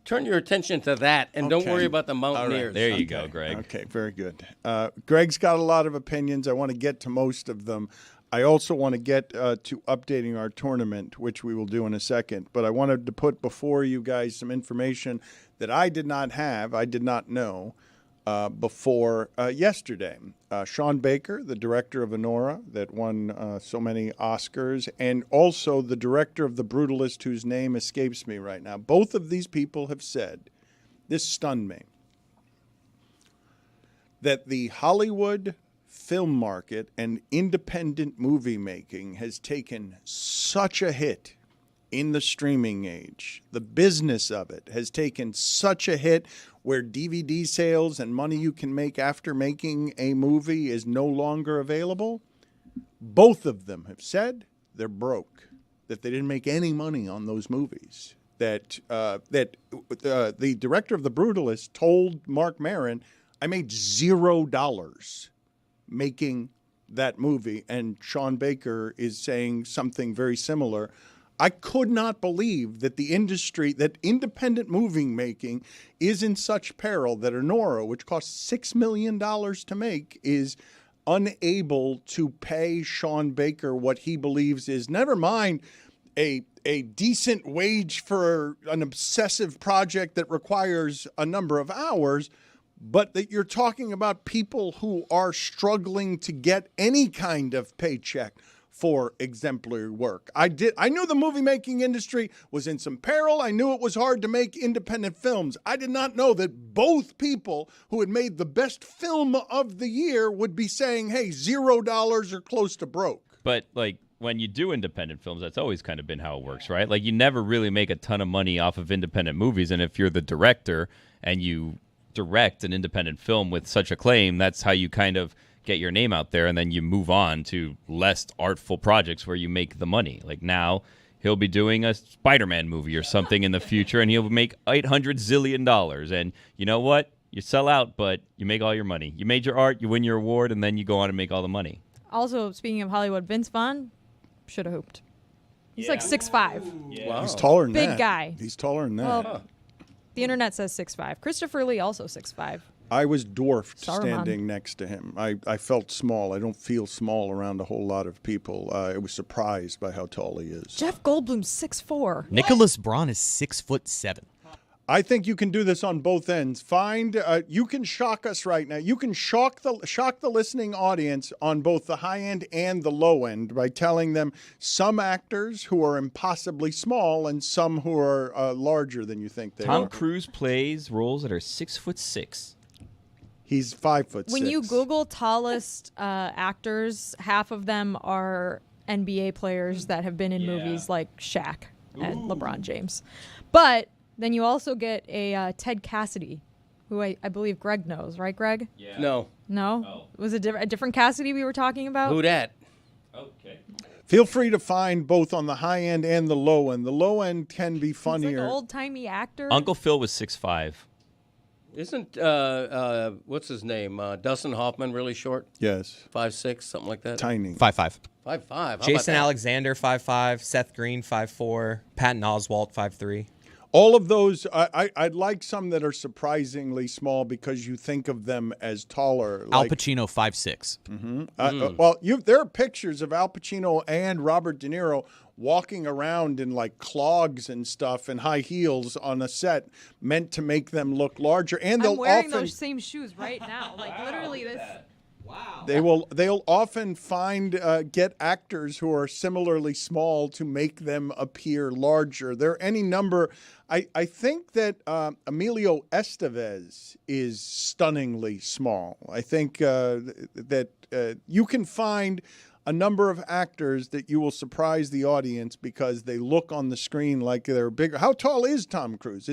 turn your attention to that and don't worry about the Mountaineers? Right. There you go, Greg. Okay, very good. Greg's got a lot of opinions. I want to get to most of them. I also want to get to updating our tournament, which we will do in a second. But I wanted to put before you guys some information that I did not have, I did not know before yesterday. Sean Baker, the director of Honora that won so many Oscars, and also the director of The Brutalist, whose name escapes me right now. Both of these people have said, this stunned me, that the Hollywood film market and independent movie making has taken such a hit in the streaming age. The business of it has taken such a hit where DVD sales and money you can make after making a movie is no longer available. Both of them have said they're broke, that they didn't make any money on those movies. That the director of The Brutalist told Mark Maron, I made $0 making that movie, and Sean Baker is saying something very similar. I could not believe that the industry, that independent movie making is in such peril that Honora, which costs $6 million to make, is unable to pay Sean Baker what he believes is, never mind a decent wage for an obsessive project that requires a number of hours, but that you're talking about people who are struggling to get any kind of paycheck for exemplary work. I knew the movie making industry was in some peril. I knew it was hard to make independent films. I did not know that both people who had made the best film of the year would be saying, hey, $0 or close to broke. But like when you do independent films, that's always kind of been how it works, right? Like you never really make a ton of money off of independent movies, and if you're the director and you direct an independent film with such acclaim, that's how you kind of get your name out there, and then you move on to less artful projects where you make the money. Like now he'll be doing a Spider-Man movie or something in the future, and he'll make $800 zillion. And you know what? You sell out, but you make all your money. You made your art, you win your award, and then you go on and make all the money. Also, speaking of Hollywood, Vince Vaughn should have hooped. He's like 6'5". Yeah. Wow. He's taller than that. Big guy. He's taller than that. Well, the internet says 6'5". Christopher Lee also 6'5". I was dwarfed Saruman. standing next to him. I felt small. I don't feel small around a whole lot of people. I was surprised by how tall he is. Jeff Goldblum's 6'4". Nicholas Braun is 6'7". I think you can do this on both ends. You can shock us right now. You can shock the listening audience on both the high end and the low end by telling them some actors who are impossibly small and some who are larger than you think they are. Tom Cruise plays roles that are 6'6". He's 5'6". When you Google tallest actors, half of them are NBA players that have been in movies like Shaq and LeBron James. But then you also get a Ted Cassidy, who I believe Greg knows, right, Greg? Yeah. No. No? Oh. Was it a different Cassidy we were talking about? Who dat? Okay. Feel free to find both on the high end and the low end. The low end can be funnier. He's like an old-timey actor. Uncle Phil was 6'5". Isn't, what's his name? Dustin Hoffman really short? Yes. 5'6", something like that? Tiny. 5'5". 5'5". Jason Alexander, 5'5". Seth Green, 5'4". Patton Oswalt, 5'3". All of those, I'd like some that are surprisingly small because you think of them as taller. Al Pacino, 5'6". Mm-hmm. There are pictures of Al Pacino and Robert De Niro walking around in like clogs and stuff and high heels on a set meant to make them look larger. And I'm wearing those same shoes right now. Like literally this. Wow. They'll often get actors who are similarly small to make them appear larger. There are any number. I think that Emilio Estevez is stunningly small. I think that you can find a number of actors that you will surprise the audience because they look on the screen like they're bigger. How tall is Tom Cruise?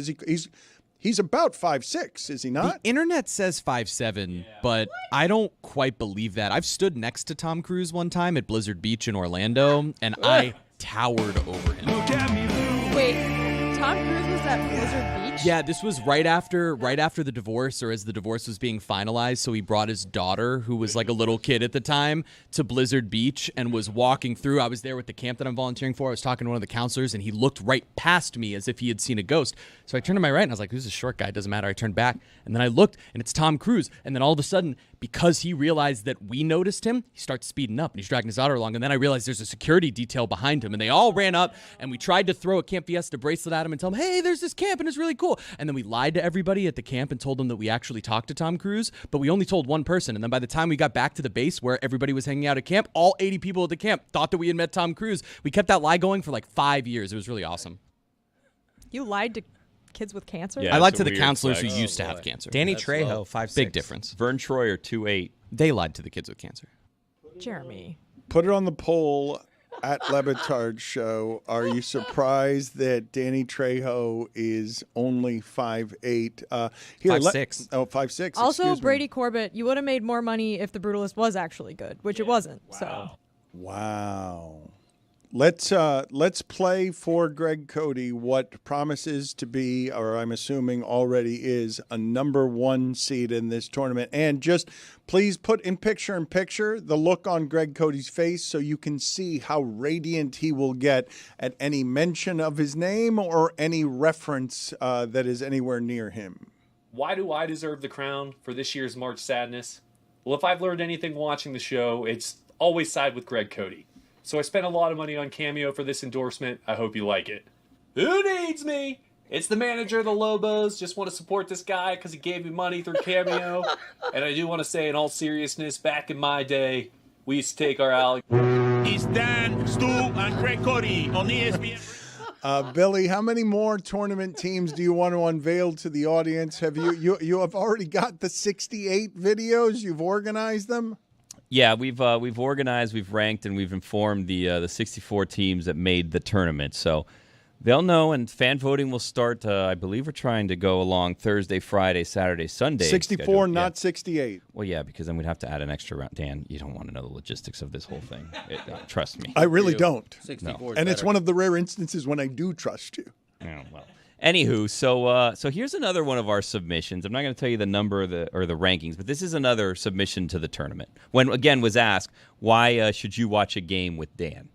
He's about 5'6", is he not? The internet says 5'7", but I don't quite believe that. I've stood next to Tom Cruise one time at Blizzard Beach in Orlando, and I towered over him. Wait, Tom Cruise was at Blizzard Beach? Yeah, this was right after the divorce, or as the divorce was being finalized, so he brought his daughter, who was like a little kid at the time, to Blizzard Beach and was walking through. I was there with the camp that I'm volunteering for. I was talking to one of the counselors, and he looked right past me as if he had seen a ghost. So I turned to my right, and I was like, who's this short guy? It doesn't matter. I turned back, and then I looked, and it's Tom Cruise. And then all of a sudden, because he realized that we noticed him, he starts speeding up, and he's dragging his daughter along. And then I realized there's a security detail behind him, and they all ran up, and we tried to throw a Camp Fiesta bracelet at him and tell him, hey, there's this camp, and it's really cool. And then we lied to everybody at the camp and told them that we actually talked to Tom Cruise, but we only told one person. And then by the time we got back to the base where everybody was hanging out at camp, all 80 people at the camp thought that we had met Tom Cruise. We kept that lie going for like 5 years. It was really awesome. You lied to kids with cancer? Yeah, I lied to the counselors who used to have cancer. Danny Trejo, 5'6". Big difference. Vern Troyer, 2'8". They lied to the kids with cancer. Jeremy. Put it on the poll at Le Batard Show. Are you surprised that Danny Trejo is only 5'8"? 5'6". 5'6". Also, Brady Corbett, you would have made more money if The Brutalist was actually good, which it wasn't. Wow. So. Wow. Let's play for Greg Cody what promises to be, or I'm assuming already is, a number 1 seed in this tournament. And just please put in picture the look on Greg Cody's face so you can see how radiant he will get at any mention of his name or any reference that is anywhere near him. Why do I deserve the crown for this year's March Sadness? Well, if I've learned anything watching the show, it's always side with Greg Cody. So I spent a lot of money on Cameo for this endorsement. I hope you like it. Who needs me? It's the manager of the Lobos. Just want to support this guy because he gave me money through Cameo. And I do want to say, in all seriousness, back in my day, we used to take our alley. It's Dan, Stu, and Greg Cody on ESPN. Billy, how many more tournament teams do you want to unveil to the audience? Have you have already got the 68 videos? You've organized them? Yeah, we've organized, we've ranked, and we've informed the 64 teams that made the tournament. So they'll know, and fan voting will start. I believe we're trying to go along Thursday, Friday, Saturday, Sunday. 64, schedule. not 68. Well, yeah, because then we'd have to add an extra round. Dan, you don't want to know the logistics of this whole thing. Trust me. I really don't. 64 and it's one of the rare instances when I do trust you. Yeah, well. Anywho, so here's another one of our submissions. I'm not going to tell you the number or the rankings, but this is another submission to the tournament. When, again, was asked, why should you watch a game with Dan?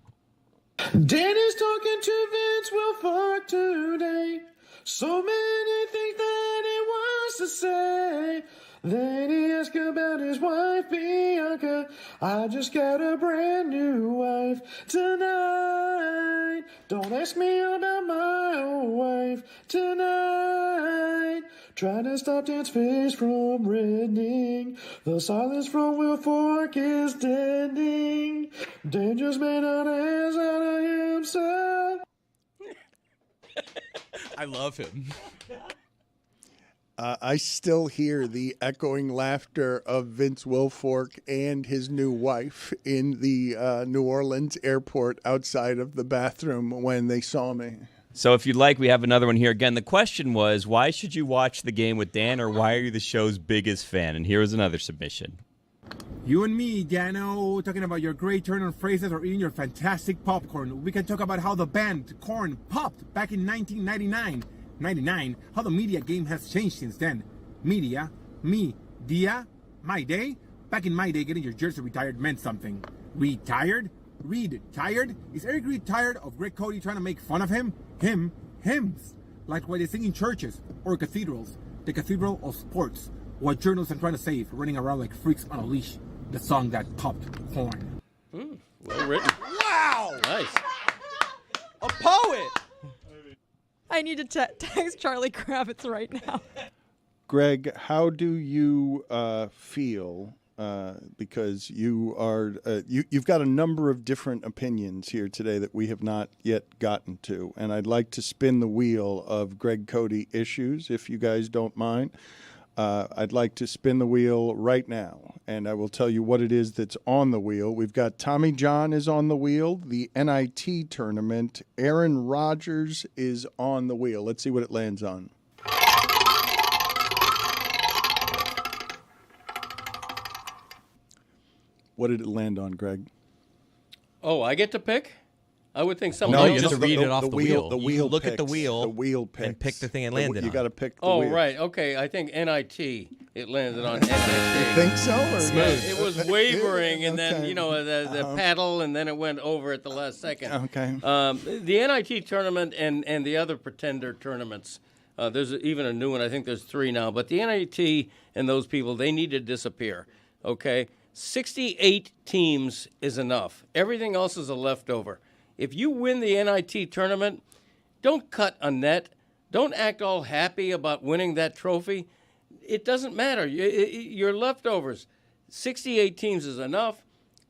Dan is talking to Vince Wilfork today. So many things that he wants much to say. Then he asked about his wife, Bianca. I just got a brand new wife tonight. Don't ask me about my old wife tonight. Trying to stop Dan's face from reddening. The silence from Will Fork is deadening. Dan just made an ass out of himself. I love him. I still hear the echoing laughter of Vince Wilfork and his new wife in the New Orleans airport outside of the bathroom when they saw me. So if you'd like, we have another one here. Again, the question was, why should you watch the game with Dan, or why are you the show's biggest fan? And here was another submission. You and me, Dano, talking about your great turn on phrases or eating your fantastic popcorn. We can talk about how the band Korn popped back in 1999. How the media game has changed since then. Media, me, dia, my day. Back in my day, getting your jersey retired meant something. Retired? Reed tired? Is Eric Reed tired of Greg Cody trying to make fun of him? Hymns. Like what they sing in churches or cathedrals. The cathedral of sports. What journalists are trying to save, running around like freaks on a leash. The song that popped Korn. Well written. Wow! Nice. A poet! I need to text Charlie Kravitz right now. Greg, how do you feel? Because you are you've got a number of different opinions here today that we have not yet gotten to, and I'd like to spin the wheel of Greg Cody issues, if you guys don't mind. I'd like to spin the wheel right now, and I will tell you what it is that's on the wheel. We've got Tommy John is on the wheel, the NIT tournament. Aaron Rodgers is on the wheel. Let's see what it lands on. What did it land on, Greg? Oh, I get to pick? I would think someone No, else. you just read it off the wheel. The You wheel look at the picks. wheel. The wheel picks. And pick the thing it landed on. You got to pick the Oh, wheel. right. Okay. I think NIT. It landed on NIT. You think so? Or Smooth. It was wavering, and then, Okay. the paddle, and then it went over at the last second. Okay. The NIT tournament and the other pretender tournaments, there's even a new one. I think there's 3 now. But the NIT and those people, they need to disappear. Okay? 68 teams is enough. Everything else is a leftover. If you win the NIT tournament, don't cut a net. Don't act all happy about winning that trophy. It doesn't matter. You're leftovers. 68 teams is enough.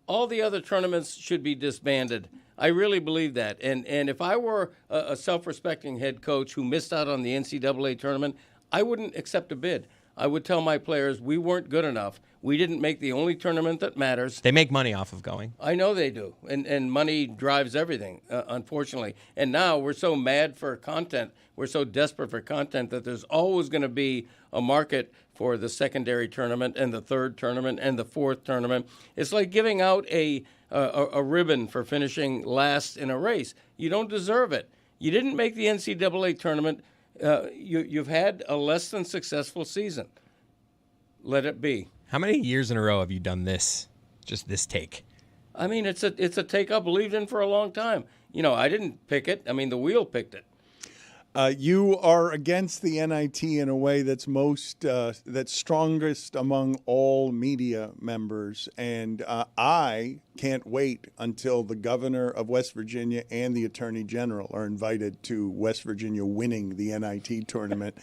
All the other tournaments should be disbanded. I really believe that. And if I were a self-respecting head coach who missed out on the NCAA tournament, I wouldn't accept a bid. I would tell my players we weren't good enough. We didn't make the only tournament that matters. They make money off of going. I know they do. And money drives everything, unfortunately. And now we're so mad for content, we're so desperate for content that there's always going to be a market for the secondary tournament and the third tournament and the fourth tournament. It's like giving out a ribbon for finishing last in a race. You don't deserve it. You didn't make the NCAA tournament. You've had a less than successful season. Let it be. How many years in a row have you done this? Just this take? I mean, it's a take I believed in for a long time. I didn't pick it. I mean, the wheel picked it. You are against the NIT in a way that's that's strongest among all media members, and I can't wait until the governor of West Virginia and the attorney general are invited to West Virginia winning the NIT tournament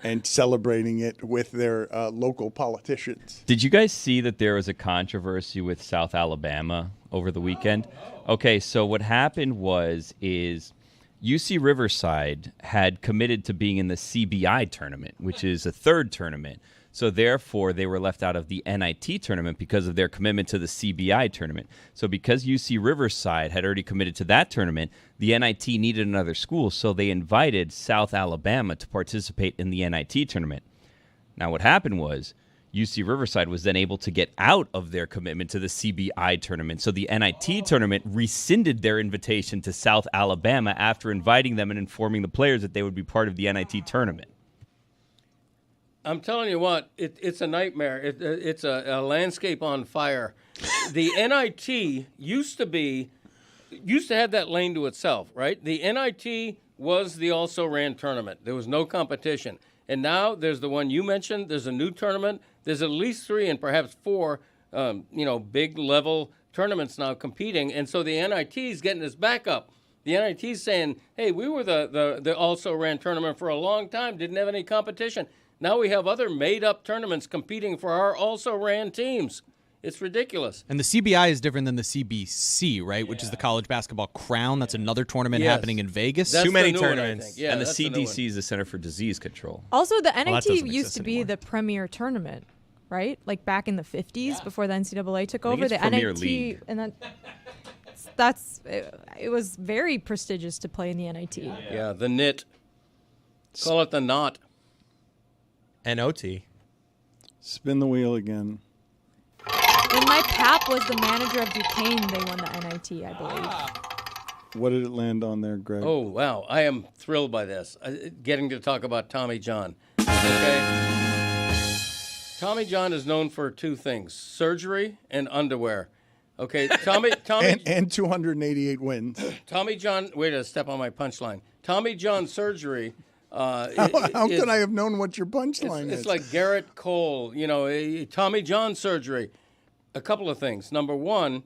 and celebrating it with their local politicians. Did you guys see that there was a controversy with South Alabama over the weekend? Okay, so what happened is UC Riverside had committed to being in the CBI tournament, which is a third tournament. So therefore, they were left out of the NIT tournament because of their commitment to the CBI tournament. So because UC Riverside had already committed to that tournament, the NIT needed another school, so they invited South Alabama to participate in the NIT tournament. Now what happened was UC Riverside was then able to get out of their commitment to the CBI tournament. So the NIT tournament rescinded their invitation to South Alabama after inviting them and informing the players that they would be part of the NIT tournament. I'm telling you what, it's a nightmare. It's a landscape on fire. The NIT used to have that lane to itself, right? The NIT was the also-ran tournament. There was no competition. And now there's the one you mentioned. There's a new tournament. There's at least 3 and perhaps 4, big level tournaments now competing. And so the NIT is getting its back up. The NIT is saying, hey, we were the also-ran tournament for a long time, didn't have any competition. Now we have other made-up tournaments competing for our also-ran teams. It's ridiculous. And the CBI is different than the CBC, right? Which is the College Basketball Crown. That's another tournament happening in Vegas. That's Too many the new one, I tournaments. think. Yeah, and the that's the new CDC is the Center for Disease Control. Also, the that NIT doesn't used exist to be anymore. the premier tournament, right? Like back in the 50s before the NCAA took I think over. it's The Premier NIT, League. and it was very prestigious to play in the NIT. Yeah, the knit. Call it the knot. NOT. Spin the wheel again. When my pap was the manager of Duquesne, they won the NIT, I believe. What did it land on there, Greg? Oh, wow. I am thrilled by this. Getting to talk about Tommy John. Okay. Tommy John is known for 2 things, surgery and underwear. Okay, Tommy and 288 wins. Tommy John, wait a step on my punchline. Tommy John surgery. How could I have known what your punchline is? It's like Garrett Cole, Tommy John surgery. A couple of things. Number one,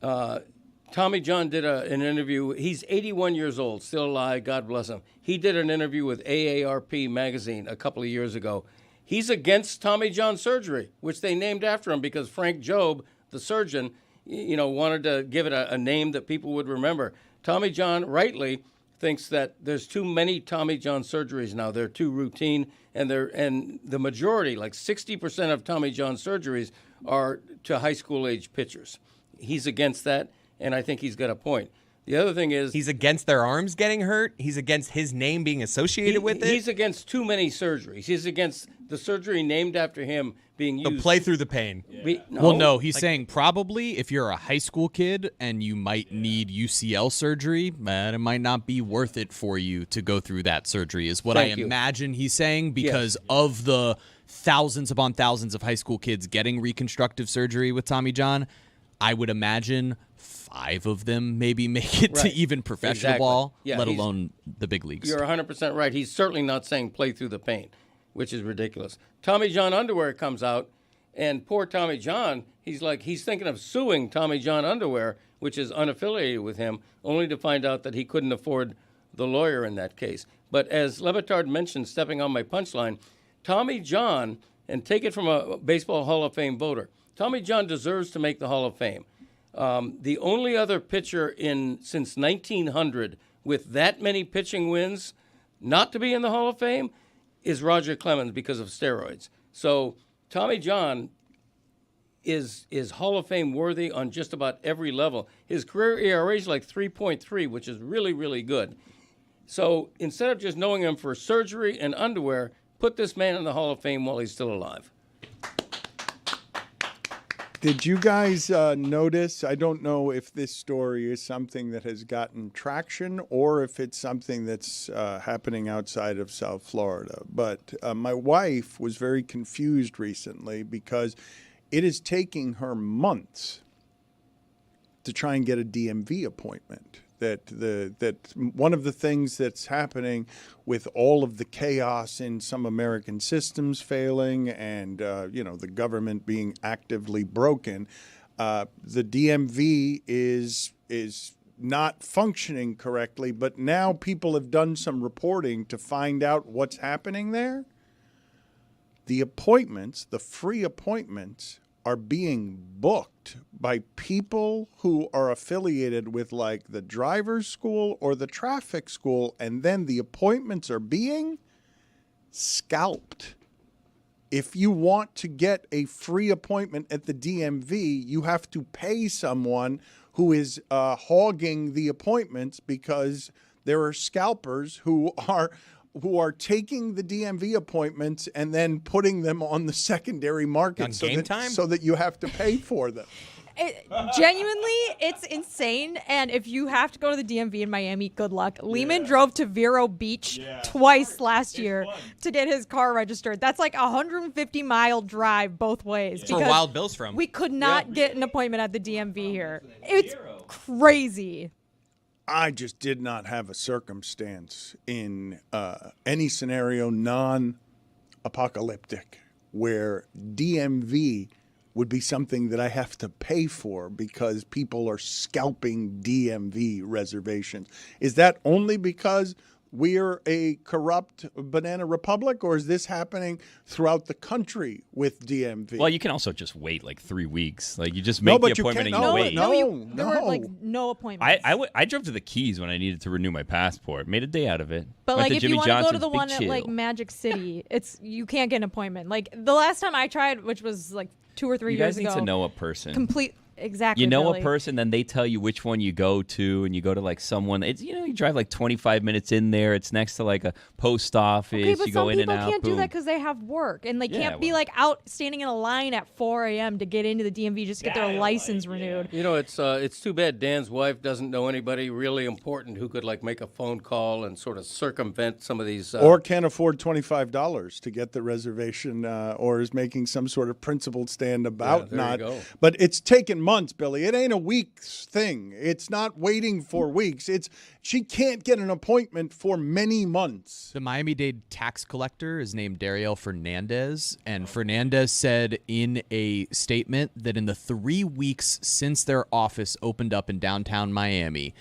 Tommy John did an interview. He's 81 years old, still alive, God bless him. He did an interview with AARP magazine a couple of years ago. He's against Tommy John surgery, which they named after him because Frank Jobe, the surgeon, wanted to give it a name that people would remember. Tommy John rightly thinks that there's too many Tommy John surgeries now. They're too routine, and the majority, like 60% of Tommy John surgeries, are to high school age pitchers. He's against that, and I think he's got a point. The other thing is he's against their arms getting hurt. He's against his name being associated with it. He's against too many surgeries. He's against the surgery named after him being used. So play through the pain. No, he's saying probably if you're a high school kid and you might need UCL surgery, it might not be worth it for you to go through that surgery is what Thank you. imagine he's saying because of the thousands upon thousands of high school kids getting reconstructive surgery with Tommy John. I would imagine 5 of them maybe make it to even professional ball, let alone the big leagues. You're 100% right. He's certainly not saying play through the pain, which is ridiculous. Tommy John underwear comes out, and poor Tommy John, he's thinking of suing Tommy John underwear, which is unaffiliated with him, only to find out that he couldn't afford the lawyer in that case. But as Le Batard mentioned, stepping on my punchline, Tommy John, and take it from a Baseball Hall of Fame voter, Tommy John deserves to make the Hall of Fame. The only other pitcher since 1900 with that many pitching wins not to be in the Hall of Fame is Roger Clemens because of steroids. So Tommy John is Hall of Fame worthy on just about every level. His career ERA is like 3.3, which is really, really good. So instead of just knowing him for surgery and underwear, put this man in the Hall of Fame while he's still alive. Did you guys notice? I don't know if this story is something that has gotten traction or if it's something that's happening outside of South Florida. But my wife was very confused recently because it is taking her months to try and get a DMV appointment. That one of the things that's happening with all of the chaos in some American systems failing and the government being actively broken, the DMV is not functioning correctly. But now people have done some reporting to find out what's happening there. The appointments, the free appointments, are being booked by people who are affiliated with like the driver's school or the traffic school, and then the appointments are being scalped. If you want to get a free appointment at the DMV, you have to pay someone who is hogging the appointments because there are scalpers who are taking the DMV appointments and then putting them on the secondary market so that you have to pay for them. Genuinely, it's insane. And if you have to go to the DMV in Miami, good luck. Lehman drove to Vero Beach twice last year to get his car registered. That's like a 150-mile drive both ways. That's where Wild Bill's from. We could not get an appointment at the DMV here. It's crazy. I just did not have a circumstance in any scenario non-apocalyptic where DMV would be something that I have to pay for because people are scalping DMV reservations. Is that only because we're a corrupt banana republic, or is this happening throughout the country with DMV? Well, you can also just wait like 3 weeks. Like you just make the appointment and you wait. There were like no appointments. I drove to the Keys when I needed to renew my passport. Made a day out of it. But Went like, to if you Jimmy want to go to Johnson's, the Big one at Chill. like Magic City, you can't get an appointment. Like the last time I tried, which was like 2 or 3 You years guys ago. need to know a person. Exactly. You know Billy. a person, then they tell you which one you go to, and you go to like someone. It's you drive like 25 minutes in there. It's next to like a post office. Okay, but you go some in and people out. can't do boom. that because they have work, and they Yeah, can't be like out standing in a line at 4 a.m. to get into the DMV just to get their license renewed. You know, it's too bad Dan's wife doesn't know anybody really important who could like make a phone call and sort of circumvent some of these. Or can't afford $25 to get the reservation, or is making some sort of principled stand about there you not. go. But it's taken months, Billy. It ain't a week's thing. It's not waiting for weeks. She can't get an appointment for many months. The Miami-Dade tax collector is named Dariel Fernandez, and Fernandez said in a statement that in the 3 weeks since their office opened up in downtown Miami,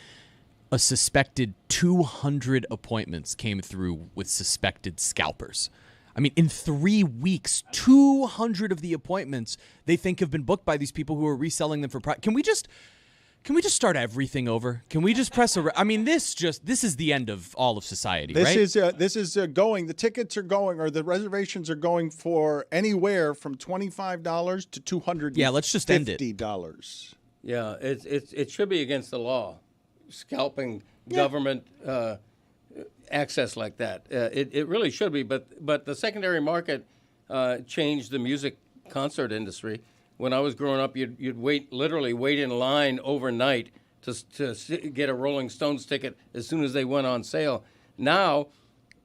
a suspected 200 appointments came through with suspected scalpers. I mean, in 3 weeks, 200 of the appointments they think have been booked by these people who are reselling them for price. Can we just start everything over? Can we just press a? I mean, this is the end of all of society, right? This is going. The tickets are going, or the reservations are going for anywhere from $25 to $250. Yeah, let's just end it. $50. Yeah, it should be against the law, scalping government access like that. It really should be, but the secondary market changed the music concert industry. When I was growing up, you'd literally wait in line overnight to get a Rolling Stones ticket as soon as they went on sale. Now,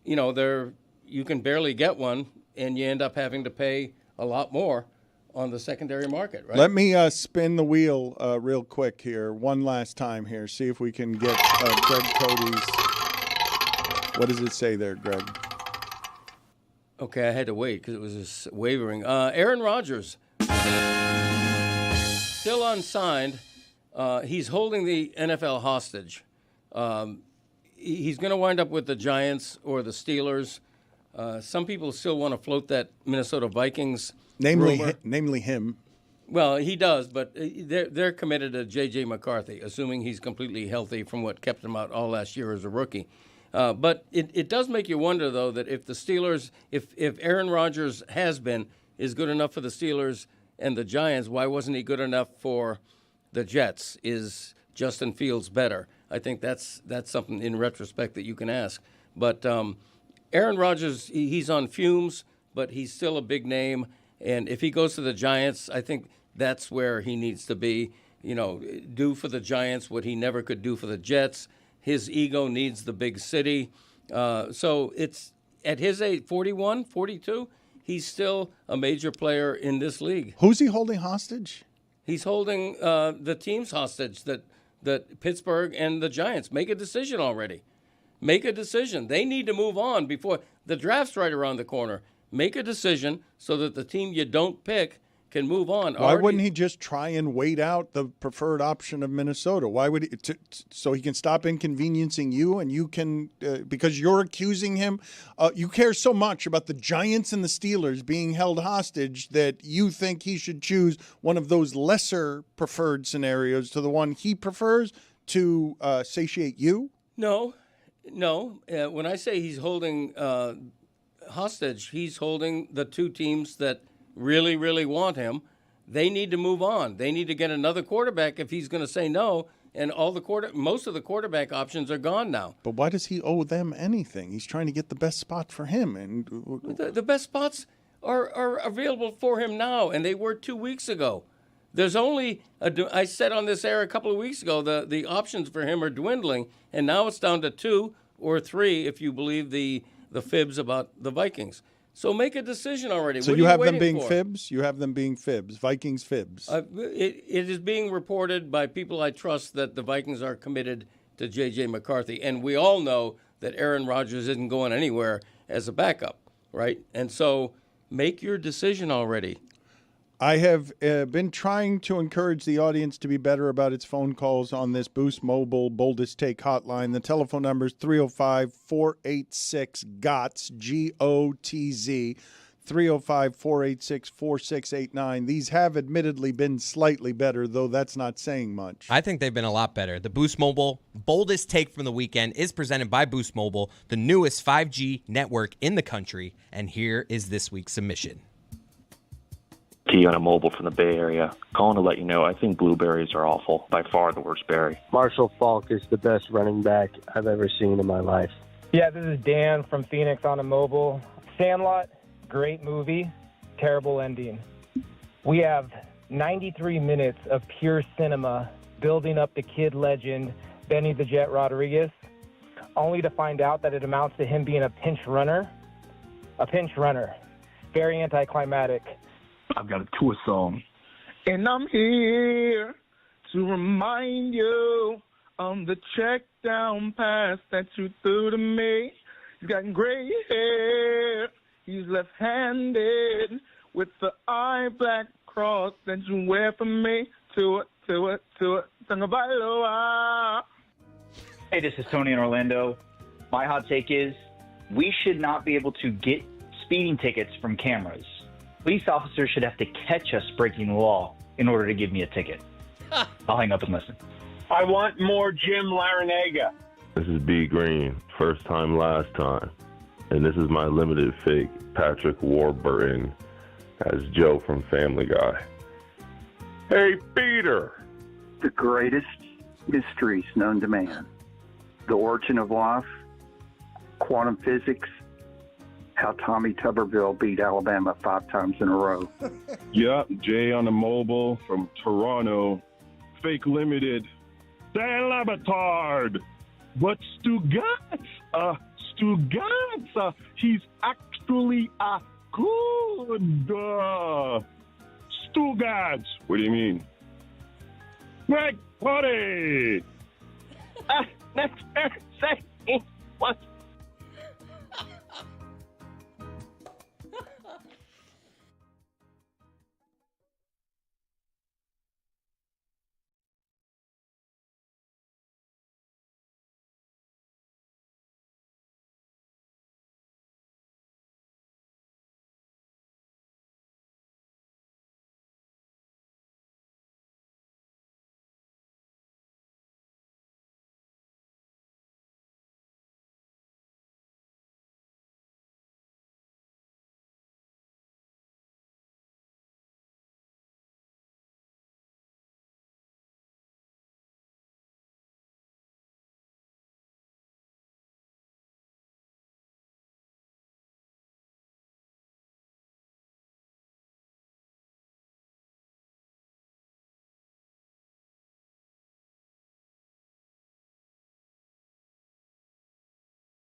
you can barely get one, and you end up having to pay a lot more on the secondary market, right? Let me spin the wheel real quick here, one last time here. See if we can get Greg Cody's. What does it say there, Greg? Okay, I had to wait because it was just wavering. Aaron Rodgers, still unsigned. He's holding the NFL hostage. He's going to wind up with the Giants or the Steelers. Some people still want to float that Minnesota Vikings rumor. Namely him. Well, he does, but they're committed to J.J. McCarthy, assuming he's completely healthy from what kept him out all last year as a rookie. But it does make you wonder, though, that if the Steelers, if Aaron Rodgers is good enough for the Steelers and the Giants, why wasn't he good enough for the Jets? Is Justin Fields better? I think that's something in retrospect that you can ask. But Aaron Rodgers, he's on fumes, but he's still a big name. And if he goes to the Giants, I think that's where he needs to be. Do for the Giants what he never could do for the Jets. His ego needs the big city. So it's at his age, 41, 42, he's still a major player in this league. Who's he holding hostage? He's holding the teams hostage that Pittsburgh and the Giants. Make a decision already. Make a decision. They need to move on before the draft's right around the corner. Make a decision so that the team you don't pick can move on. Why wouldn't he just try and wait out the preferred option of Minnesota? Why would he, so he can stop inconveniencing you, and you can because you're accusing him. You care so much about the Giants and the Steelers being held hostage that you think he should choose one of those lesser preferred scenarios to the one he prefers to satiate you? No. When I say he's holding hostage, he's holding the two teams that really, really want him. They need to move on. They need to get another quarterback if he's going to say no. And most of the quarterback options are gone now. But why does he owe them anything? He's trying to get the best spot for him. And the best spots are available for him now, and they were 2 weeks ago. There's only I said on this air a couple of weeks ago the options for him are dwindling, and now it's down to 2 or 3 if you believe the fibs about the Vikings. So make a decision already. So what you are have them waiting being for? fibs? You have them being fibs, Vikings fibs. It is being reported by people I trust that the Vikings are committed to J.J. McCarthy. And we all know that Aaron Rodgers isn't going anywhere as a backup, right? And so make your decision already. I have been trying to encourage the audience to be better about its phone calls on this Boost Mobile Boldest Take hotline. The telephone number is 305-486-GOTS, G-O-T-Z, 305-486-4689. These have admittedly been slightly better, though that's not saying much. I think they've been a lot better. The Boost Mobile Boldest Take from the weekend is presented by Boost Mobile, the newest 5G network in the country. And here is this week's submission. On a mobile from the Bay Area, calling to let you know I think blueberries are awful, by far the worst berry. Marshall Faulk is the best running back I've ever seen in my life. Yeah, this is Dan from Phoenix on a mobile. Sandlot, great movie, terrible ending. We have 93 minutes of pure cinema building up the kid legend, Benny the Jet Rodriguez, only to find out that it amounts to him being a pinch runner. A pinch runner. Very anticlimactic. I've got a tour song. And I'm here to remind you of the check down pass that you threw to me. He's got gray hair. He's left-handed with the eye black cross that you wear for me. To it. Hey, this is Tony in Orlando. My hot take is we should not be able to get speeding tickets from cameras. Police officers should have to catch us breaking the law in order to give me a ticket. I'll hang up and listen. I want more Jim Larinaga. This is B Green, first time, last time. And this is my limited fake, Patrick Warburton, as Joe from Family Guy. Hey, Peter! The greatest mysteries known to man. The origin of life, quantum physics, how Tommy Tuberville beat Alabama 5 times in a row. Yup, Jay on the mobile from Toronto. Fake limited. Dan Le Batard! But Stugotz, he's actually a good Stugots. What do you mean? Greg Cody! Next say what?